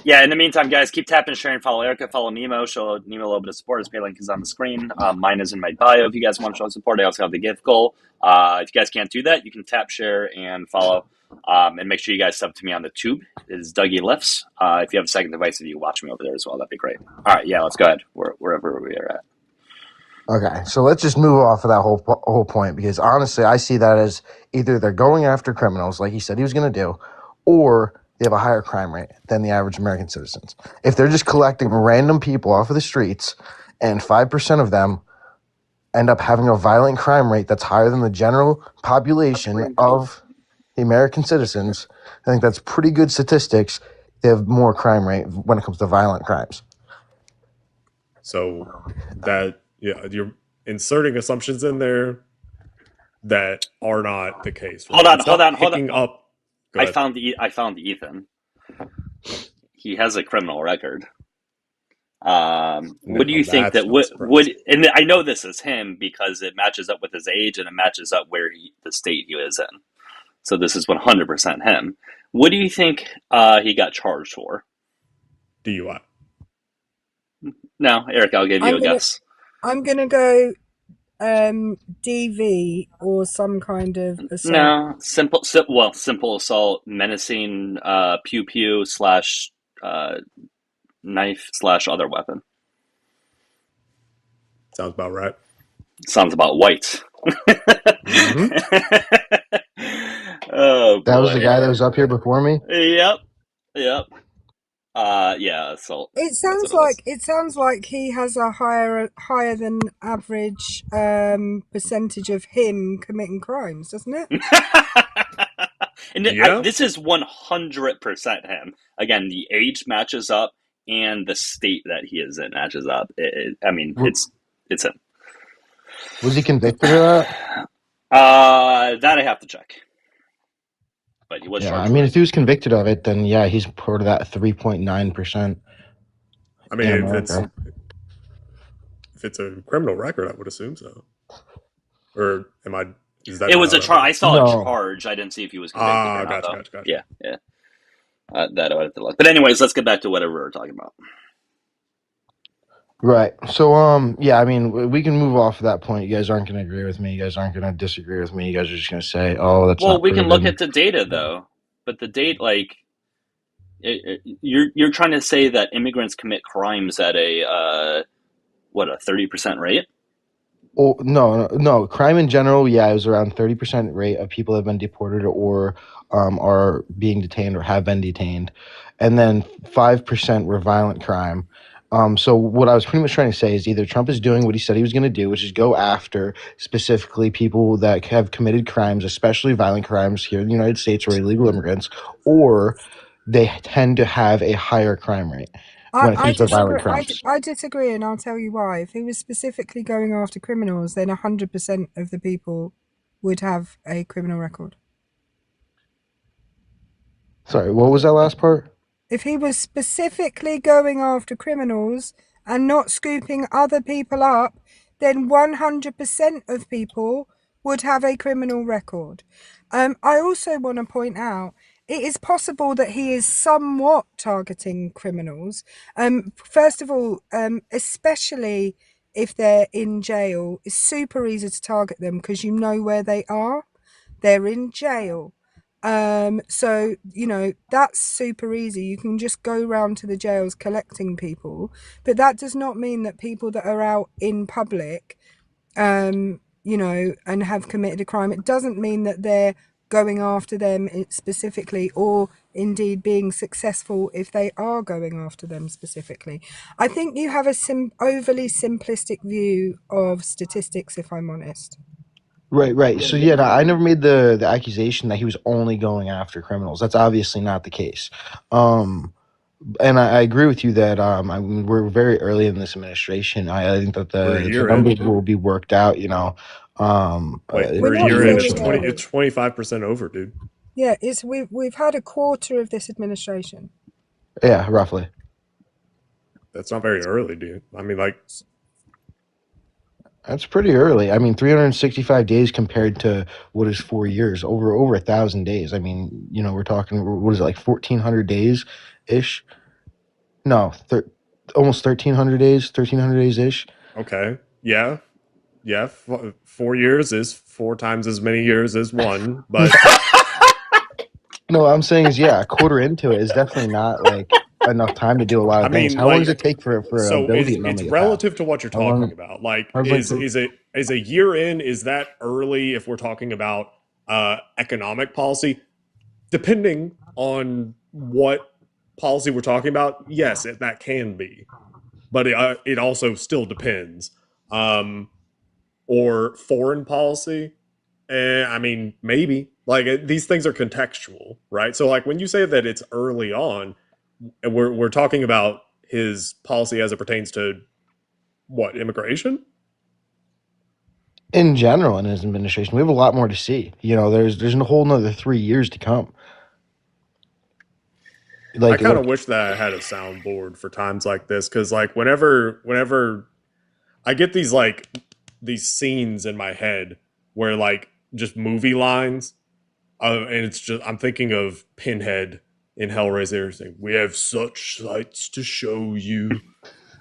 Yeah, in the meantime, guys, keep tapping, sharing, follow Erica, follow Nemo, show Nemo a little bit of support. His pay link is on the screen. Mine is in my bio if you guys want to show support. I also have the gift goal. If you guys can't do that, you can tap, share, and follow. And make sure you guys sub to me on the tube. It is Dougielifts. If you have a second device, if you watch me over there as well, that'd be great. All right, yeah, let's go ahead. Wherever we are at. Okay, so let's just move off of that whole point, because honestly, I see that as either they're going after criminals, like he said he was going to do, or they have a higher crime rate than the average American citizens. If they're just collecting random people off of the streets, and 5% of them end up having a violent crime rate that's higher than the general population of the American citizens, I think that's pretty good statistics. They have more crime rate when it comes to violent crimes. So that you're inserting assumptions in there that are not the case. Right? Hold on. Up. I found Ethan. He has a criminal record. What do you think that would? And I know this is him because it matches up with his age and it matches up where the state he was in. So this is 100% him. What do you think he got charged for? DUI. No, Eric, I'll give you a guess. I'm gonna go DV or some kind of assault. No, simple assault, menacing, pew / knife / other weapon. Sounds about right. Sounds about white. Mm-hmm. Oh, boy. That was the guy that was up here before me? Yep. Yeah, assault. It sounds like he has a higher than average percentage of him committing crimes, doesn't it? And this is 100% him. Again, the age matches up, and the state that he is in matches up. It's him. Was he convicted of that? That I have to check. But he was Yeah, charged. I mean, if he was convicted of it, then yeah, he's part of that 3.9%. I mean, if it's a criminal record, I would assume so. Or am I? Is that? It was a charge. I saw a charge. I didn't see if he was convicted or not. Gotcha. Yeah. That I would have to look. But anyways, let's get back to whatever we're talking about. Right. So, yeah, I mean, we can move off of that point. You guys aren't going to agree with me. You guys aren't going to disagree with me. You guys are just going to say, "Oh, that's." Well, we can look at the data though, but the data, like, you're trying to say that immigrants commit crimes at a 30% rate? Oh, no. Crime in general, yeah, it was around 30% rate of people that have been deported or are being detained or have been detained, and then 5% were violent crime. So what I was pretty much trying to say is either Trump is doing what he said he was going to do, which is go after specifically people that have committed crimes, especially violent crimes here in the United States or illegal immigrants, or they tend to have a higher crime rate when it I comes to violent disagree. crimes. I disagree, and I'll tell you why. If he was specifically going after criminals, then 100% of the people would have a criminal record. Sorry, what was that last part? If he was specifically going after criminals and not scooping other people up, then 100% of people would have a criminal record. I also want to point out it is possible that he is somewhat targeting criminals. First of all, especially if they're in jail, it's super easy to target them because you know where they are. They're in jail. So, you know, that's super easy. You can just go around to the jails collecting people, but that does not mean that people that are out in public, you know, and have committed a crime, it doesn't mean that they're going after them specifically, or indeed being successful if they are going after them specifically. I think you have a overly simplistic view of statistics, if I'm honest. Right. So yeah, no, I never made the accusation that he was only going after criminals. That's obviously not the case. Um, and I agree with you that I mean, we're very early in this administration. I think that We're a the year in. numbers will be worked out. Wait, We're we're a not year in. It's really 20. early. It's 25% over, dude. Yeah, it's we've had a quarter of this administration. Yeah, roughly. That's not very early, dude. I mean, like, That's pretty early. I mean, 365 days compared to what is 4 years, over 1,000 days. I mean, we're talking, what is it, like 1,400 days ish? No, almost 1,300 days ish. okay, yeah. 4 years is 4 times as many years as one, but No, what I'm saying is, yeah, a quarter into it is definitely not like enough time to do a lot I of things. mean, How long does it like, take for a so bill to is get it's normally get passed? relative to what you're How talking long? about. Like, How's like is a year in? Is that early if we're talking about economic policy? Depending on what policy we're talking about, yes, that can be, but it also still depends. Or foreign policy. I mean, maybe. Like, these things are contextual, right? So, like, when you say that it's early on, and we're talking about his policy as it pertains to what, immigration? in general in his administration? We have a lot more to see. There's a whole another 3 years to come. I Like, kind of wish that I had a soundboard for times like this, because, like, whenever I get these scenes in my head where, like, just movie lines, and it's just, I'm thinking of Pinhead in Hellraiser saying, "We have such sights to show you."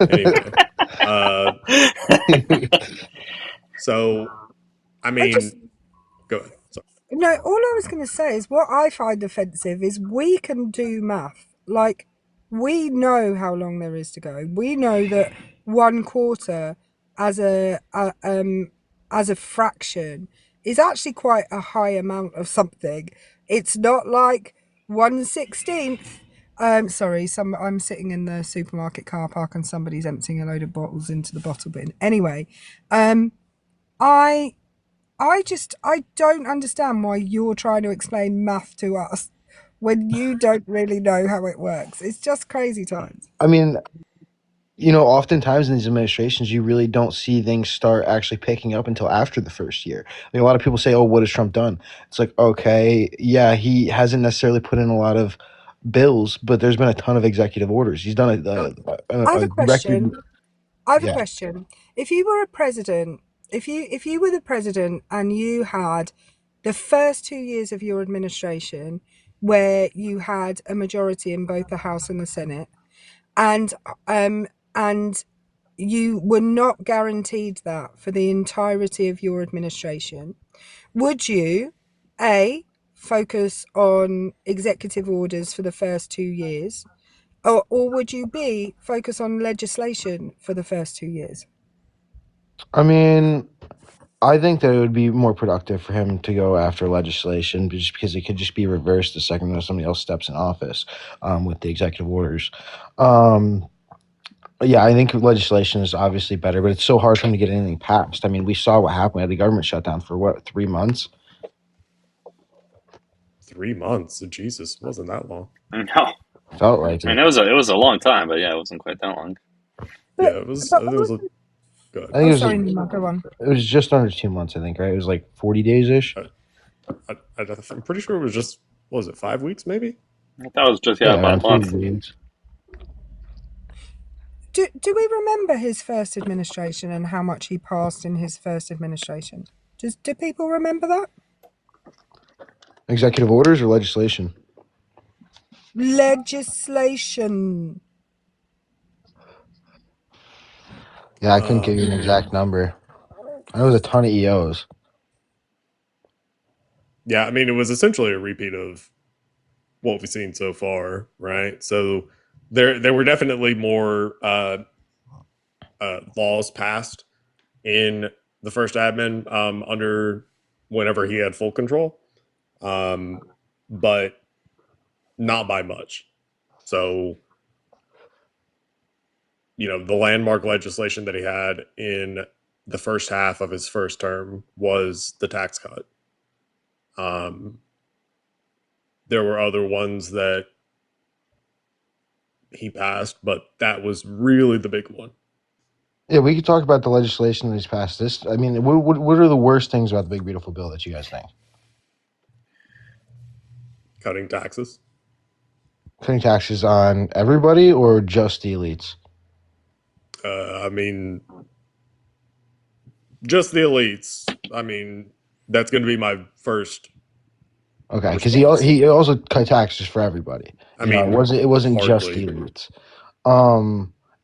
Anyway, so I I just mean, go ahead. Sorry. No, all I was going to say is what I find offensive is we can do math. Like, we know how long there is to go. We know that one quarter as as a fraction is actually quite a high amount of something. It's not like 1/16th. Sorry, I'm sitting in the supermarket car park and somebody's emptying a load of bottles into the bottle bin. Anyway, I I don't understand why you're trying to explain math to us when you don't really know how it works. It's just crazy times. I mean, oftentimes in these administrations, you really don't see things start actually picking up until after the first year. A lot of people say, "Oh, what has Trump done?" It's like, okay, yeah, he hasn't necessarily put in a lot of bills, but there's been a ton of executive orders. He's done I have a a record. question. I have a Yeah. question. If you were a president, if you were the president and you had the first 2 years of your administration where you had a majority in both the House and the Senate, and and you were not guaranteed that for the entirety of your administration, would you focus on executive orders for the first 2 years, or would you focus on legislation for the first 2 years? I mean, I think that it would be more productive for him to go after legislation just because it could just be reversed the second that somebody else steps in office with the executive orders. Um, Yeah, I think legislation is obviously better, but it's so hard for them to get anything passed. I mean, we saw what happened. We had the government shut down for what, 3 months? 3 months. Jesus, wasn't that long. No, Felt like I mean it. it was a long time, but yeah, it wasn't quite that long. But, Yeah, it was. but It was a good. I think oh, it was sorry, Nima, go on. it was just under 2 months. I think, right? It was like 40 days ish. I'm pretty sure it was just. What was it 5 weeks maybe? That was just Yeah, about a around month. 2 days. Do we remember his first administration and how much he passed in his first administration? Do people remember that? Executive orders or legislation? Legislation. Yeah, I couldn't give you an exact number. I know it was a ton of EOs. Yeah, I mean, it was essentially a repeat of what we've seen so far, right? So there were definitely more laws passed in the first admin under whenever he had full control, but not by much. So, the landmark legislation that he had in the first half of his first term was the tax cut. There were other ones that he passed, but that was really the big one. Yeah, we could talk about the legislation that he's passed. I mean, what are the worst things about the Big Beautiful Bill that you guys think? Cutting taxes. Cutting taxes on everybody or just the elites? I mean, just the elites. I mean, that's going to be my first. Okay, because he also cut taxes for everybody. I mean, it wasn't just the elites.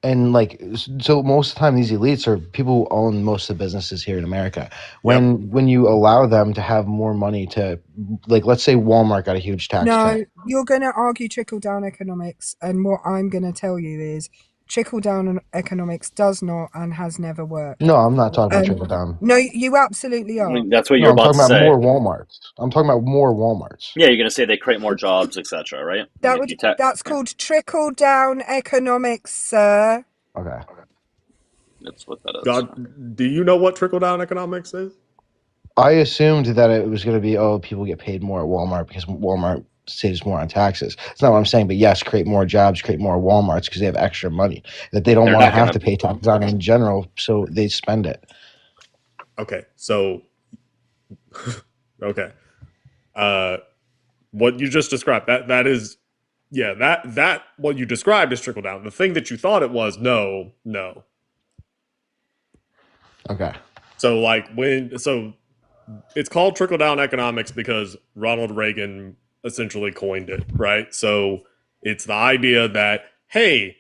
And like, so most of the time these elites are people who own most of the businesses here in America. When you allow them to have more money to, like, let's say Walmart got a huge tax cut. No, you're going to argue trickle-down economics, and what I'm going to tell you is trickle-down economics does not and has never worked. No, I'm not talking about trickle down. No, you absolutely are. I mean, that's what you're about to say. I'm talking about more Walmarts. I'm talking about more Walmarts. Yeah, you're going to say they create more jobs, etc., right? That's called trickle-down economics, sir. Okay. That's what that is. God, do you know what trickle-down economics is? I assumed that it was going to be, people get paid more at Walmart because Walmart saves more on taxes. That's not what I'm saying, but yes, create more jobs, create more Walmarts because they have extra money that they don't want to have to pay taxes on in general, so they spend it. Okay, so okay, what you just described that is, yeah, that what you described is trickle down. The thing that you thought it was, no. Okay. So it's called trickle down economics because Ronald Reagan essentially coined it, right? So it's the idea that, hey,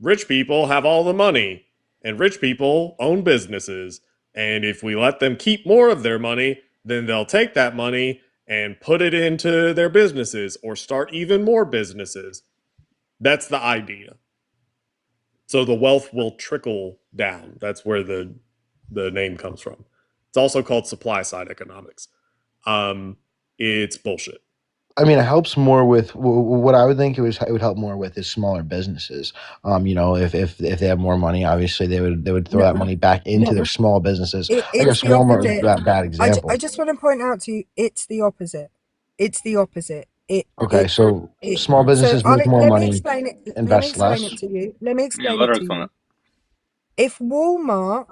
rich people have all the money and rich people own businesses. And if we let them keep more of their money, then they'll take that money and put it into their businesses or start even more businesses. That's the idea. So the wealth will trickle down. That's where the name comes from. It's also called supply side economics. It's bullshit. I mean, it helps more with what I would think it would help more with is smaller businesses. If they have more money, obviously they would throw that money back into their small businesses. I guess Walmart is that bad example. I just want to point out to you, it's the opposite. It's the opposite. So small businesses make more money, invest less. Let me explain it to you. If Walmart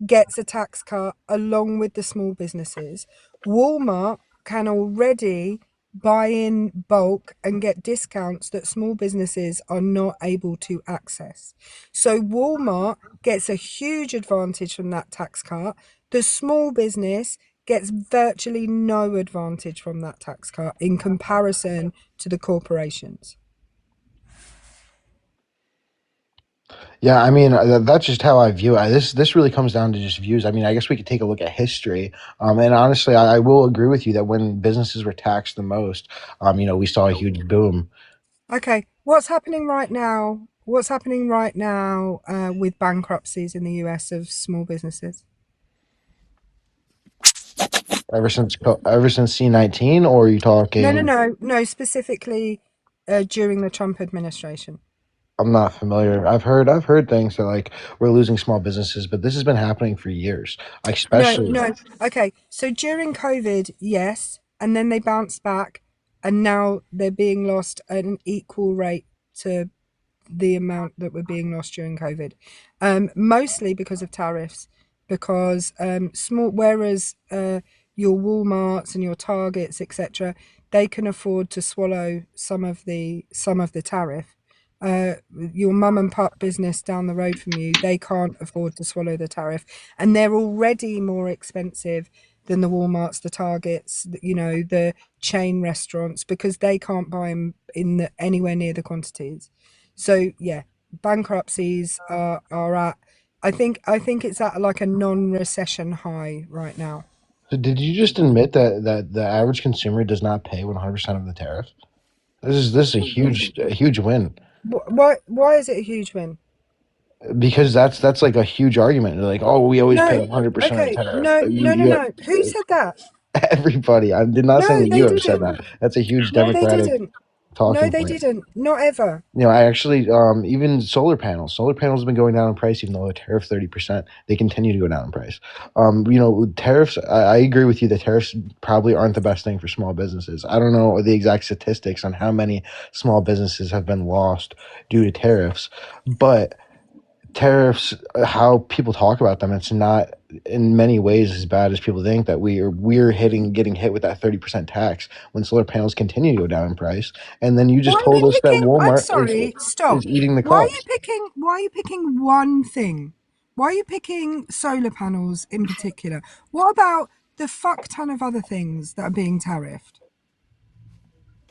gets a tax cut along with the small businesses, Walmart can already buy in bulk and get discounts that small businesses are not able to access. So Walmart gets a huge advantage from that tax cut. The small business gets virtually no advantage from that tax cut in comparison to the corporations. Yeah, I mean, that's just how I view it. This really comes down to just views. I mean, I guess we could take a look at history. And honestly, I will agree with you that when businesses were taxed the most, we saw a huge boom. Okay, what's happening right now? With bankruptcies in the US of small businesses? Ever since C-19, or are you talking? No, specifically during the Trump administration. I'm not familiar. I've heard things that like we're losing small businesses, but this has been happening for years. Like especially No. Okay, so during COVID, yes, and then they bounced back, and now they're being lost at an equal rate to the amount that were being lost during COVID, mostly because of tariffs. Because whereas your Walmarts and your Targets, etc., they can afford to swallow some of the tariff. Your mum and pop business down the road from you, they can't afford to swallow the tariff, and they're already more expensive than the Walmarts, the Targets, the chain restaurants, because they can't buy them anywhere near the quantities. So yeah, bankruptcies are at. I think it's at like a non-recession high right now. So did you just admit that the average consumer does not pay 100% of the tariff? This is a huge win Why is it a huge win? because that's like a huge argument. They're like, oh, we always pay No, 100% of the okay, tariff. no, no, no, no. Who said that? Everybody. I did not say No, that they you have said didn't. that. That's a huge No, they Democratic didn't. No, talking they point. didn't. Not ever. I actually even solar panels. Solar panels have been going down in price, even though the tariff 30%. They continue to go down in price. Tariffs. I agree with you that tariffs probably aren't the best thing for small businesses. I don't know the exact statistics on how many small businesses have been lost due to tariffs, but tariffs, how people talk about them, it's not in many ways as bad as people think. That we're getting hit with that 30% tax when solar panels continue to go down in price, and then you Why just are you told us that picking? I'm Walmart sorry. is Stop. eating the Why are you cost. picking? Why are you picking one thing? Why are you picking solar panels in particular? What about the fuck ton of other things that are being tariffed?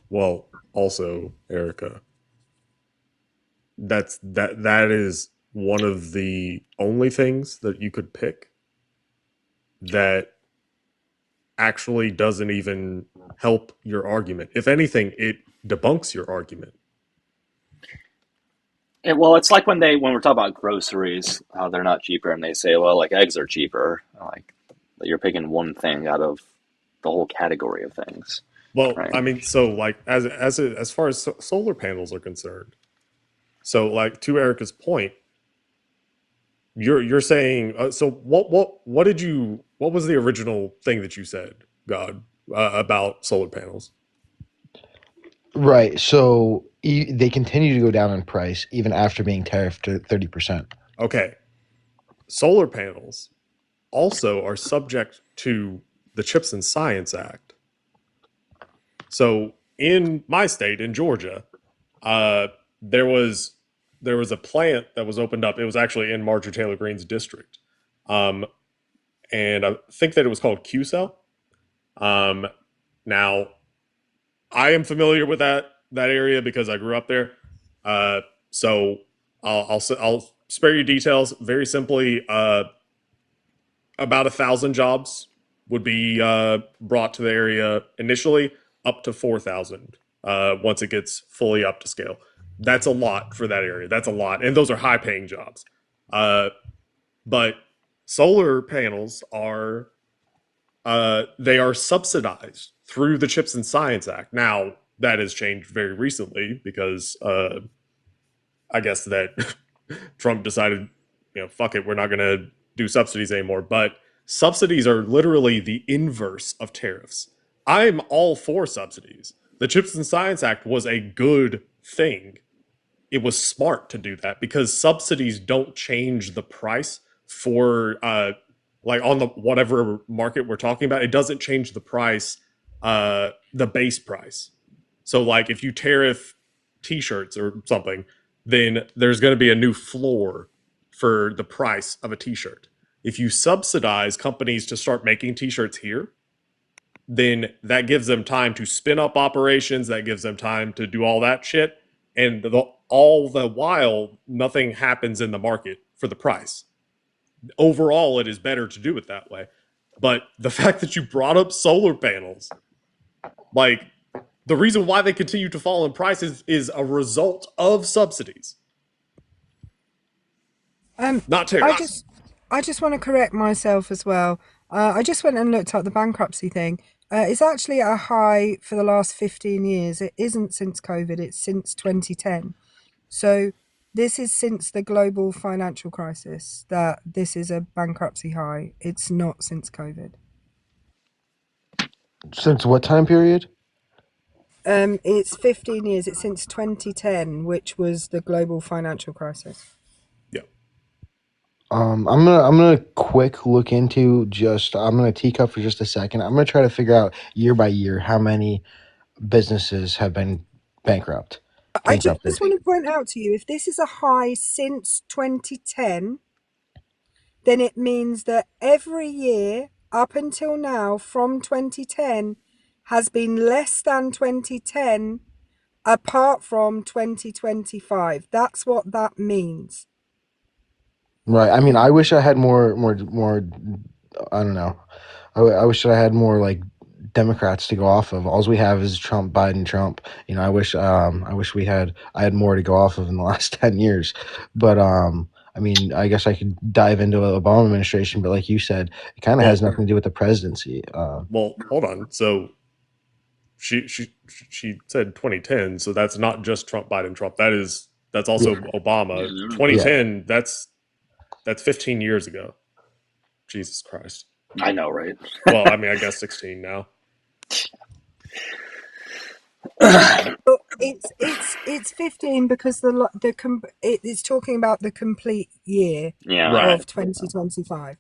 Well, also, Erica, that is one of the only things that you could pick that actually doesn't even help your argument. If anything, it debunks your argument. Well, it's like when we're talking about groceries, how they're not cheaper, and they say, well, like eggs are cheaper. Like you're picking one thing out of the whole category of things, Well, right? I mean, so like as far as solar panels are concerned, so like to Erica's point, you're saying so what was the original thing that you said, God, about solar panels? Right. So they continue to go down in price even after being tariffed to 30%. Okay, solar panels also are subject to the Chips and Science Act. So in my state, in Georgia, there was a plant that was opened up. It was actually in Marjorie Taylor Greene's district, and I think that it was called QCell. Now, I am familiar with that area because I grew up there. So I'll spare you details. Very simply, about 1,000 jobs would be brought to the area initially, up to 4,000 once it gets fully up to scale. That's a lot for that area. That's a lot, and those are high-paying jobs. But solar panels are they are subsidized through the Chips and Science Act. Now that has changed very recently because I guess that Trump decided, fuck it, we're not going to do subsidies anymore. But subsidies are literally the inverse of tariffs. I'm all for subsidies. The Chips and Science Act was a good thing. It was smart to do that because subsidies don't change the price for like on the whatever market we're talking about. It doesn't change the price, the base price. So like if you tariff t-shirts or something, then there's going to be a new floor for the price of a t-shirt. If you subsidize companies to start making t-shirts here, then that gives them time to spin up operations, that gives them time to do all that shit, and all the while nothing happens in the market for the price. Overall, it is better to do it that way. But the fact that you brought up solar panels, like the reason why they continue to fall in prices is a result of subsidies, not tariffs. I just want to correct myself as well. I just went and looked up the bankruptcy thing. It's actually at a high for the last 15 years. It isn't since COVID. It's since 2010. So This is since the global financial crisis that this is a bankruptcy high. It's not since COVID. Since what time period? It's 15 years. It's since 2010, which was the global financial crisis. Yeah. I'm gonna quick look into I'm gonna teacup for just a second. I'm gonna try to figure out year by year how many businesses have been bankrupted. I just want to point out to you, if this is a high since 2010, then it means that every year up until now from 2010 has been less than 2010 apart from 2025. That's what that means. Right. I mean, I wish I had more. I don't know. I wish that I had more like Democrats to go off of. All we have is Trump, Biden, Trump. You know, I wish I had more to go off of in the last 10 years. But I mean, I guess I could dive into the Obama administration, but like you said, it kind of has nothing to do with the presidency. Well, hold on. So she said 2010, so that's not just Trump, Biden, Trump. That's also Obama. 2010. That's 15 years ago. Jesus Christ. I know, right? Well, I mean, I guess 16 now. But it's 15 because it's talking about the complete year of 2025.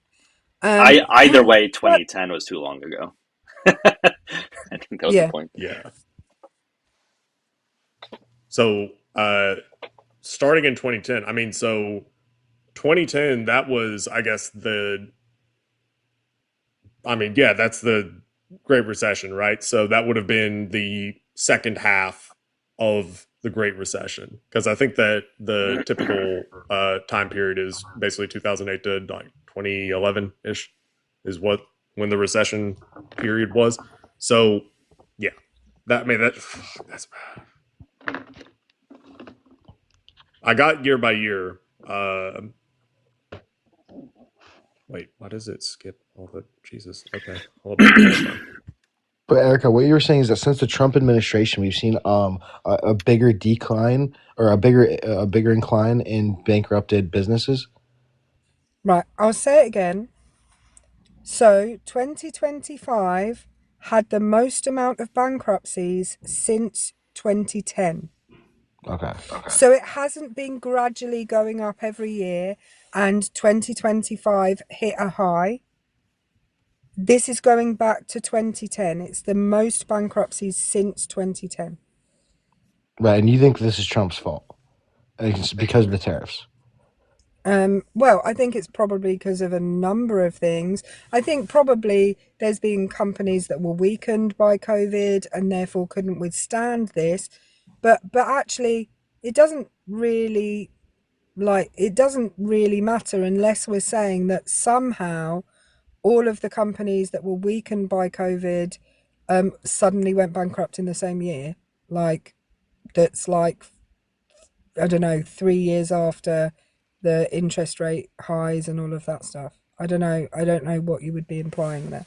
Either way, 2010 was too long ago. I think that was the point. Yeah. So, starting in 2010, I mean, so 2010, that was, I guess, that's the Great Recession, right? So that would have been the second half of the Great Recession, because I think that the typical time period is basically 2008 to like 2011 ish, is when the recession period was. So yeah, that's I got year by year. Wait, why does it skip all the Jesus? Okay, hold on. But Erica, what you were saying is that since the Trump administration, we've seen a bigger decline or a bigger incline in bankrupted businesses. Right, I'll say it again. So 2025 had the most amount of bankruptcies since 2010. Okay. So it hasn't been gradually going up every year, and 2025 hit a high. This is going back to 2010. It's the most bankruptcies since 2010. Right, and you think this is Trump's fault? It's because of the tariffs. Well, I think it's probably because of a number of things. I think probably there's been companies that were weakened by COVID and therefore couldn't withstand this. But actually, it doesn't really matter unless we're saying that somehow all of the companies that were weakened by COVID suddenly went bankrupt in the same year. I don't know, 3 years after the interest rate highs and all of that stuff. I don't know what you would be implying there.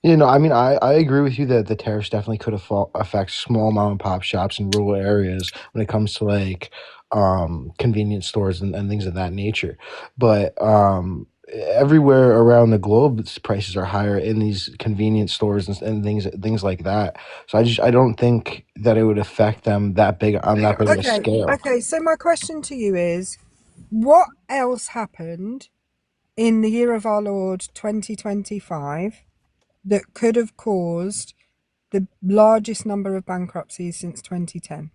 You know, I mean, I agree with you that the tariffs definitely could affect small mom and pop shops in rural areas when it comes to like convenience stores and things of that nature. But everywhere around the globe, prices are higher in these convenience stores and things like that. So I don't think that it would affect them that big on that big of a scale. Okay, so my question to you is, what else happened in the year of our Lord 2025 that could have caused the largest number of bankruptcies since 2010?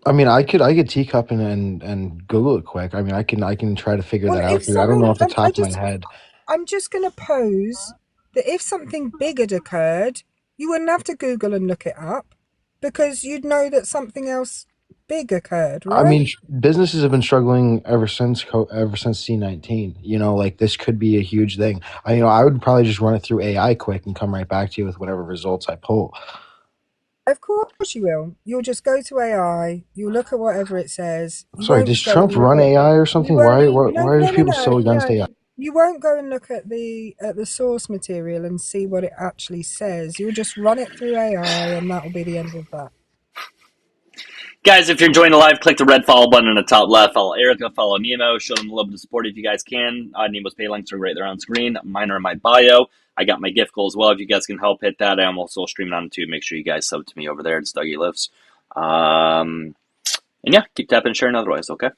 I mean, I could teacup and Google it quick. I mean, I can try to figure that out for you. I don't know off the top of my head. I'm just going to pose that if something big had occurred, you wouldn't have to Google and look it up because you'd know that something else big occurred, right? I mean, businesses have been struggling ever since C-19. You know, like this could be a huge thing. I would probably just run it through AI quick and come right back to you with whatever results I pull. Of course you will. You'll just go to AI. You'll look at whatever it says. Sorry, does Trump run AI or something? Why are people so against AI? You won't go and look at the source material and see what it actually says. You'll just run it through AI, and that will be the end of that. Guys, if you're enjoying the live, click the red follow button in the top left. Follow Erica, follow Nemo, show them a little bit of support if you guys can. Nemo's pay links are right there on screen. Mine are in my bio. I got my gift goal as well. If you guys can help hit that, I'm also streaming on YouTube. Make sure you guys sub to me over there. It's Dougielifts. And yeah, keep tapping and sharing otherwise, okay?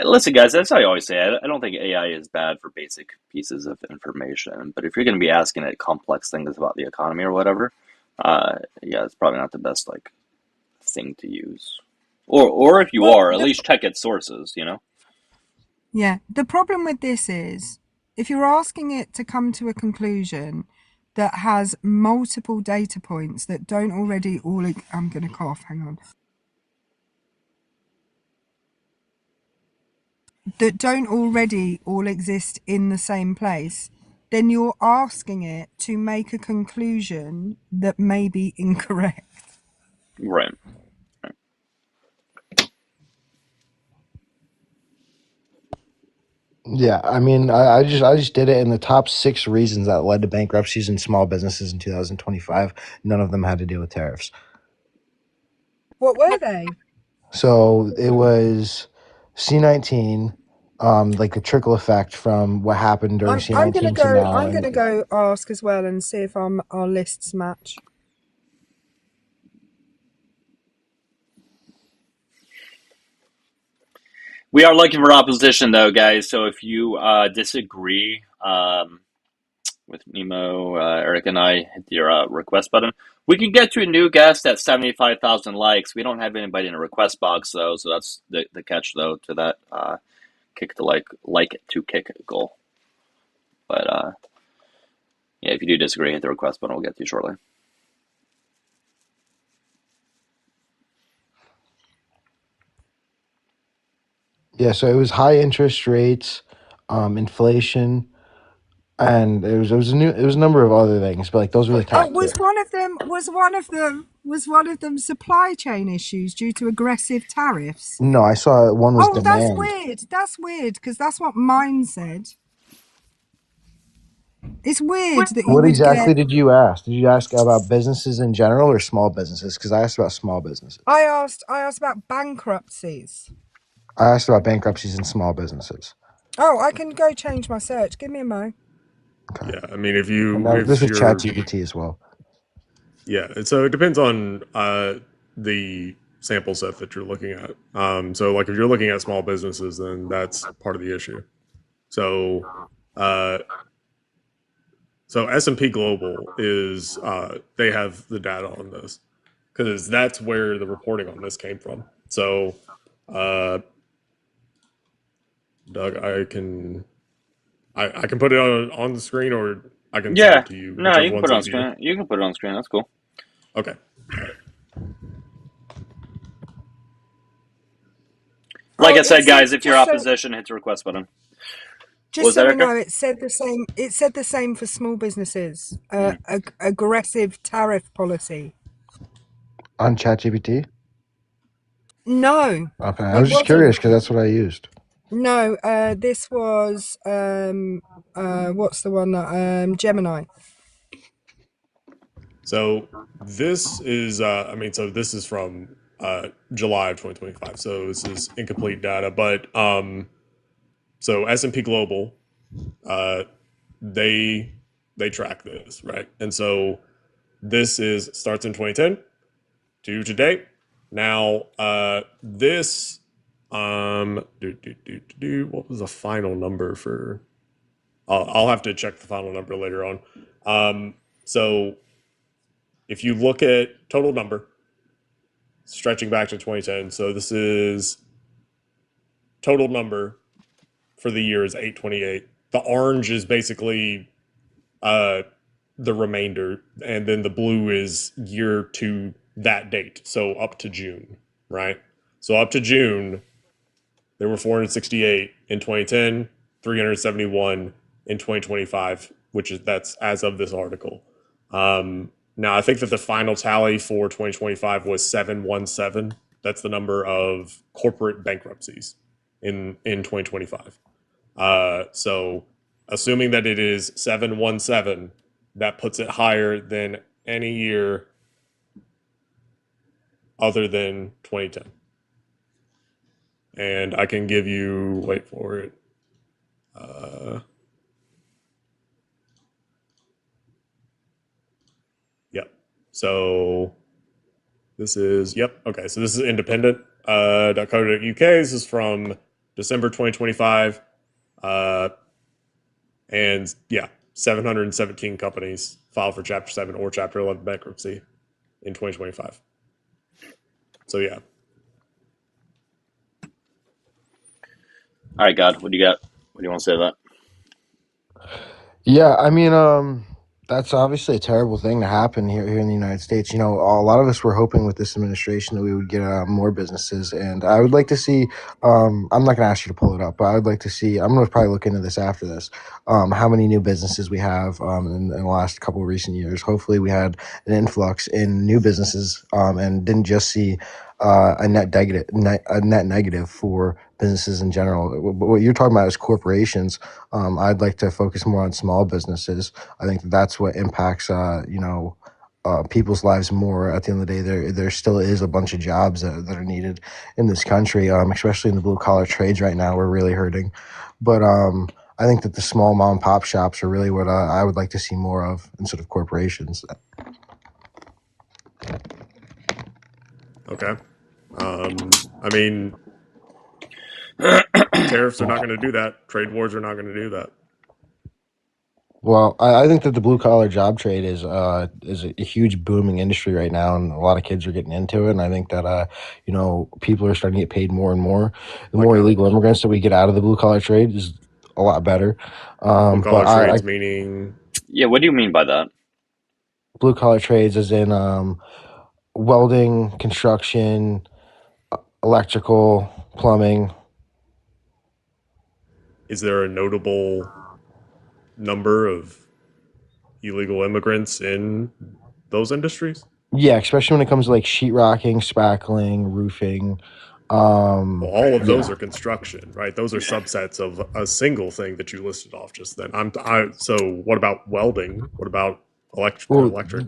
Listen, guys, that's how I always say. I don't think AI is bad for basic pieces of information, but if you're going to be asking it complex things about the economy or whatever, yeah, it's probably not the best thing to use. Or if you are, at least check its sources. Yeah, the problem with this is if you're asking it to come to a conclusion that has multiple data points that don't already I'm going to cough, hang on. That don't already all exist in the same place, then you're asking it to make a conclusion that may be incorrect. Right. Yeah, I mean, I just did it, and the top 6 reasons that led to bankruptcies in small businesses in 2025, none of them had to do with tariffs. What were they? So it was C-19, like the trickle effect from what happened during I'm C-19 gonna to now. I'm gonna go ask as well and see if our lists match. We are looking for opposition, though, guys. So if you disagree with Nemo, Eric, and I, hit your request button. We can get to a new guest at 75,000 likes. We don't have anybody in a request box, though, so that's the catch, though, to that kick to like to kick goal. But yeah, if you do disagree, hit the request button. We'll get to you shortly. Yeah, so it was high interest rates, inflation, and it was a number of other things, but like those were the top 2. Was one of them supply chain issues due to aggressive tariffs? No, I saw one was demand. That's weird because that's what mine said. It's weird that you What would exactly get... did you ask? Did you ask about businesses in general or small businesses? Because I asked about small businesses. I asked about bankruptcies. I asked about bankruptcies in small businesses. Oh, I can go change my search. Give me a mo. Okay. Yeah, I mean, if you... This is ChatGPT as well. Yeah, so it depends on the sample set that you're looking at. So, like, if you're looking at small businesses, then that's part of the issue. So, S&P Global is they have the data on this because that's where the reporting on this came from. So, Doug, I can put it on the screen, or I can send it to you. No, you can put it on screen. You can put it on screen. That's cool. Okay. All right. Like I said, guys, if you're opposition, hit the request button. Just so you know, it said the same. It said the same for small businesses. Aggressive tariff policy on ChatGPT. No. Okay, I was just curious because that's what I used. No, this was what's the one that Gemini. So this is so this is from July of 2025. So this is incomplete data, but so S&P Global, they track this, right? And so this starts in 2010 to today. Now this what was the final number for? I'll have to check the final number later on. So if you look at total number, stretching back to 2010, so this is total number for the year is 828. The orange is basically the remainder, and then the blue is year to that date, so up to June, right? So up to June, there were 468 in 2010, 371 in 2025, that's as of this article. Now, I think that the final tally for 2025 was 717. That's the number of corporate bankruptcies in 2025. So assuming that it is 717, that puts it higher than any year other than 2010. And I can give you, wait for it. Yep. So this is, okay. So this is independent. .co.uk. This is from December 2025. And yeah, 717 companies filed for Chapter 7 or Chapter 11 bankruptcy in 2025. So yeah. All right, God, what do you got? What do you want to say to that? Yeah, I mean, that's obviously a terrible thing to happen here in the United States. You know, a lot of us were hoping with this administration that we would get more businesses, and I would like to see. I'm not going to ask you to pull it up, but I would like to see. I'm going to probably look into this after this. How many new businesses we have in the last couple of recent years? Hopefully, we had an influx in new businesses, and didn't just see a net negative for businesses in general. But what you're talking about is corporations. I'd like to focus more on small businesses. I think that's what impacts, people's lives more. At the end of the day, there still is a bunch of jobs that are needed in this country, especially in the blue collar trades right now. We're really hurting, but I think that the small mom and pop shops are really what I would like to see more of instead of corporations. Okay. I mean, tariffs are not going to do that. Trade wars are not going to do that. Well, I think that the blue collar job trade is a huge booming industry right now, and a lot of kids are getting into it. And I think that people are starting to get paid more and more. The more illegal immigrants that we get out of the blue collar trade is a lot better. Blue collar trades meaning? Yeah, what do you mean by that? Blue collar trades, as in welding, construction, electrical, plumbing. Is there a notable number of illegal immigrants in those industries? Yeah, especially when it comes to like sheetrocking, spackling, roofing. Well, all of those are construction, right? Those are subsets of a single thing that you listed off just then. So what about welding? What about electric?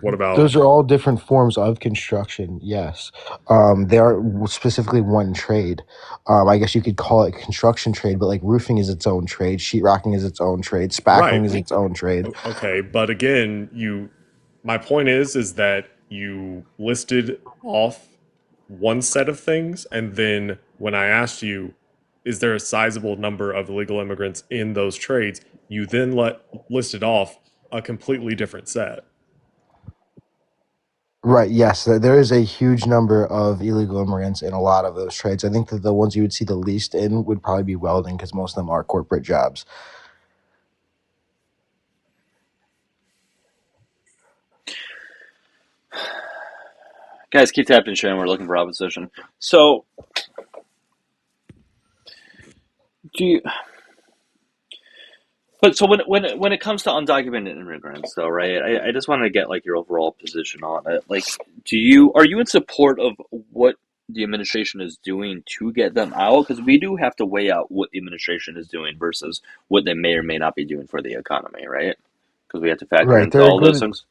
What about? Those are all different forms of construction. Yes, they are specifically one trade. I guess you could call it construction trade, but like roofing is its own trade, sheetrocking is its own trade, spackling is its own trade. Okay, but again, my point is that you listed off one set of things, and then when I asked you, is there a sizable number of illegal immigrants in those trades, you then listed off a completely different set. Right. Yes, there is a huge number of illegal immigrants in a lot of those trades. I think that the ones you would see the least in would probably be welding, because most of them are corporate jobs. Guys, keep tapping sharing. We're looking for opposition. So, when it comes to undocumented immigrants, though, right? I just want to get like your overall position on it. Like, are you in support of what the administration is doing to get them out? Because we do have to weigh out what the administration is doing versus what they may or may not be doing for the economy, right? Because we have to factor into all those things.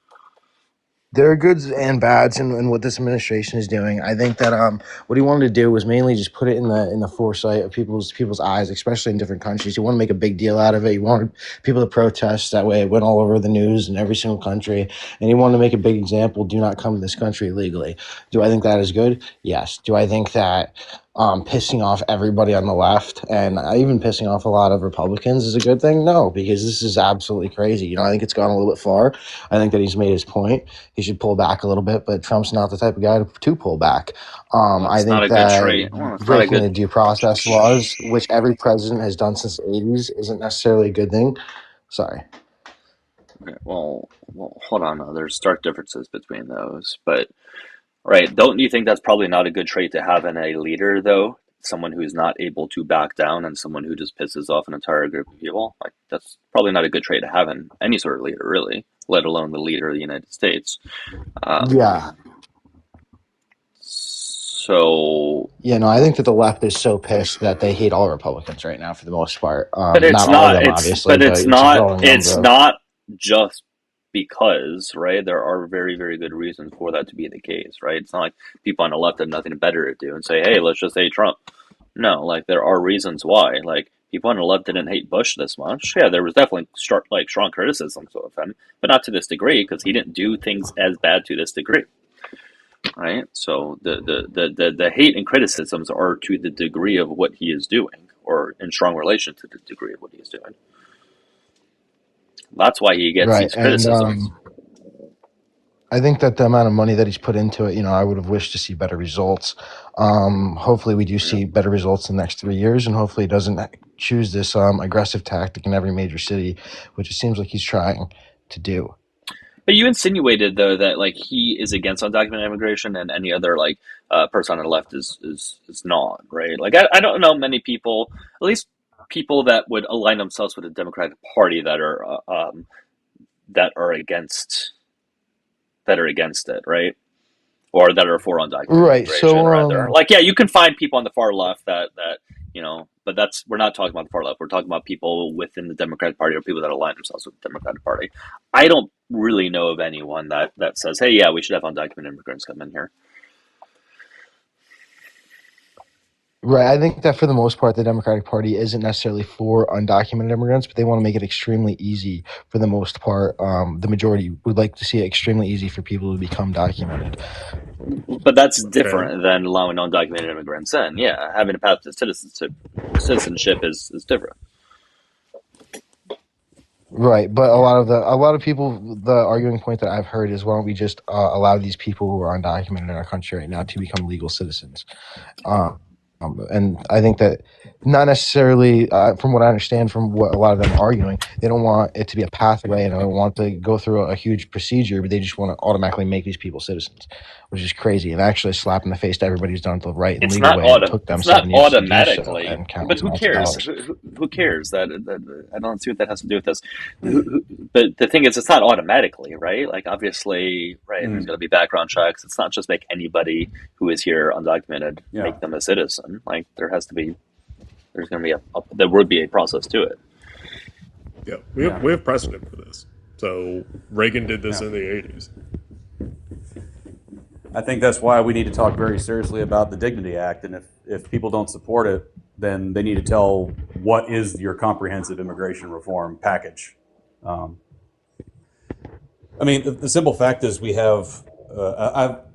There are goods and bads in what this administration is doing. I think that what he wanted to do was mainly just put it in the foresight of people's eyes, especially in different countries. He wanted to make a big deal out of it. He wanted people to protest. That way it went all over the news in every single country. And he wanted to make a big example: do not come to this country illegally. Do I think that is good? Yes. Do I think that pissing off everybody on the left and even pissing off a lot of Republicans is a good thing? No, because this is absolutely crazy. I think it's gone a little bit far. I think that he's made his point. He should pull back a little bit, but Trump's not the type of guy to pull back. I think that breaking the due process laws, which every president has done since the 80s, isn't necessarily a good thing. Sorry. Okay, well, hold on. There's stark differences between those, but right, don't you think that's probably not a good trait to have in a leader, though? Someone who's not able to back down and someone who just pisses off an entire group of people. Like, that's probably not a good trait to have in any sort of leader, really, let alone the leader of the United States. Yeah. So yeah, no, I think that the left is so pissed that they hate all Republicans right now for the most part. But it's not. It's not just because, right, there are very, very good reasons for that to be the case, right? It's not like people on the left have nothing better to do and say, hey, let's just hate Trump. No, like, there are reasons why. Like, people on the left didn't hate Bush this much. Yeah, there was definitely strong criticisms of him, but not to this degree, because he didn't do things as bad to this degree, right? So the hate and criticisms are to the degree of what he is doing, or in strong relation to the degree of what he is doing. That's why he gets Right, these and criticisms. I think that the amount of money that he's put into it, I would have wished to see better results. Hopefully, we do see better results in the next 3 years, and hopefully, he doesn't choose this aggressive tactic in every major city, which it seems like he's trying to do. But you insinuated, though, that like he is against undocumented immigration, and any other person on the left is not, right? Like, I don't know many people, at least people that would align themselves with the Democratic Party, that are against it, right? Or that are for undocumented Right. immigration, So, rather. Like, yeah, you can find people on the far left that but we're not talking about the far left. We're talking about people within the Democratic Party, or people that align themselves with the Democratic Party. I don't really know of anyone that says, hey, yeah, we should have undocumented immigrants come in here. right. I think that for the most part, the Democratic Party isn't necessarily for undocumented immigrants, but they want to make it extremely easy for the most part. The majority would like to see it extremely easy for people to become documented. But that's different than allowing undocumented immigrants in. Yeah, having a path to citizenship is different. Right, but a lot of people, the arguing point that I've heard is, why don't we just allow these people who are undocumented in our country right now to become legal citizens? And I think that not necessarily, from what I understand, from what a lot of them are arguing, they don't want it to be a pathway, and they don't want to go through a huge procedure, but they just want to automatically make these people citizens, which is crazy, and actually a slap in the face to everybody who's done it the right and legal way. It took them 7 years to do so, and But countless who amounts of cares? dollars. Who cares? That I don't see what that has to do with this. But the thing is, it's not automatically, right? Like, obviously, right? There's going to be background checks. It's not just make anybody who is here undocumented make them a citizen. Like, there's going to be there would be a process to it. Yeah, we have precedent for this. So Reagan did this in the 80s. I think that's why we need to talk very seriously about the Dignity Act, and if people don't support it, then they need to tell what is your comprehensive immigration reform package. I mean, the simple fact is we have,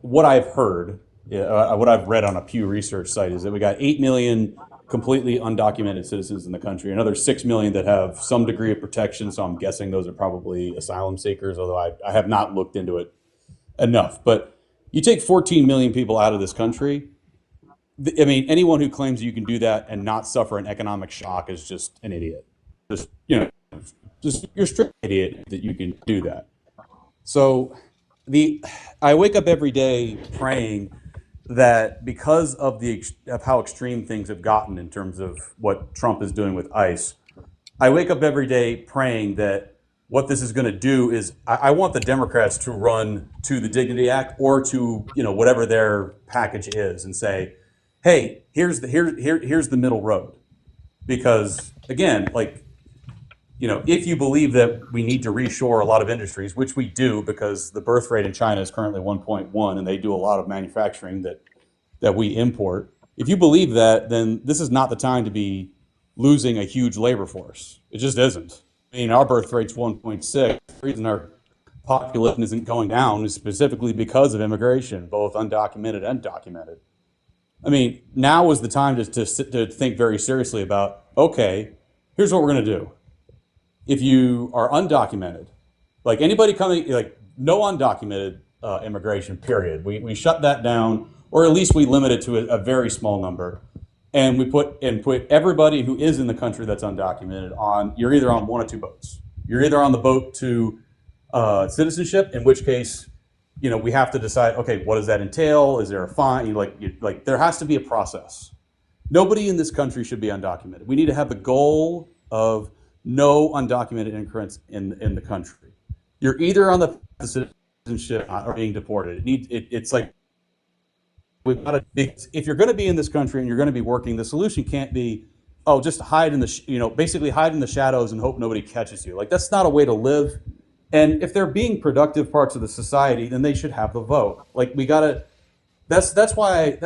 what I've heard, what I've read on a Pew Research site is that we got 8 million completely undocumented citizens in the country, another 6 million that have some degree of protection, so I'm guessing those are probably asylum seekers, although I have not looked into it enough. But you take 14 million people out of this country, I mean, anyone who claims you can do that and not suffer an economic shock is just an idiot. You're a straight idiot that you can do that. So I wake up every day praying that because of how extreme things have gotten in terms of what Trump is doing with ICE, I wake up every day praying that what this is going to do is I want the Democrats to run to the Dignity Act or to whatever their package is and say, hey, here's the middle road. Because again, if you believe that we need to reshore a lot of industries, which we do, because the birth rate in China is currently 1.1 and they do a lot of manufacturing that we import. If you believe that, then this is not the time to be losing a huge labor force. It just isn't. I mean, our birth rate's 1.6. The reason our population isn't going down is specifically because of immigration, both undocumented and documented. I mean, now is the time to think very seriously about, okay, here's what we're going to do. If you are undocumented, like anybody coming, like no undocumented immigration, period. We shut that down, or at least we limit it to a very small number. And we put everybody who is in the country that's undocumented on, you're either on one of two boats. You're either on the boat to citizenship, in which case, we have to decide, okay, what does that entail? Is there a fine? There has to be a process. Nobody in this country should be undocumented. We need to have the goal of no undocumented immigrants in the country. You're either on the citizenship or being deported. It's like, we've got to be, if you're going to be in this country and you're going to be working, the solution can't be, just hide in the, basically hide in the shadows and hope nobody catches you. Like, that's not a way to live. And if they're being productive parts of the society, then they should have the vote. Like we gotta. That's why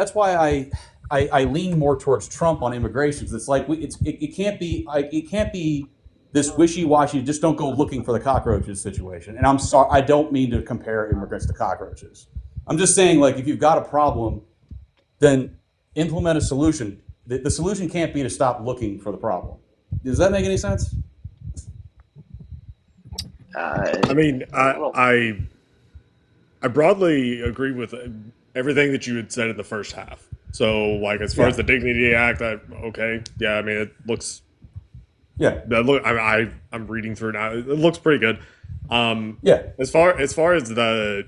I lean more towards Trump on immigration. It's like it can't be this wishy-washy. Just don't go looking for the cockroaches situation. And I'm sorry, I don't mean to compare immigrants to cockroaches. I'm just saying, like, if you've got a problem, then implement a solution. The solution can't be to stop looking for the problem. Does that make any sense? I mean, I broadly agree with everything that you had said in the first half. So, like, as far as the Dignity Act, okay, yeah, I mean, it looks. Yeah. I'm reading through it now. It looks pretty good. Yeah. As far as the,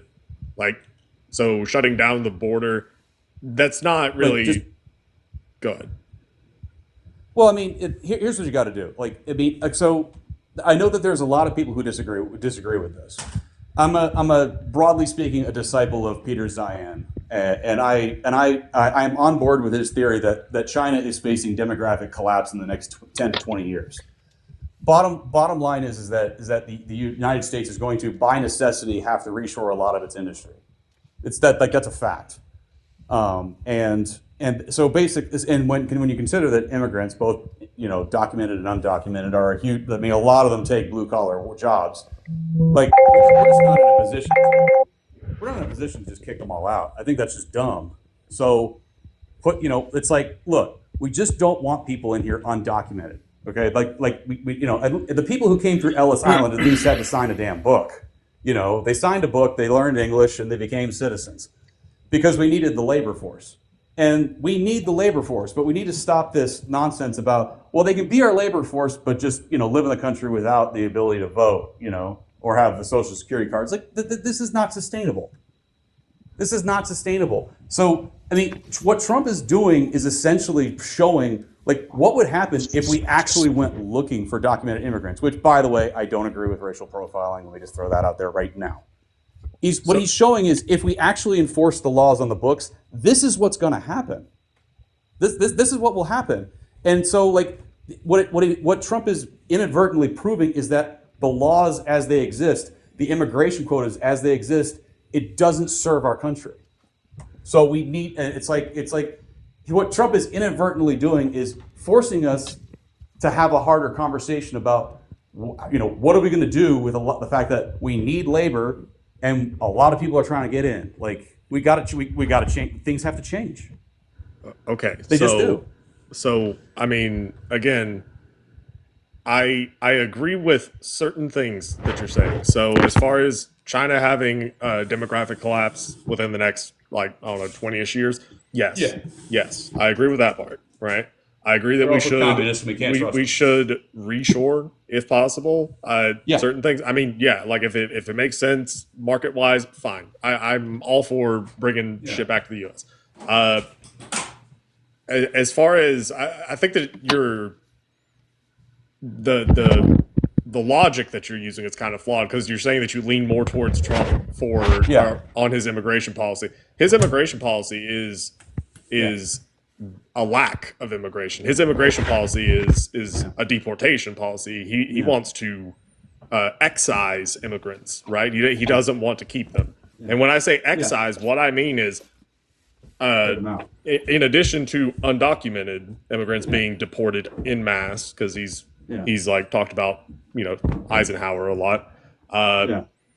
like, so shutting down the border, that's not really. Go ahead. Well, I mean, here's what you got to do. Like, I mean, so I know that there's a lot of people who disagree with this. I'm a broadly speaking a disciple of Peter Zeihan, and I'm on board with his theory that China is facing demographic collapse in the next 10 to 20 years. Bottom line is that the United States is going to, by necessity, have to reshore a lot of its industry. It's that's a fact. And so when you consider that immigrants, both documented and undocumented, are a huge. I mean, a lot of them take blue collar jobs. Like we're just not in a position. We're not in a position to just kick them all out. I think that's just dumb. So it's like, look, we just don't want people in here undocumented. Okay, like the people who came through Ellis Island at least had to sign a damn book. They signed a book, they learned English, and they became citizens because we needed the labor force. And we need the labor force, but we need to stop this nonsense about, well, they can be our labor force, but just, live in the country without the ability to vote, or have the Social Security cards. Like, this is not sustainable. This is not sustainable. So, I mean, what Trump is doing is essentially showing, like, what would happen if we actually went looking for documented immigrants, which, by the way, I don't agree with racial profiling. Let me just throw that out there right now. What he's showing is if we actually enforce the laws on the books, this is what's going to happen. This is what will happen. And so, like, what Trump is inadvertently proving is that the laws as they exist, the immigration quotas as they exist, it doesn't serve our country. So we need. It's like what Trump is inadvertently doing is forcing us to have a harder conversation about, what are we going to do with the fact that we need labor. And a lot of people are trying to get in. Like we got to change. Things have to change. Okay, they just do. So I mean, again, I agree with certain things that you're saying. So as far as China having a demographic collapse within the next 20-ish years, yes, I agree with that part. Right. I agree that we should reshore if possible. Certain things. I mean, like if it makes sense market wise, fine. I'm all for bringing shit back to the U.S. As far as I think that the logic that you're using is kind of flawed because you're saying that you lean more towards Trump on his immigration policy. His immigration policy is a lack of immigration. His immigration policy is a deportation policy. He wants to excise immigrants, right? He doesn't want to keep them. And when I say excise, what I mean is, in addition to undocumented immigrants being deported en masse, because he's like talked about Eisenhower a lot.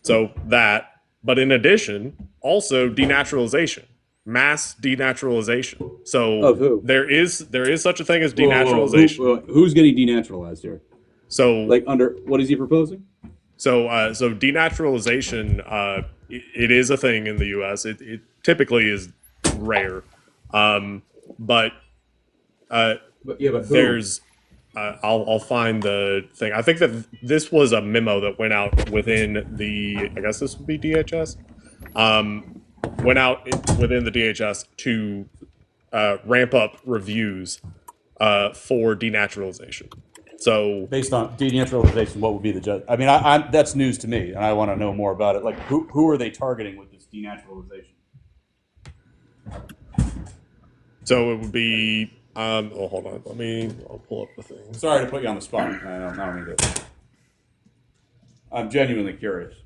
So that, but in addition, also denaturalization. Mass denaturalization. So of who? There is such a thing as denaturalization. Who's getting denaturalized here? So, like, under what is he proposing? So denaturalization, it is a thing in the U.S. It typically is rare, but there's. I'll find the thing. I think that this was a memo that went out within the. I guess this would be DHS. Went out within the DHS to ramp up reviews for denaturalization. So based on denaturalization, what would be the judge? I mean, that's news to me, and I want to know more about it. Like, who are they targeting with this denaturalization? So it would be. Hold on. I'll pull up the thing. Sorry to put you on the spot. I don't mean to. I'm genuinely curious.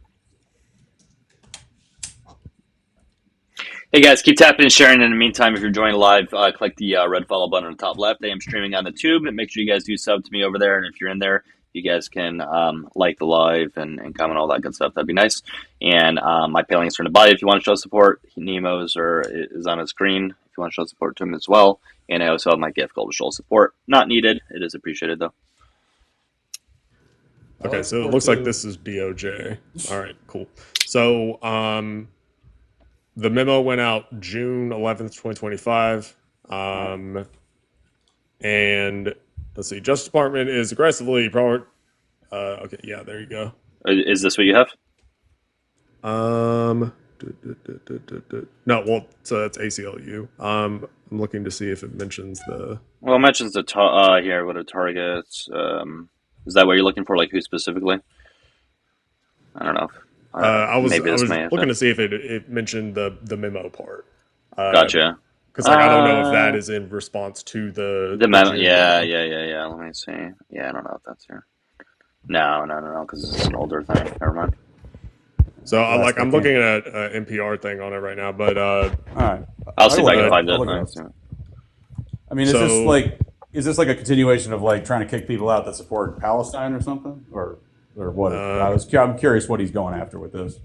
Hey guys, keep tapping and sharing. In the meantime, if you're joining live, click the red follow button on the top left. I am streaming on the tube, and make sure you guys do sub to me over there. And if you're in there, you guys can like the live and comment all that good stuff. That'd be nice. And my pay links are in the bio if you want to show support. Nemo's is on his screen if you want to show support to him as well. And I also have my gift called to show support. Not needed. It is appreciated though. Okay, so it looks like this is DOJ. All right, cool. So the memo went out June 11th, 2025. And let's see, Justice Department is aggressively okay, yeah, there you go. Is this what you have? No, well, so that's ACLU. I'm looking to see if it mentions the. Well, it mentions the here what it targets. Is that what you're looking for? Like who specifically? I don't know. I was may looking to see if it mentioned the memo part. Gotcha. Because I don't know if that is in response to the memo. Yeah. Let me see. Yeah, I don't know if that's here. No, because it's an older thing. Never mind. So I'm looking at an NPR thing on it right now, but all right, I'll see if I can find it. I mean, is this like a continuation of like trying to kick people out that support Palestine or something, or what? I'm curious what he's going after with this.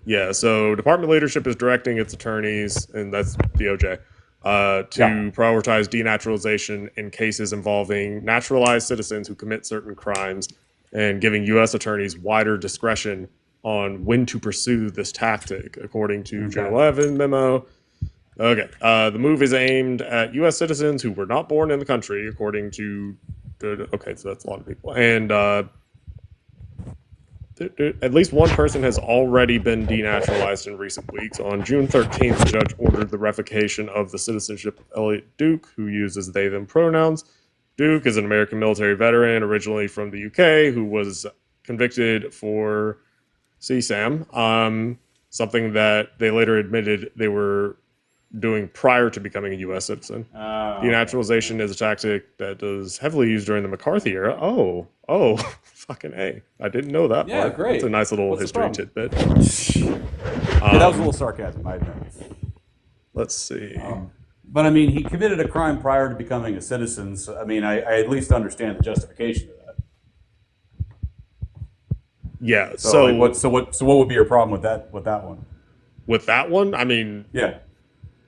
Yeah, so department leadership is directing its attorneys, and that's DOJ, to prioritize denaturalization in cases involving naturalized citizens who commit certain crimes, and giving U.S. attorneys wider discretion on when to pursue this tactic, according to June 11 memo. Okay, the move is aimed at U.S. citizens who were not born in the country, according to. Okay, so that's a lot of people, and at least one person has already been denaturalized in recent weeks. On June 13th, the judge ordered the revocation of the citizenship of Elliot Duke, who uses they/them pronouns. Duke is an American military veteran, originally from the UK, who was convicted for CSAM, something that they later admitted they were doing prior to becoming a U.S. citizen. Denaturalization is a tactic that was heavily used during the McCarthy era. Oh, fucking A. I didn't know that Yeah, part. great. It's a nice little history tidbit. Yeah, that was a little sarcasm, I admit. Let's see. But I mean, he committed a crime prior to becoming a citizen. So I mean, I at least understand the justification of that. Yeah. So what would be your problem with that one? With that one, I mean, yeah,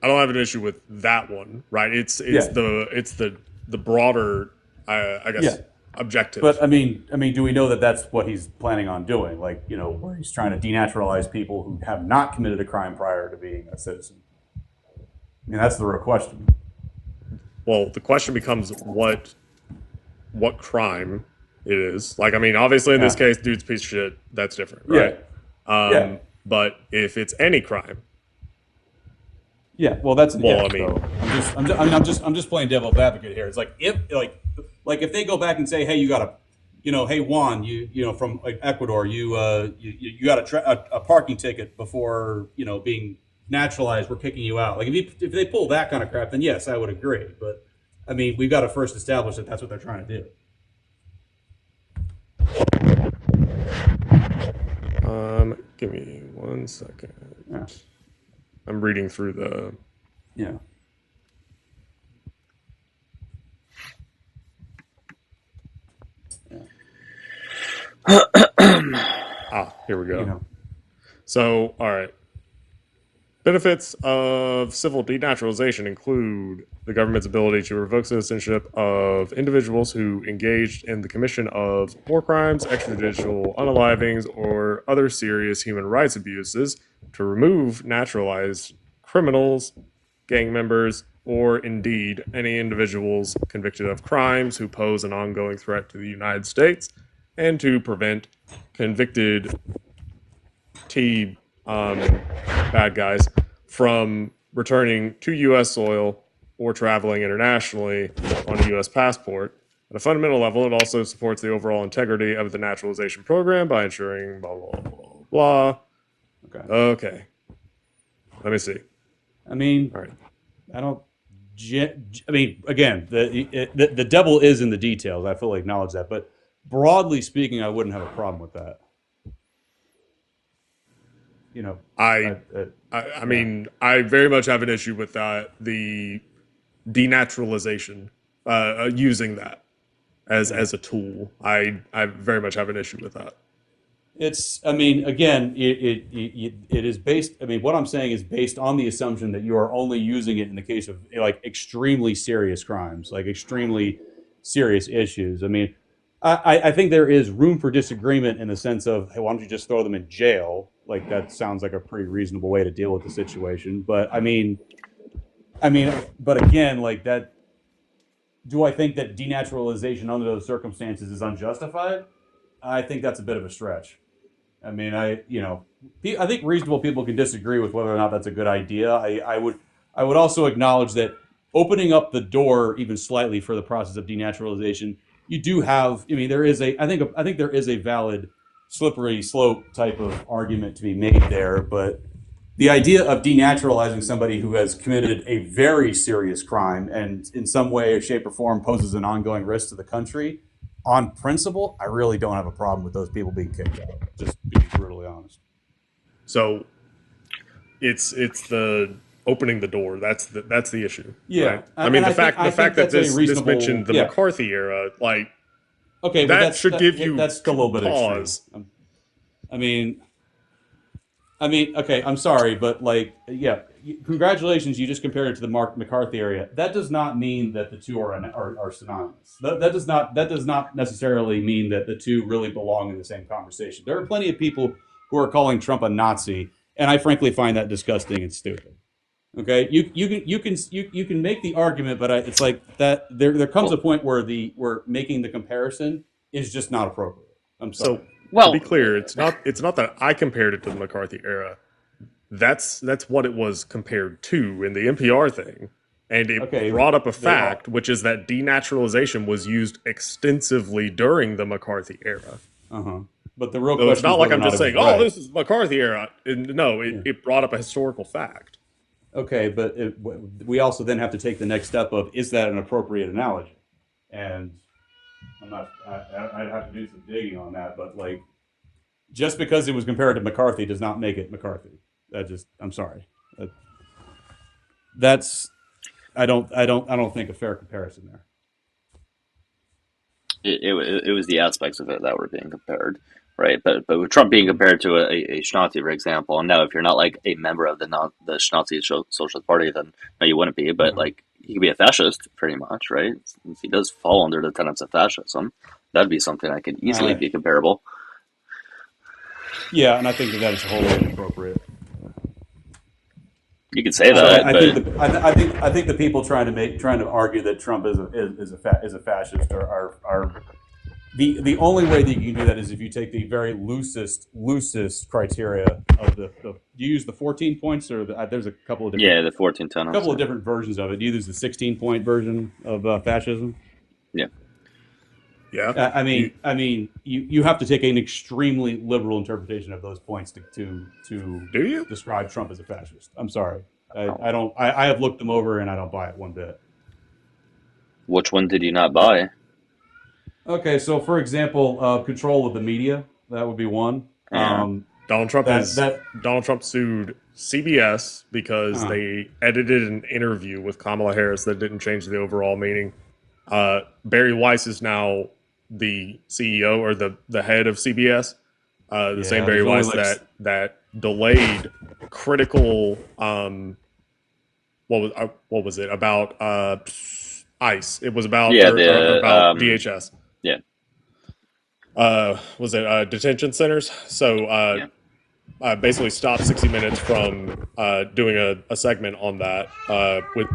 I don't have an issue with that one, right? It's the broader, I guess, objective. But I mean, do we know that that's what he's planning on doing? Like, where he's trying to denaturalize people who have not committed a crime prior to being a citizen. I mean, that's the real question. Well, the question becomes what crime it is. Like, I mean, obviously in this case, dude's a piece of shit. That's different, right? Yeah. But if it's any crime, yeah. Well, that's I mean, I'm just playing devil's advocate here. It's like if they go back and say, hey, you got a, hey Juan, you from Ecuador, you got a parking ticket before being naturalized, we're kicking you out. Like if they pull that kind of crap, then yes, I would agree. But I mean, we've got to first establish that that's what they're trying to do. Give me 1 second. Yeah. I'm reading through the. Yeah. Here we go. So, all right. Benefits of civil denaturalization include the government's ability to revoke citizenship of individuals who engaged in the commission of war crimes, extrajudicial unalivings, or other serious human rights abuses, to remove naturalized criminals, gang members, or indeed any individuals convicted of crimes who pose an ongoing threat to the United States, and to prevent convicted bad guys from returning to U.S. soil or traveling internationally on a U.S. passport. At a fundamental level, it also supports the overall integrity of the naturalization program by ensuring blah, blah, blah, blah. Okay. Let me see. I mean, all right. I mean, again, the devil is in the details. I fully acknowledge that. But broadly speaking, I wouldn't have a problem with that. you know, I mean, I very much have an issue with the denaturalization, using that as a tool. I very much have an issue with that. It's, I mean, again, it is based, I mean, what I'm saying is based on the assumption that you are only using it in the case of like extremely serious crimes, like extremely serious issues. I mean, I think there is room for disagreement in the sense of, hey, why don't you just throw them in jail? Like that sounds like a pretty reasonable way to deal with the situation. But but again, like that, do I think that denaturalization under those circumstances is unjustified? I think that's a bit of a stretch. I mean, I think reasonable people can disagree with whether or not that's a good idea. I would also acknowledge that opening up the door even slightly for the process of denaturalization, you do have. I mean, I think there is a valid slippery slope type of argument to be made there, but the idea of denaturalizing somebody who has committed a very serious crime and in some way, shape, or form poses an ongoing risk to the country, on principle, I really don't have a problem with those people being kicked out. Just to be brutally honest. So, it's the opening the door. That's the issue. Yeah, right? I mean, the fact that this mentioned the McCarthy era, like, okay, that should give you that's a little bit pause. Extreme. I mean, okay, I'm sorry, but like, yeah, congratulations, you just compared it to the McCarthy area. That does not mean that the two are synonymous. That does not necessarily mean that the two really belong in the same conversation. There are plenty of people who are calling Trump a Nazi, and I frankly find that disgusting and stupid. Okay, you can make the argument, but it's like that. There comes a point where making the comparison is just not appropriate. I'm sorry. So, well, to be clear, it's not that I compared it to the McCarthy era. That's what it was compared to in the NPR thing, and it brought up a fact, which is that denaturalization was used extensively during the McCarthy era. But the real question, it's not like I'm just saying, "Oh, this is McCarthy era." No, it brought up a historical fact. Okay, but we also then have to take the next step of, is that an appropriate analogy? And I'd have to do some digging on that, but like, just because it was compared to McCarthy does not make it McCarthy. I'm sorry. I don't think a fair comparison there. It was the aspects of it that were being compared, right? But with Trump being compared to a Schnazi, for example, and now if you're not like a member of the Schnazi Socialist Party, then no, you wouldn't be. But like, he could be a fascist, pretty much, right? Since he does fall under the tenets of fascism, that'd be something that could easily be comparable. Yeah, and I think that is wholly inappropriate. You could say that. I think the people trying to argue that Trump is a fascist are the only way that you can do that is if you take the very loosest criteria of the. Do you use the 14 points or there's a couple of different, the 14 tenets. A couple of different versions of it. Do you use the 16-point version of fascism? Yeah. Yeah. I mean, you have to take an extremely liberal interpretation of those points to do you describe Trump as a fascist. I'm sorry, I don't. I have looked them over and I don't buy it one bit. Which one did you not buy? Okay, so for example, control of the media, that would be one. Yeah. Donald Trump sued CBS because they edited an interview with Kamala Harris that didn't change the overall meaning. Barry Weiss is now the CEO or the head of CBS. Same Barry Weiss that delayed critical what was it about ICE? It was about about DHS. Yeah. Was it detention centers? So basically stopped 60 Minutes from doing a segment on that with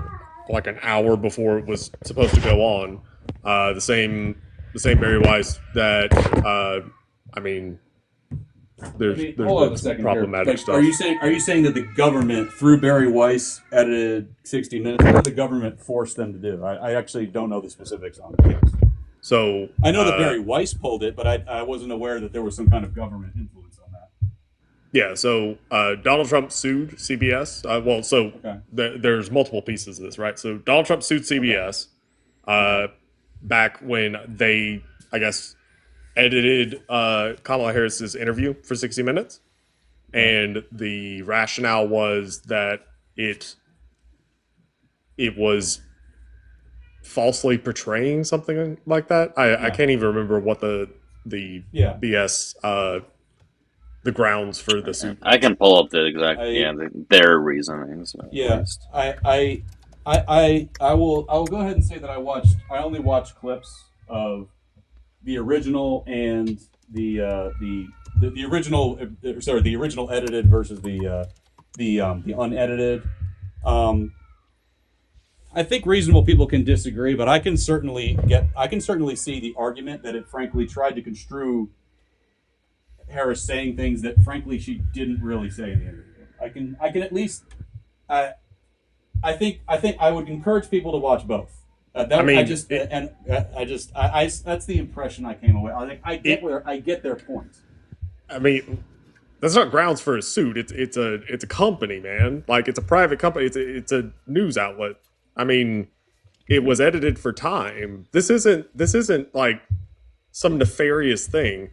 like an hour before it was supposed to go on. The same Barry Weiss that there's problematic stuff. Are you saying that the government, through Barry Weiss, edited 60 Minutes? What did the government force them to do? I actually don't know the specifics on it. So I know that Barry Weiss pulled it, but I wasn't aware that there was some kind of government influence on that. Yeah, so Donald Trump sued CBS. There's multiple pieces of this, right? So Donald Trump sued CBS back when they, I guess, edited Kamala Harris's interview for 60 Minutes. and the rationale was that it was falsely portraying something like that. I can't even remember what the BS the grounds for the suit. I can pull up the exact their reasonings. I will go ahead and say that I only watched clips of the original and the original the original edited versus the unedited. I think reasonable people can disagree, but I can certainly see the argument that it frankly tried to construe Harris saying things that frankly she didn't really say in the interview. I can at least I think I would encourage people to watch both. That's the impression I came away. I get their point. I mean, that's not grounds for a suit. It's a company, man. Like, it's a private company. It's a news outlet. I mean, it was edited for time. This isn't like some nefarious thing.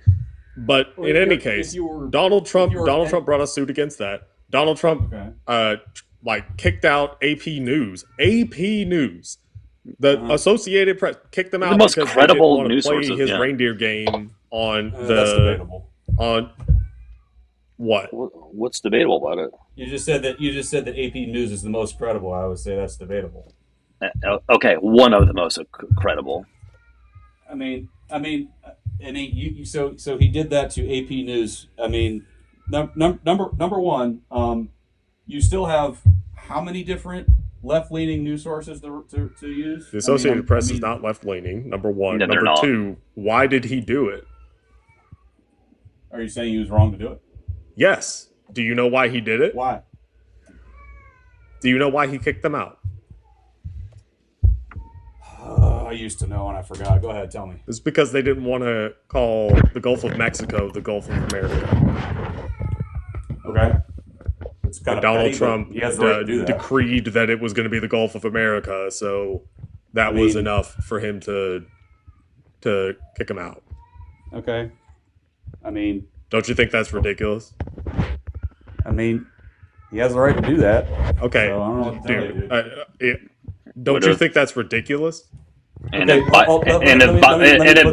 But in any case, Donald Trump brought a suit against that. Donald Trump kicked out AP News. AP News. The Associated Press kicked them out the most because credible they didn't news want to play sources, his reindeer game on that's debatable. On what? What's debatable about it? You just said that AP News is the most credible. I would say that's debatable. Okay, one of the most credible. I mean, so he did that to AP News. I mean, number one, you still have how many different left-leaning news sources to use? The Associated Press is not left-leaning, number one. No, number two, why did he do it? Are you saying he was wrong to do it? Yes. Do you know why he did it? Why? Do you know why he kicked them out? I used to know and I forgot. Go ahead, tell me. It's because they didn't want to call the Gulf of Mexico the Gulf of America. Okay. It's kind of Donald Trump decreed that it was going to be the Gulf of America, so that was enough for him to kick him out. Okay. I mean, don't you think that's ridiculous? I mean, he has the right to do that. Okay, so I don't know what to tell you. Don't you think that's ridiculous? And if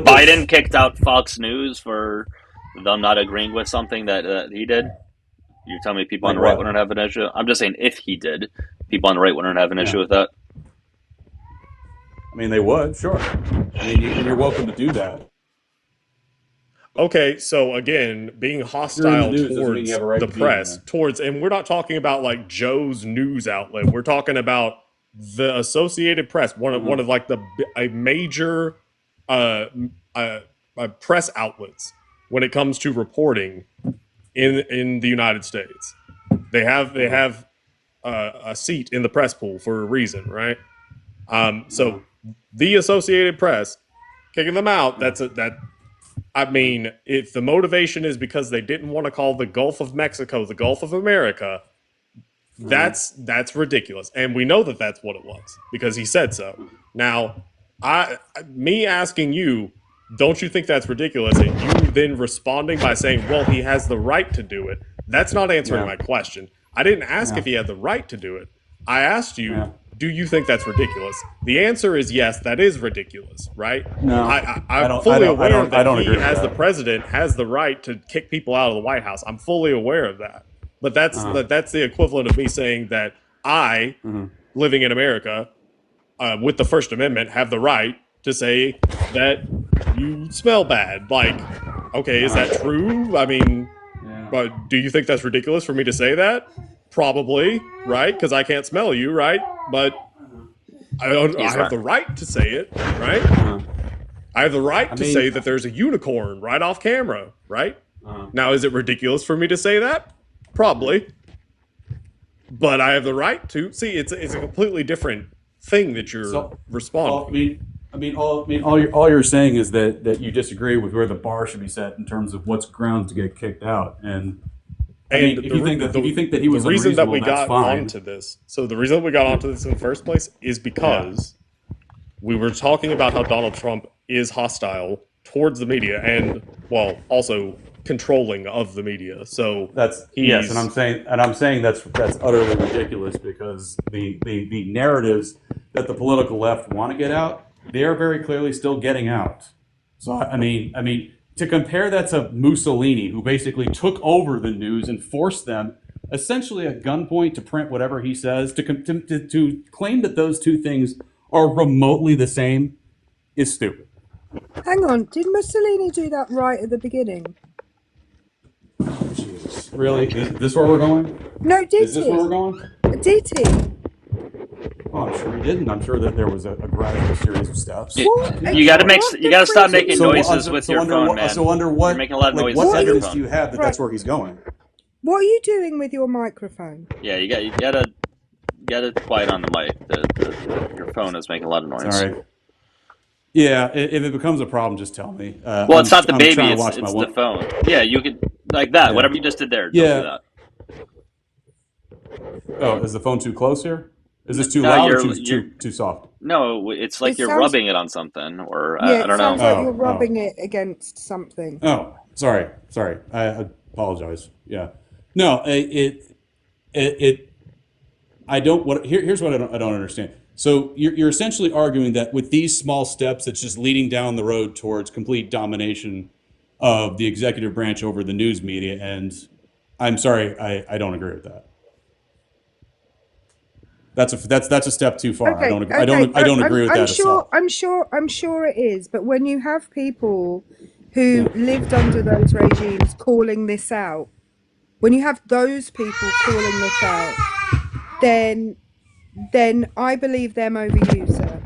Biden kicked out Fox News for them not agreeing with something that he did, you're telling me people on the right wouldn't have an issue? I'm just saying if he did, people on the right wouldn't have an issue with that. I mean, they would, sure. I mean, you're welcome to do that. Okay, so again, being hostile towards the press, and we're not talking about like Joe's news outlet. We're talking about the Associated Press, one of like a major press outlets when it comes to reporting in the United States. They have a seat in the press pool for a reason, right? So the Associated Press kicking them out. I mean, if the motivation is because they didn't want to call the Gulf of Mexico the Gulf of America, that's ridiculous, and we know that that's what it was because he said so. Now, me asking you, don't you think that's ridiculous, and you then responding by saying, well, he has the right to do it, that's not answering my question. I didn't ask if he had the right to do it. I asked you, do you think that's ridiculous? The answer is yes, that is ridiculous, right? No, I'm fully aware that he, as the president, has the right to kick people out of the White House. I'm fully aware of that. But that's the equivalent of me saying that I, living in America, with the First Amendment, have the right to say that you smell bad. Like, okay, is that true? I mean, but do you think that's ridiculous for me to say that? Probably, right? Because I can't smell you, right? But I have the right to say it, right? I have the right to say that there's a unicorn right off camera, right? Now, is it ridiculous for me to say that? Probably. But I have the right to. See, it's a completely different thing that you're responding. All you're saying is that you disagree with where the bar should be set in terms of what's grounds to get kicked out. And if you think that he was the reason that we got fine. onto this. So the reason that we got onto this in the first place is because we were talking about how Donald Trump is hostile towards the media and, well, also controlling of the media. So yes, and I'm saying that's utterly ridiculous because the narratives that the political left want to get out, they are very clearly still getting out. So I mean, to compare that to Mussolini, who basically took over the news and forced them essentially at gunpoint to print whatever he says, to claim that those two things are remotely the same is stupid. Hang on, did Mussolini do that right at the beginning? Jesus. Really? Is this where we're going? No, did he? Is this where we're going? Did he? Oh, I'm sure he didn't. I'm sure that there was a gradual series of steps. You gotta stop making noises with your phone, man. So under what? You're making a lot of noises what with your evidence phone. do you have that that's where he's going? What are you doing with your microphone? Yeah, you gotta get it quiet on the mic. Your phone is making a lot of noise. All right. Yeah, if it becomes a problem, just tell me. Well, it's not the baby; it's the phone. Yeah, you could like that. Yeah. Whatever you just did there. Don't do that. Oh, is the phone too close here? Is this too loud or too soft? No, it's like you're rubbing it on something, or yeah, I don't know. It sounds like you're rubbing it against something. Oh, sorry. I apologize. Yeah, no, I don't. Here's what I don't understand. So you're essentially arguing that with these small steps, it's just leading down the road towards complete domination of the executive branch over the news media, and I'm sorry, I don't agree with that. That's a step too far. Okay, I don't agree with that. I'm sure it is. But when you have people who lived under those regimes calling this out, when you have those people calling this out, then I believe them over you, sir.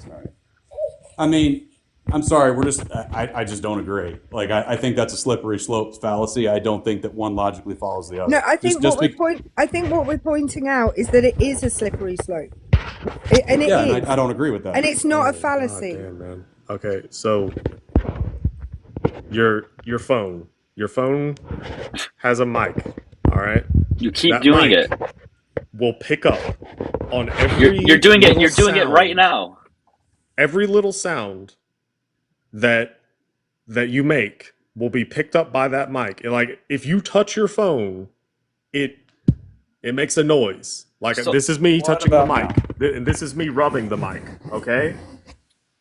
Sorry. I mean, I'm sorry. I just don't agree. Like, I think that's a slippery slope fallacy. I don't think that one logically follows the other. No, I think what we're pointing out is that it is a slippery slope. And I don't agree with that. And it's not a fallacy. Oh, damn, man. Okay, so your phone has a mic. All right. You keep doing it. Will pick up on every. You're doing it. You're doing it right now. Every little sound that you make will be picked up by that mic. Like if you touch your phone, it makes a noise. Like this is me touching the mic, and this is me rubbing the mic. Okay.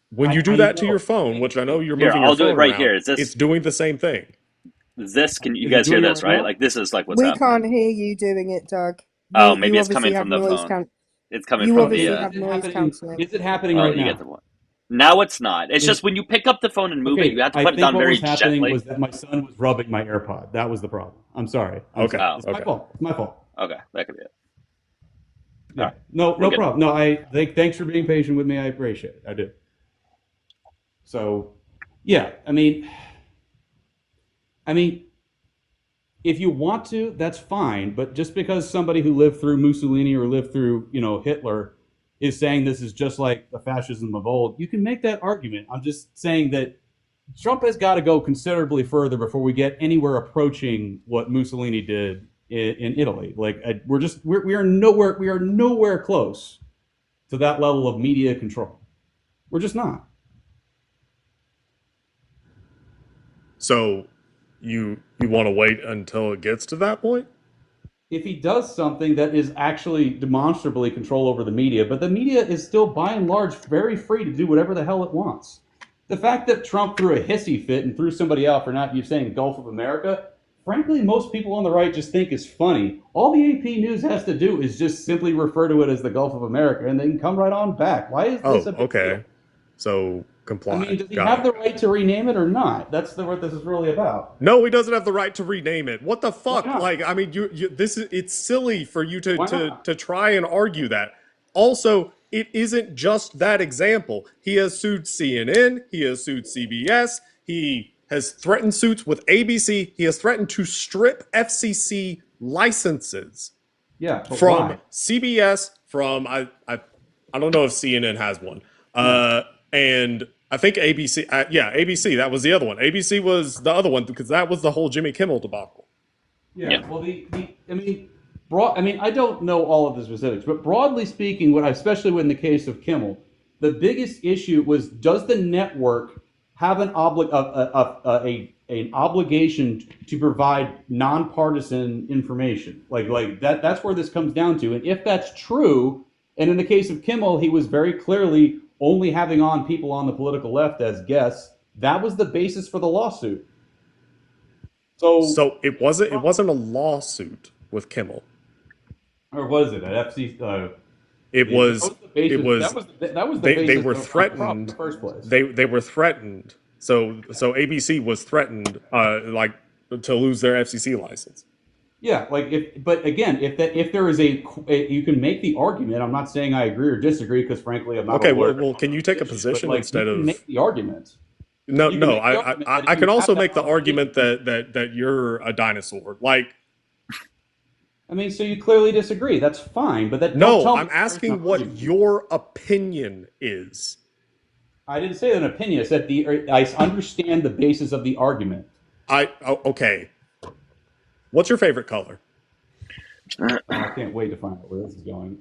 When you do that to your phone, which I know you're moving your phone do it right around, here. It's doing the same thing. Can you guys hear this, right? Like this is like what's happening. We can't hear you doing it, Doug. Maybe it's coming from the phone. It's coming from the. Is it happening right now? Now it's not. It's just when you pick up the phone and move it, you have to put it down very gently. What was happening was that my son was rubbing my AirPod. That was the problem. I'm sorry. Okay. It's my fault. It's my fault. Okay, that could be it. Yeah. Right. No problem. No, thanks for being patient with me. I appreciate it. I do. So, yeah, I mean, if you want to, that's fine. But just because somebody who lived through Mussolini or lived through, Hitler is saying this is just like the fascism of old, you can make that argument. I'm just saying that Trump has got to go considerably further before we get anywhere approaching what Mussolini did in Italy. Like we are nowhere close to that level of media control. We're just not. So you want to wait until it gets to that point? If he does something that is actually demonstrably control over the media, but the media is still by and large very free to do whatever the hell it wants. The fact that Trump threw a hissy fit and threw somebody out for not saying Gulf of America, frankly, most people on the right just think is funny. All the AP News has to do is just simply refer to it as the Gulf of America, and they can come right on back. Why is this a big deal? So comply. I mean, does he have the right to rename it or not? That's what this is really about. No, he doesn't have the right to rename it. What the fuck? Like, I mean, it's silly for you to try and argue that. Also, it isn't just that example. He has sued CNN. He has sued CBS. He has threatened suits with ABC. He has threatened to strip FCC licenses. Yeah, from why? CBS. From I don't know if CNN has one. And I think ABC, ABC, that was the other one. ABC was the other one because that was the whole Jimmy Kimmel debacle. Yeah. Well, I don't know all of the specifics, but broadly speaking, especially in the case of Kimmel, the biggest issue was, does the network have an obligation to provide nonpartisan information. Like that. That's where this comes down to. And if that's true, and in the case of Kimmel, he was very clearly only having on people on the political left as guests. That was the basis for the lawsuit. So it wasn't a lawsuit with Kimmel. Or was it at FCC? It was. They were threatened in the first place. They were threatened. So ABC was threatened, like to lose their FCC license. Yeah, but again, if there is you can make the argument. I'm not saying I agree or disagree because frankly, I'm not. Okay, well, can you take a position instead of make the argument? No, I can also make the argument that you're a dinosaur. Like, I mean, so you clearly disagree. That's fine, but that no, I'm asking what your opinion is. I didn't say an opinion. I said I understand the basis of the argument. Okay. What's your favorite color? I can't wait to find out where this is going.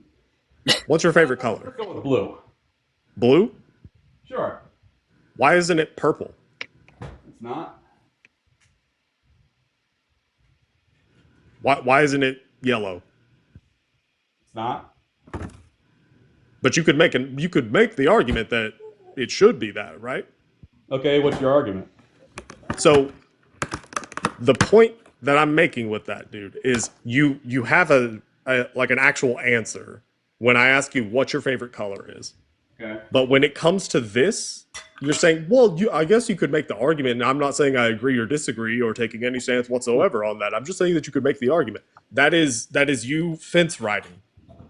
What's your favorite color? Let's go with blue. Blue? Sure. Why isn't it purple? It's not. Why isn't it yellow? It's not. But you could make the argument that it should be that, right? Okay, what's your argument? So the point that I'm making with that, dude, is you have an actual answer when I ask you what your favorite color is. Okay. But when it comes to this, you're saying, well, I guess you could make the argument, and I'm not saying I agree or disagree or taking any stance whatsoever on that. I'm just saying that you could make the argument. That is you fence riding.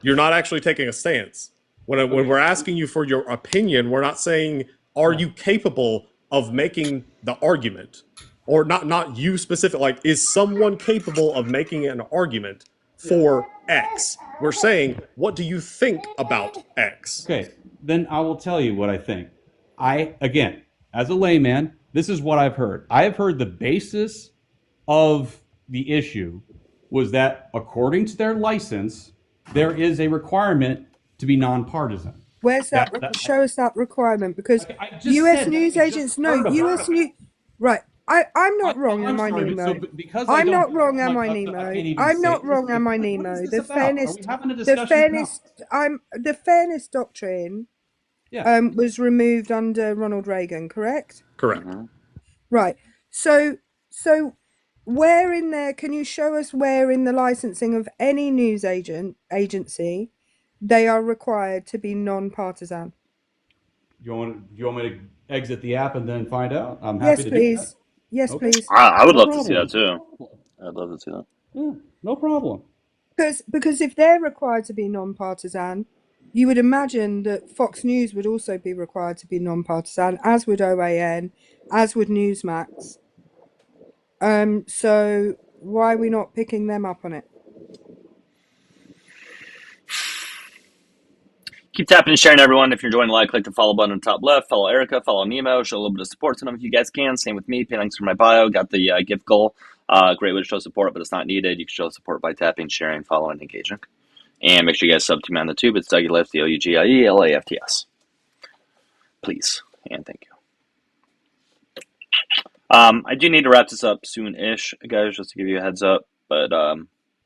You're not actually taking a stance. When we're asking you for your opinion, we're not saying, are you capable of making the argument? Or not you specific, like, is someone capable of making an argument for X? We're saying, what do you think about X? Okay, then I will tell you what I think. Again, as a layman, this is what I've heard. I have heard the basis of the issue was that according to their license, there is a requirement to be nonpartisan. Where's that? Show us that requirement, because U.S. news agents know U.S. news. Right. I'm not wrong, am I, Nemo? I'm not wrong, am I, Nemo? I'm not wrong, am I, Nemo? The fairness doctrine was removed under Ronald Reagan, correct? Correct. Right. So where in there, can you show us where in the licensing of any news agency they are required to be non-partisan? You want me to exit the app and then find out? I'm happy to do that. Yes, please. I would love to see that too. I'd love to see that. Yeah, no problem. Because if they're required to be non-partisan, you would imagine that Fox News would also be required to be non-partisan, as would OAN, as would Newsmax. So why are we not picking them up on it? Keep tapping and sharing, everyone. If you're enjoying the live, click the follow button on the top left. Follow Erica. Follow Nemo. Show a little bit of support to them if you guys can. Same with me. Pay links from my bio. Got the gift goal. Great way to show support, but it's not needed. You can show support by tapping, sharing, following, engaging. And make sure you guys sub to me on the tube. It's Dougielifts, Dougielafts. Please. And thank you. I do need to wrap this up soon-ish, guys, just to give you a heads up. But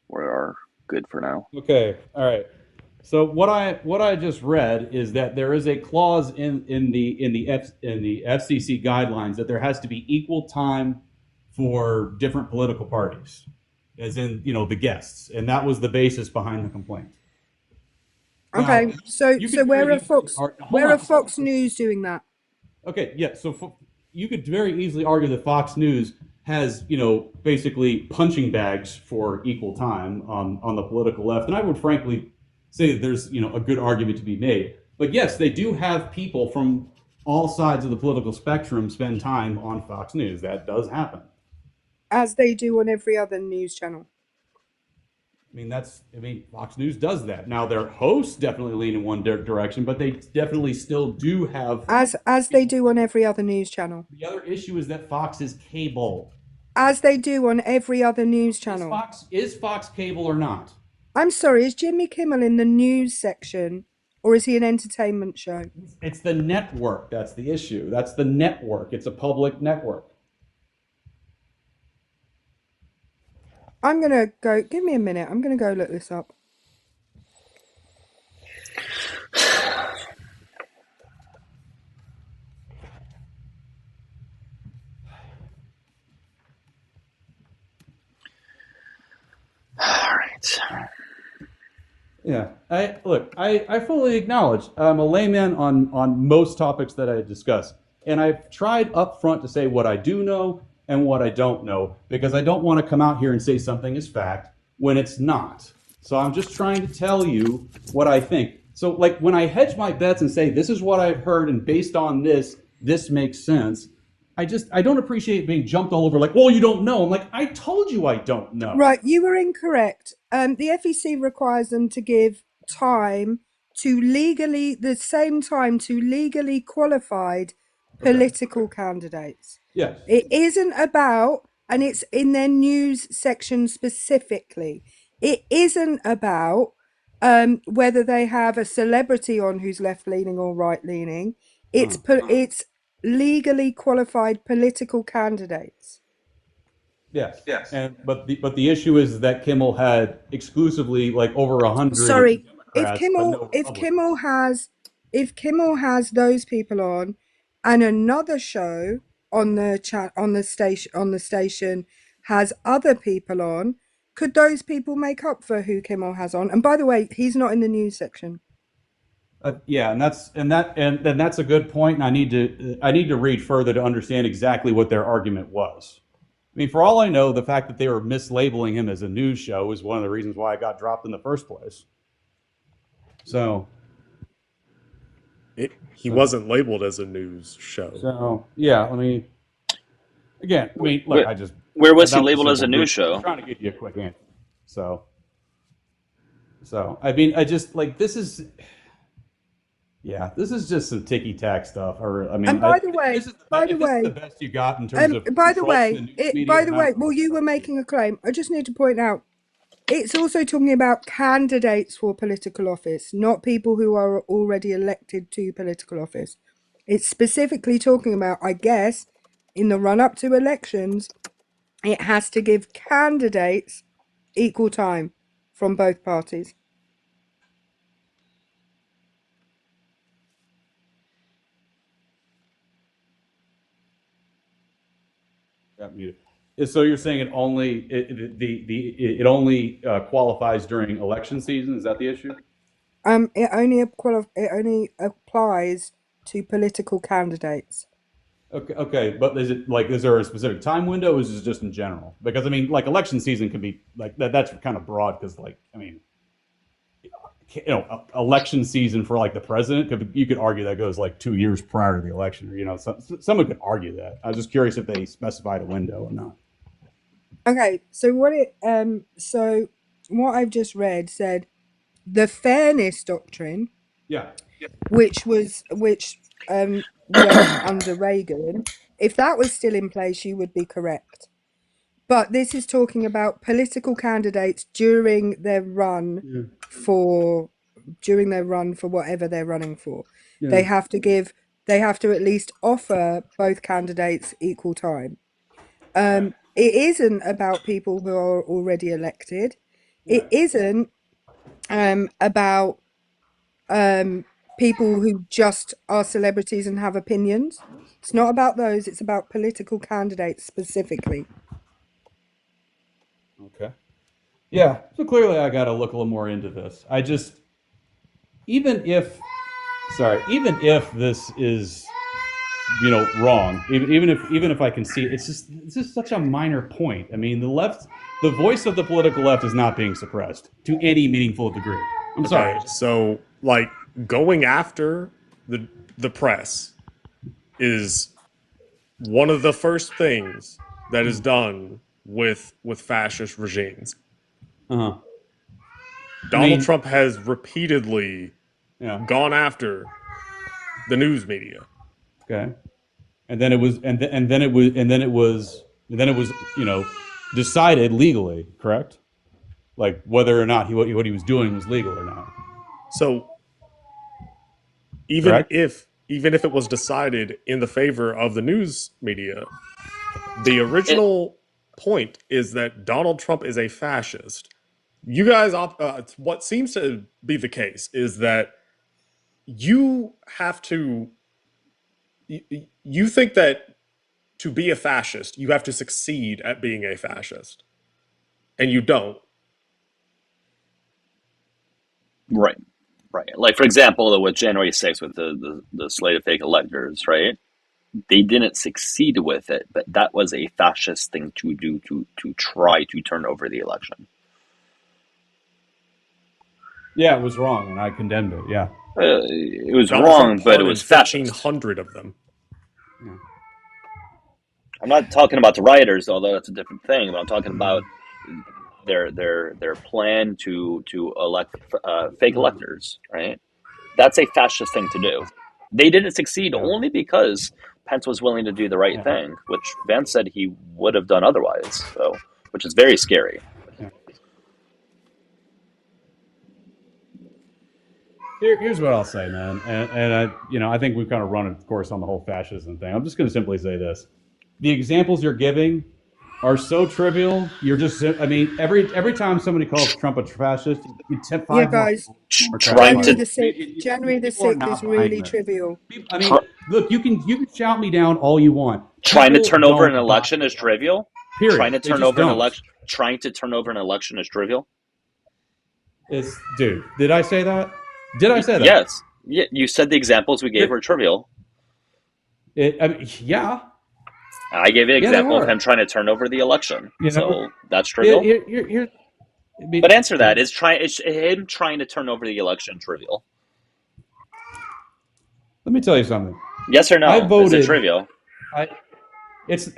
we are good for now. Okay. All right. So what I just read is that there is a clause in the FCC guidelines that there has to be equal time for different political parties, as in the guests, and that was the basis behind the complaint. Okay, now, so where are Fox News doing that? Okay, yeah. So you could very easily argue that Fox News has basically punching bags for equal time on the political left, and I would frankly say that there's a good argument to be made. But yes, they do have people from all sides of the political spectrum spend time on Fox News. That does happen. As they do on every other news channel. Fox News does that. Now their hosts definitely lean in one direction, but they definitely still do have as they do on every other news channel. The other issue is that Fox is cable. As they do on every other news channel. Is Fox cable or not? I'm sorry, is Jimmy Kimmel in the news section or is he an entertainment show? It's the network. That's the issue. That's the network. It's a public network. I'm going to go, give me a minute. I'm going to go look this up. All right. Yeah, I fully acknowledge I'm a layman on most topics that I discuss, and I've tried up front to say what I do know and what I don't know, because I don't want to come out here and say something is fact when it's not. So I'm just trying to tell you what I think. So like when I hedge my bets and say this is what I've heard and based on this makes sense, I don't appreciate being jumped all over like, well, you don't know. I'm like, I told you I don't know. Right, you were incorrect. The FEC requires them to give time to legally, the same time to legally qualified political candidates. Yes. It isn't about, and it's in their news section specifically, it isn't about whether they have a celebrity on who's left-leaning or right-leaning. It's legally qualified political candidates. Yes. Yes. But the issue is that Kimmel had exclusively like over 100. Sorry, if Democrats, Kimmel has those people on, and another show on the station has other people on, could those people make up for who Kimmel has on? And by the way, he's not in the news section. Yeah, and that's a good point. And I need to read further to understand exactly what their argument was. I mean, for all I know, the fact that they were mislabeling him as a news show is one of the reasons why I got dropped in the first place. So he wasn't labeled as a news show. So yeah, I mean, again, look, where was he labeled as a news show? I'm trying to give you a quick answer. So I mean, I just like this is. Yeah, this is just some ticky-tack stuff. Or I mean, and by the way, this is the best you got in terms of. By the way, well, you were making a claim. I just need to point out, it's also talking about candidates for political office, not people who are already elected to political office. It's specifically talking about, I guess, in the run-up to elections, it has to give candidates equal time from both parties. Got muted. So you're saying it only qualifies during election season? Is that the issue? It only applies to political candidates. Okay, but is there a specific time window, or is it just in general? Because I mean, like election season can be like that. That's kind of broad because, like, I mean, election season for like the president, you could argue that goes like 2 years prior to the election, or someone could argue that. I was just curious if they specified a window or not. Okay, so what I've just read said the fairness doctrine, which went under Reagan, if that was still in place, you would be correct. But this is talking about political candidates during their run for whatever they're running for. Yeah. They have to at least offer both candidates equal time. It isn't about people who are already elected. It isn't about people who just are celebrities and have opinions. It's not about those. It's about political candidates specifically. Okay. Yeah. So clearly I got to look a little more into this. I just, even if this is, wrong, even if I can see it, it's just such a minor point. I mean, the voice of the political left is not being suppressed to any meaningful degree. I'm sorry. So like going after the press is one of the first things that is done with fascist regimes. Donald Trump has repeatedly gone after the news media. Okay. And then it was decided legally, correct? Like whether or not what he was doing was legal or not. So even Correct. if it was decided in the favor of the news media, the original point is that Donald Trump is a fascist. You guys, what seems to be the case is that you have to. You think that to be a fascist, you have to succeed at being a fascist, and you don't. Right. Like, for example, with January 6th, with the slate of fake electors, right? They didn't succeed with it, but that was a fascist thing to do, to try to turn over the election. Yeah, it was wrong, and I condemned it. Yeah, it was Donald wrong, Trump but it was pardoned fascist. 1,500 of them. Yeah. I'm not talking about the rioters, although that's a different thing. But I'm talking about their plan to elect fake electors, right? That's a fascist thing to do. They didn't succeed only because Pence was willing to do the right thing, which Vance said he would have done otherwise. So, which is very scary. Here's what I'll say, man, and I think we've kind of run a course on the whole fascism thing. I'm just going to simply say this: the examples you're giving are so trivial. You're just, I mean, every time somebody calls Trump a fascist, you tip Yeah, five more guys. more January the I mean, 6th. January the people are 6th not is buying really this. trivial. I mean, look, you can shout me down all you want. Trying to People turn over an don't election buy is trivial. Period. Trying to They turn just over an don't. election. Trying to turn over an election is trivial. Dude, did I say that? Did I say that? Yes. Yeah, you said the examples we gave were trivial. Yeah. I gave an Yeah, example they of were. him trying to turn over the election. You know? So that's trivial. But answer dude. that. Is him trying to turn over the election trivial? Let me tell you something. Yes or no? I voted. Is it trivial? It's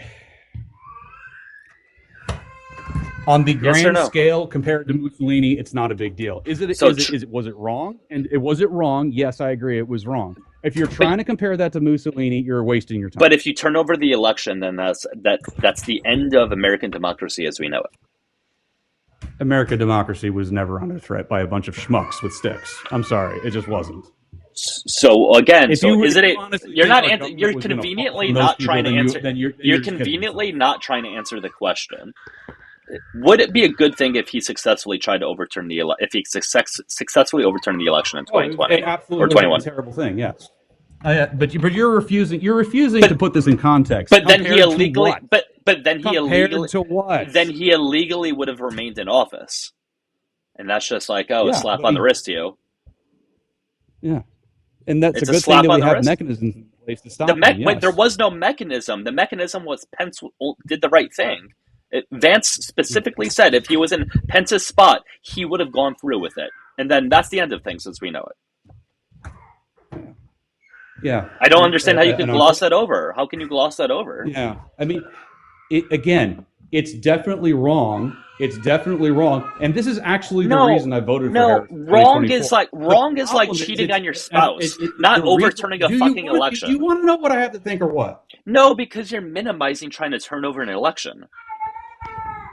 on the Yes or grand no? scale compared to Mussolini. It's not a big deal. Was it wrong? And was it wrong? Yes, I agree. It was wrong. If you're trying to compare that to Mussolini, you're wasting your time. But if you turn over the election, then that's the end of American democracy as we know it. American democracy was never under threat by a bunch of schmucks with sticks. I'm sorry, it just wasn't. So again, Is it? You're conveniently not trying to answer. You're conveniently not trying to answer the question. Would it be a good thing if he successfully tried to overturn successfully overturned the election in 2020 it absolutely or 21? A terrible thing, yes. But you're refusing. You're refusing to put this in context. But then he illegally. Compared to what? Then he illegally would have remained in office, and that's just like a slap on the wrist to you. Yeah, and that's It's a good thing that we have mechanisms in place to stop them. Wait, there was no mechanism. The mechanism was Pence did the right thing. Vance specifically said if he was in Pence's spot, he would have gone through with it. And then that's the end of things as we know it. Yeah. I don't understand how you could gloss that over. How can you gloss that over? Yeah. I mean, it's definitely wrong. It's definitely wrong. And this is actually the reason I voted for Harris. Wrong is like cheating on your spouse, not overturning a fucking election. Do you want to know what I have to think or what? No, because you're minimizing trying to turn over an election.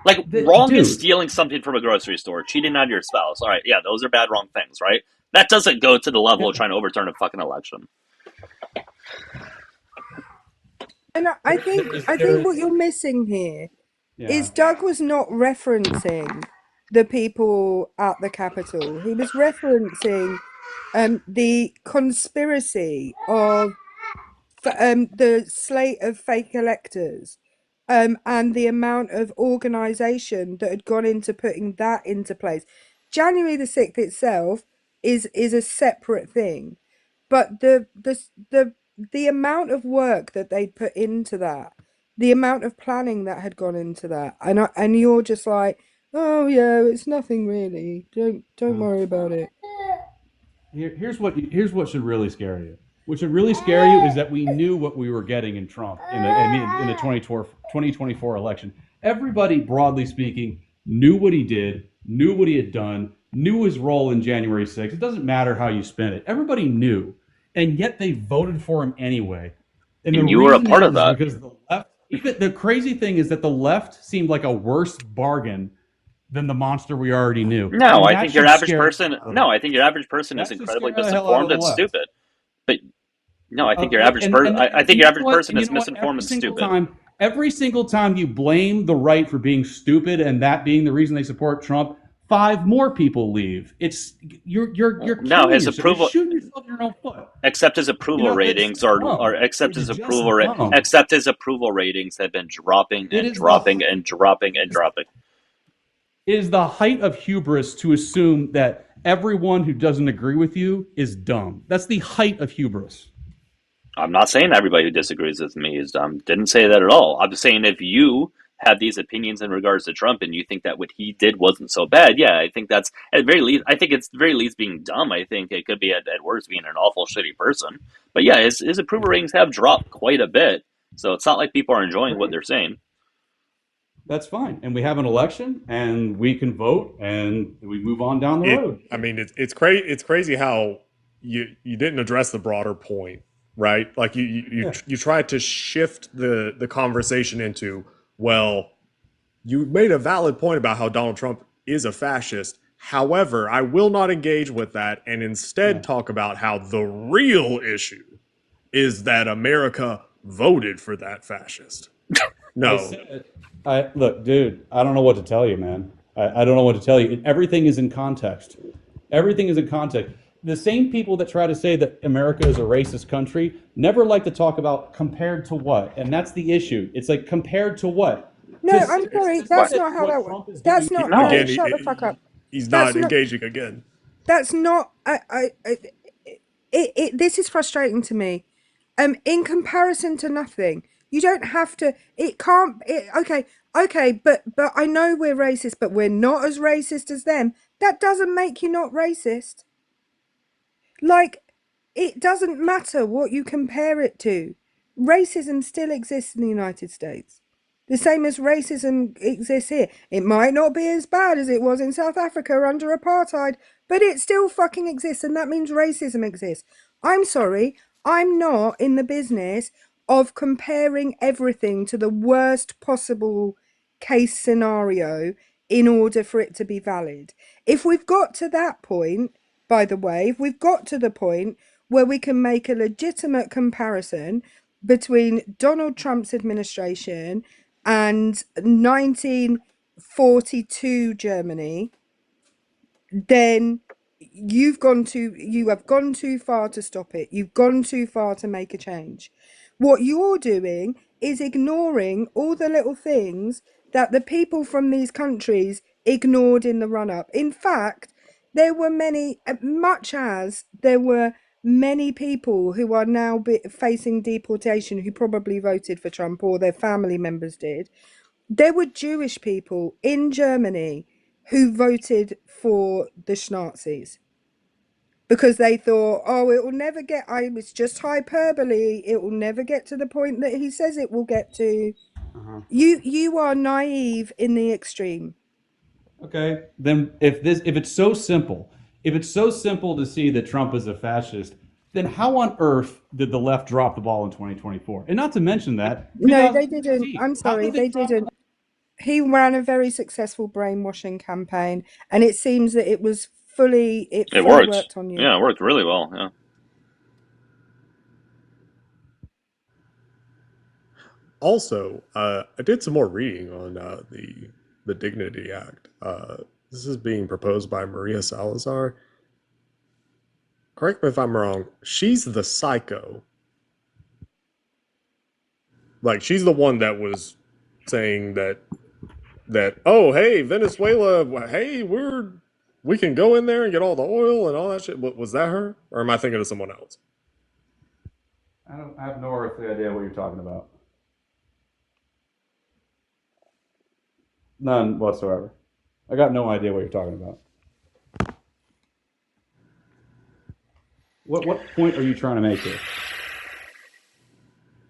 Like, wrong is stealing something from a grocery store, cheating on your spouse. All right, yeah, those are bad, wrong things, right? That doesn't go to the level of trying to overturn a fucking election. And I think what you're missing here is Doug was not referencing the people at the Capitol. He was referencing the conspiracy of the slate of fake electors. And the amount of organisation that had gone into putting that into place. January the 6th itself is a separate thing, but the amount of work that they put into that, the amount of planning that had gone into that, and you're just like, oh yeah, it's nothing really. Don't worry about it. Here's what should really scare you. What should really scare you is that we knew what we were getting in Trump in the 2024 election. Everybody, broadly speaking, knew what he did, knew what he had done, knew his role in January 6th. It doesn't matter how you spin it. Everybody knew, and yet they voted for him anyway. And you were a part of that. Because the left. The crazy thing is that the left seemed like a worse bargain than the monster we already knew. No, I think your average person. No, I think your average person is incredibly misinformed and stupid. But No, I think your average person. I think your average person is misinformed and stupid. Every single time you blame the right for being stupid and that being the reason they support Trump, 5 more people leave. It's you're No, killing his yourself. approval. You're shooting yourself in your own foot. Except his approval ratings except his approval ratings have been dropping and dropping and dropping and dropping. It is the height of hubris to assume that everyone who doesn't agree with you is dumb. That's the height of hubris. I'm not saying everybody who disagrees with me is dumb. Didn't say that at all. I'm just saying if you have these opinions in regards to Trump and you think that what he did wasn't so bad, yeah, I think that's at very least. I think it's very least being dumb. I think it could be at worst being an awful shitty person. But yeah, his approval ratings have dropped quite a bit. So it's not like people are enjoying what they're saying. That's fine, and we have an election, and we can vote, and we move on down the road. I mean, it's crazy. It's crazy how you didn't address the broader point, right? Like you tried to shift the conversation into, well, you made a valid point about how Donald Trump is a fascist. However, I will not engage with that and instead talk about how the real issue is that America voted for that fascist. No. Look, dude, I don't know what to tell you, man. I don't know what to tell you. Everything is in context. Everything is in context. The same people that try to say that America is a racist country never like to talk about compared to what. And that's the issue. It's like compared to what? No, I'm sorry. That's not how that works. That's not. No. Again, shut the fuck up. He's not engaging again. That's not. This is frustrating to me. In comparison to nothing, you don't have to. It can't. Okay. But I know we're racist, but we're not as racist as them. That doesn't make you not racist. Like, it doesn't matter what you compare it to. Racism still exists in the United States. The same as racism exists here. It might not be as bad as it was in South Africa under apartheid, but it still fucking exists, and that means racism exists. I'm sorry, I'm not in the business of comparing everything to the worst possible case scenario in order for it to be valid. If we've got to that point, by the way, if we've got to the point where we can make a legitimate comparison between Donald Trump's administration and 1942 Germany, then you have gone too far to stop it. You've gone too far to make a change. What you're doing is ignoring all the little things that the people from these countries ignored in the run-up. In fact, there were many people who are now facing deportation who probably voted for Trump or their family members did. There were Jewish people in Germany who voted for the Nazis because they thought, oh, it will never get, it's just hyperbole. It will never get to the point that he says it will get to. You are naive in the extreme. Okay, then if it's so simple to see that Trump is a fascist, then how on earth did the left drop the ball in 2024? And not to mention that. No, they didn't. I'm sorry, they didn't. He ran a very successful brainwashing campaign, and it seems that it was fully worked on you. Yeah, it worked really well. Yeah. Also, I did some more reading on the Dignity Act. This is being proposed by Maria Salazar. Correct me if I'm wrong. She's the psycho. Like, she's the one that was saying that oh, hey, Venezuela, hey, we can go in there and get all the oil and all that shit. Was that her, or am I thinking of someone else? I have no earthly idea what you're talking about. None whatsoever. I got no idea what you're talking about. What point are you trying to make here?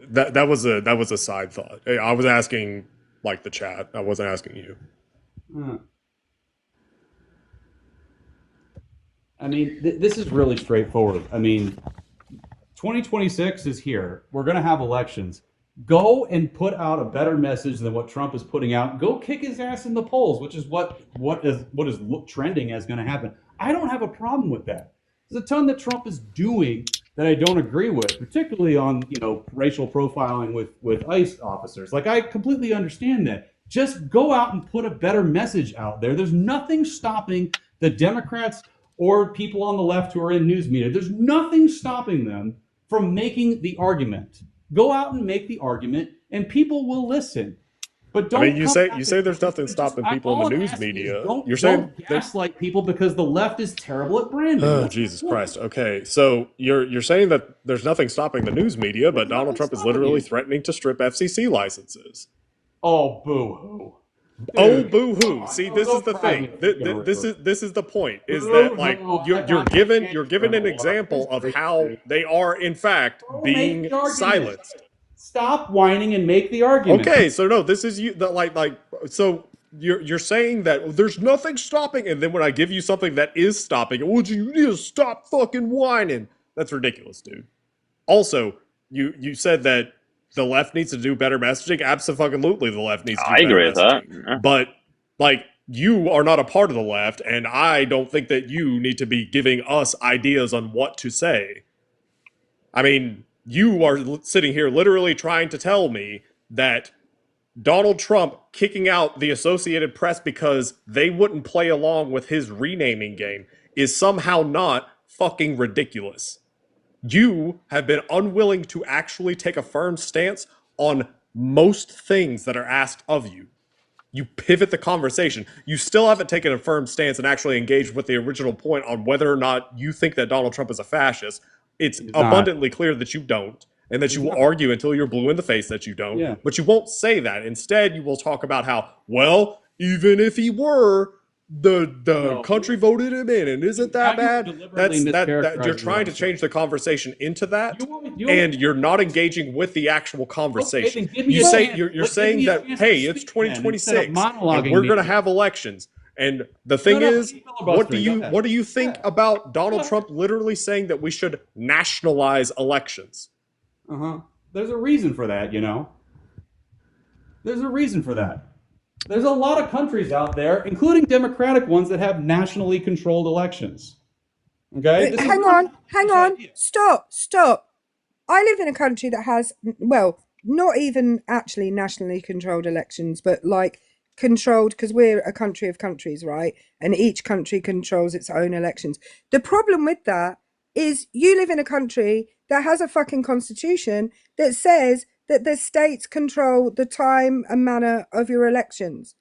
That was a side thought. I was asking like the chat. I wasn't asking you. I mean, this is really straightforward. I mean, 2026 is here. We're going to have elections. Go and put out a better message than what Trump is putting out. Go kick his ass in the polls, which is what is trending as going to happen. I don't have a problem with that. There's a ton that Trump is doing that I don't agree with, particularly on racial profiling with ICE officers. Like, I completely understand that. Just go out and put a better message out there. There's nothing stopping the Democrats or people on the left who are in news media. There's nothing stopping them from making the argument. Go out and make the argument, and people will listen. But don't. I mean, you say there's nothing stopping people in the news media. You're saying don't gaslight people because the left is terrible at branding. Oh, Jesus Christ. Okay, so you're saying that there's nothing stopping the news media, but Donald Trump is literally threatening to strip FCC licenses. Oh, boo-hoo. Oh, boo-hoo. See, this is the thing. This is the point. Is that like you're given an example of how they are in fact being silenced. Stop whining and make the argument. Okay, so no, this is so you're saying that there's nothing stopping, and then when I give you something that is stopping, would you need to stop fucking whining? That's ridiculous, dude. Also, you said that the left needs to do better messaging. Absolutely, the left needs to do better agree with that. Yeah. But like, you are not a part of the left, and I don't think that you need to be giving us ideas on what to say. I mean, you are sitting here literally trying to tell me that Donald Trump kicking out the Associated Press because they wouldn't play along with his renaming game is somehow not fucking ridiculous. You have been unwilling to actually take a firm stance on most things that are asked of you. You pivot the conversation. You still haven't taken a firm stance and actually engaged with the original point on whether or not you think that Donald Trump is a fascist. It's abundantly clear that you don't, and that you will argue until you're blue in the face that you don't. Yeah. But you won't say that. Instead, you will talk about how, well, even if he were, the country voted him in, and isn't that bad? That you're trying to change the conversation into that, and you're not engaging with the actual conversation. Okay, you're saying that, hey, it's 2026 and we're going to have elections. And the thing is, what do you think about Donald Trump literally saying that we should nationalize elections? There's a reason for that, There's a reason for that. There's a lot of countries out there, including democratic ones, that have nationally controlled elections. Okay? Hang on. Stop. I live in a country that has, well, not even actually nationally controlled elections, but like controlled, because we're a country of countries, right? And each country controls its own elections. The problem with that is you live in a country that has a fucking constitution that says that the states control the time and manner of your elections.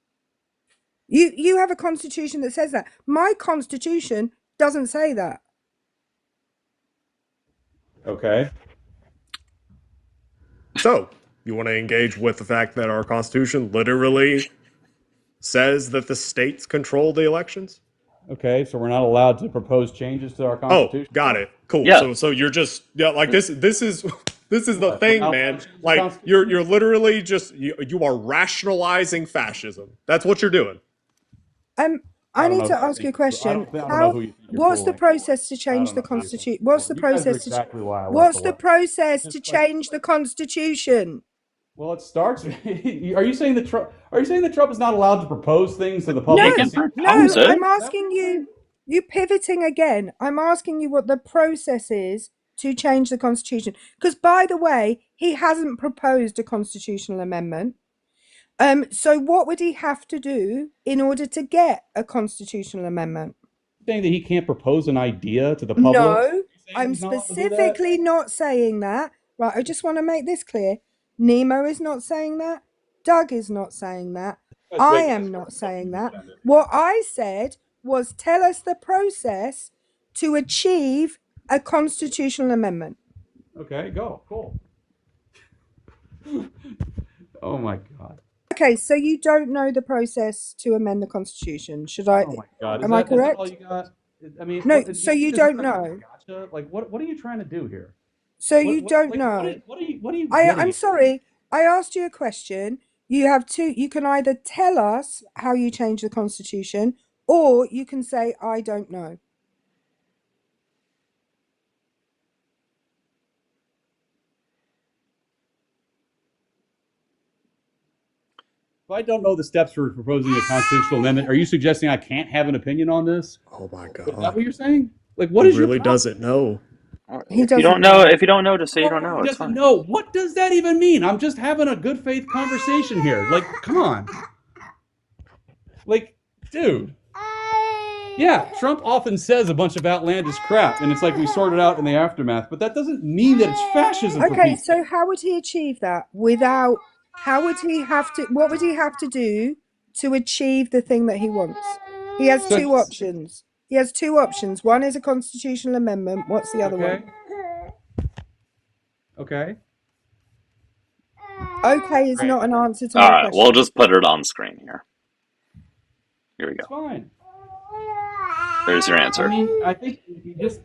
You have a constitution that says that. My constitution doesn't say that. Okay. So, you want to engage with the fact that our constitution literally says that the states control the elections? Okay, so we're not allowed to propose changes to our constitution. Oh, got it. Cool. Yeah. So you're just like this is the thing, man. Like you're literally just you are rationalizing fascism. That's what you're doing. I need to ask you a question. What's the process to change the constitution? What's the process to change the constitution? Well, it starts. Are you saying that Trump is not allowed to propose things to the public? No, I'm asking you. You pivoting again. I'm asking you what the process is to change the constitution. Because, by the way, he hasn't proposed a constitutional amendment. So what would he have to do in order to get a constitutional amendment? Saying that he can't propose an idea to the public? No, I'm specifically not saying that. Right, I just want to make this clear. Nemo is not saying that. Doug is not saying that. I am not saying that. What I said was tell us the process to achieve a constitutional amendment. Okay, go. Cool. Oh my God. Okay, so you don't know the process to amend the Constitution. Should I? Oh my God. Am I correct? All you got? I mean, no. So you don't know. Gotcha? Like, what are you trying to do here? So you don't know. What are you? I'm sorry. I asked you a question. You have two. You can either tell us how you change the Constitution, or you can say I don't know. If I don't know the steps for proposing a constitutional amendment, are you suggesting I can't have an opinion on this? Oh my God. Is that what you're saying? Like, what is really doesn't know. He If you doesn't don't know, know. just say you don't know. He It's doesn't fine. know. What does that even mean? I'm just having a good faith conversation here. Like, come on. Like, dude. Yeah, Trump often says a bunch of outlandish crap, and it's like we sort it out in the aftermath, but that doesn't mean that it's fascism for Okay, Pete's so sake. how would he achieve that without? How would he have to? What would he have to do to achieve the thing that he wants? He has So, two options. He has two options. One is a constitutional amendment. What's the other okay, one? okay. Okay is Great. not an answer to All my right, we'll question. just put it on screen here. Here we It's go. fine. There's your answer. I mean, I think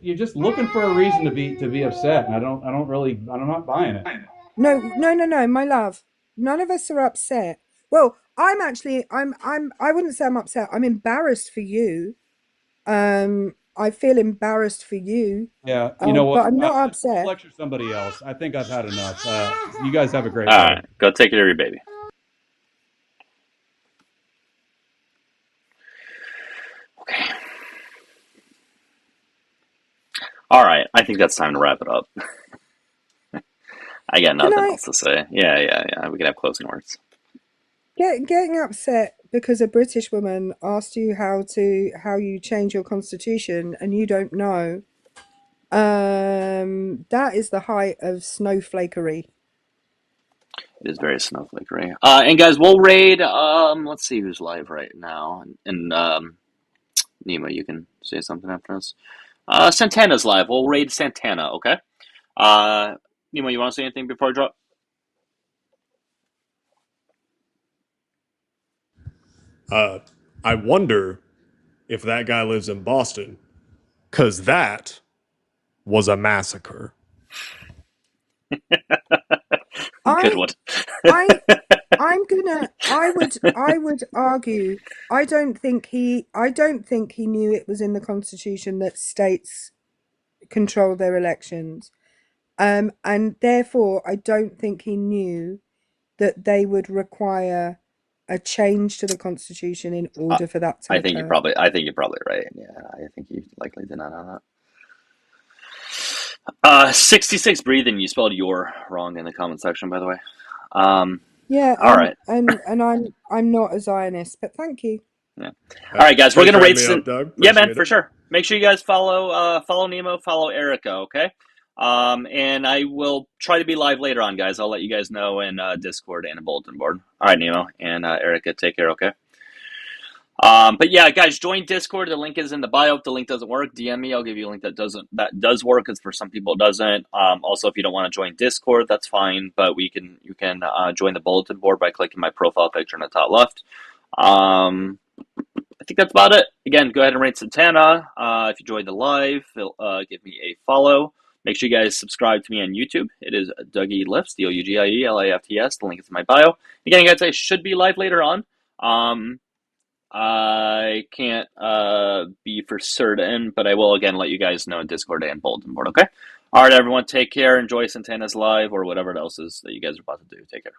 you're just looking for a reason to be upset, and I'm not buying it. No, my love. None of us are upset. Well, I wouldn't say I'm upset. I'm embarrassed for you. I feel embarrassed for you. Yeah, you know But what? I'm not Go upset. lecture somebody else. I think I've had enough. You guys have a great All day. right, go take care of your baby. Okay. All right, I think that's time to wrap it up. I got nothing else to say. Yeah. We can have closing words. Getting upset because a British woman asked you how you change your constitution and you don't know. That is the height of snowflakery. It is very snowflakery. And guys, we'll raid. Let's see who's live right now. And Nemo, you can say something after us. Santana's live. We'll raid Santana. Okay. Nemo, you want to say anything before I drop? I wonder if that guy lives in Boston, because that was a massacre. Good one. I would argue I don't think he knew it was in the Constitution that states control their elections. And therefore I don't think he knew that they would require a change to the Constitution in order for that to I occur. think you're probably right. Yeah, I think you likely did not know that. 66 breathing. You spelled "your" wrong in the comment section, by the way. Yeah, all right. and I'm not a Zionist, but thank you. Yeah. All right, guys, we're gonna rate some. Doug. Yeah, man, Appreciate for it. sure. Make sure you guys follow Nemo, follow Erica, okay? And I will try to be live later on, guys. I'll let you guys know in Discord and a bulletin board. All right, Nemo and Erica, take care, okay? But yeah, guys, join Discord. The link is in the bio. If the link doesn't work, DM me. I'll give you a link that does work. Because for some people it doesn't. Also, if you don't want to join Discord, that's fine. But you can join the bulletin board by clicking my profile picture in the top left. I think that's about it. Again, go ahead and rate Santana. If you enjoyed the live, give me a follow. Make sure you guys subscribe to me on YouTube. It is Dougielifts, DougielIFts. The link is in my bio. Again, guys, I should be live later on. I can't be for certain, but I will again let you guys know in Discord and bulletin board. Okay. All right, everyone. Take care. Enjoy Santana's live or whatever else is that you guys are about to do. Take care.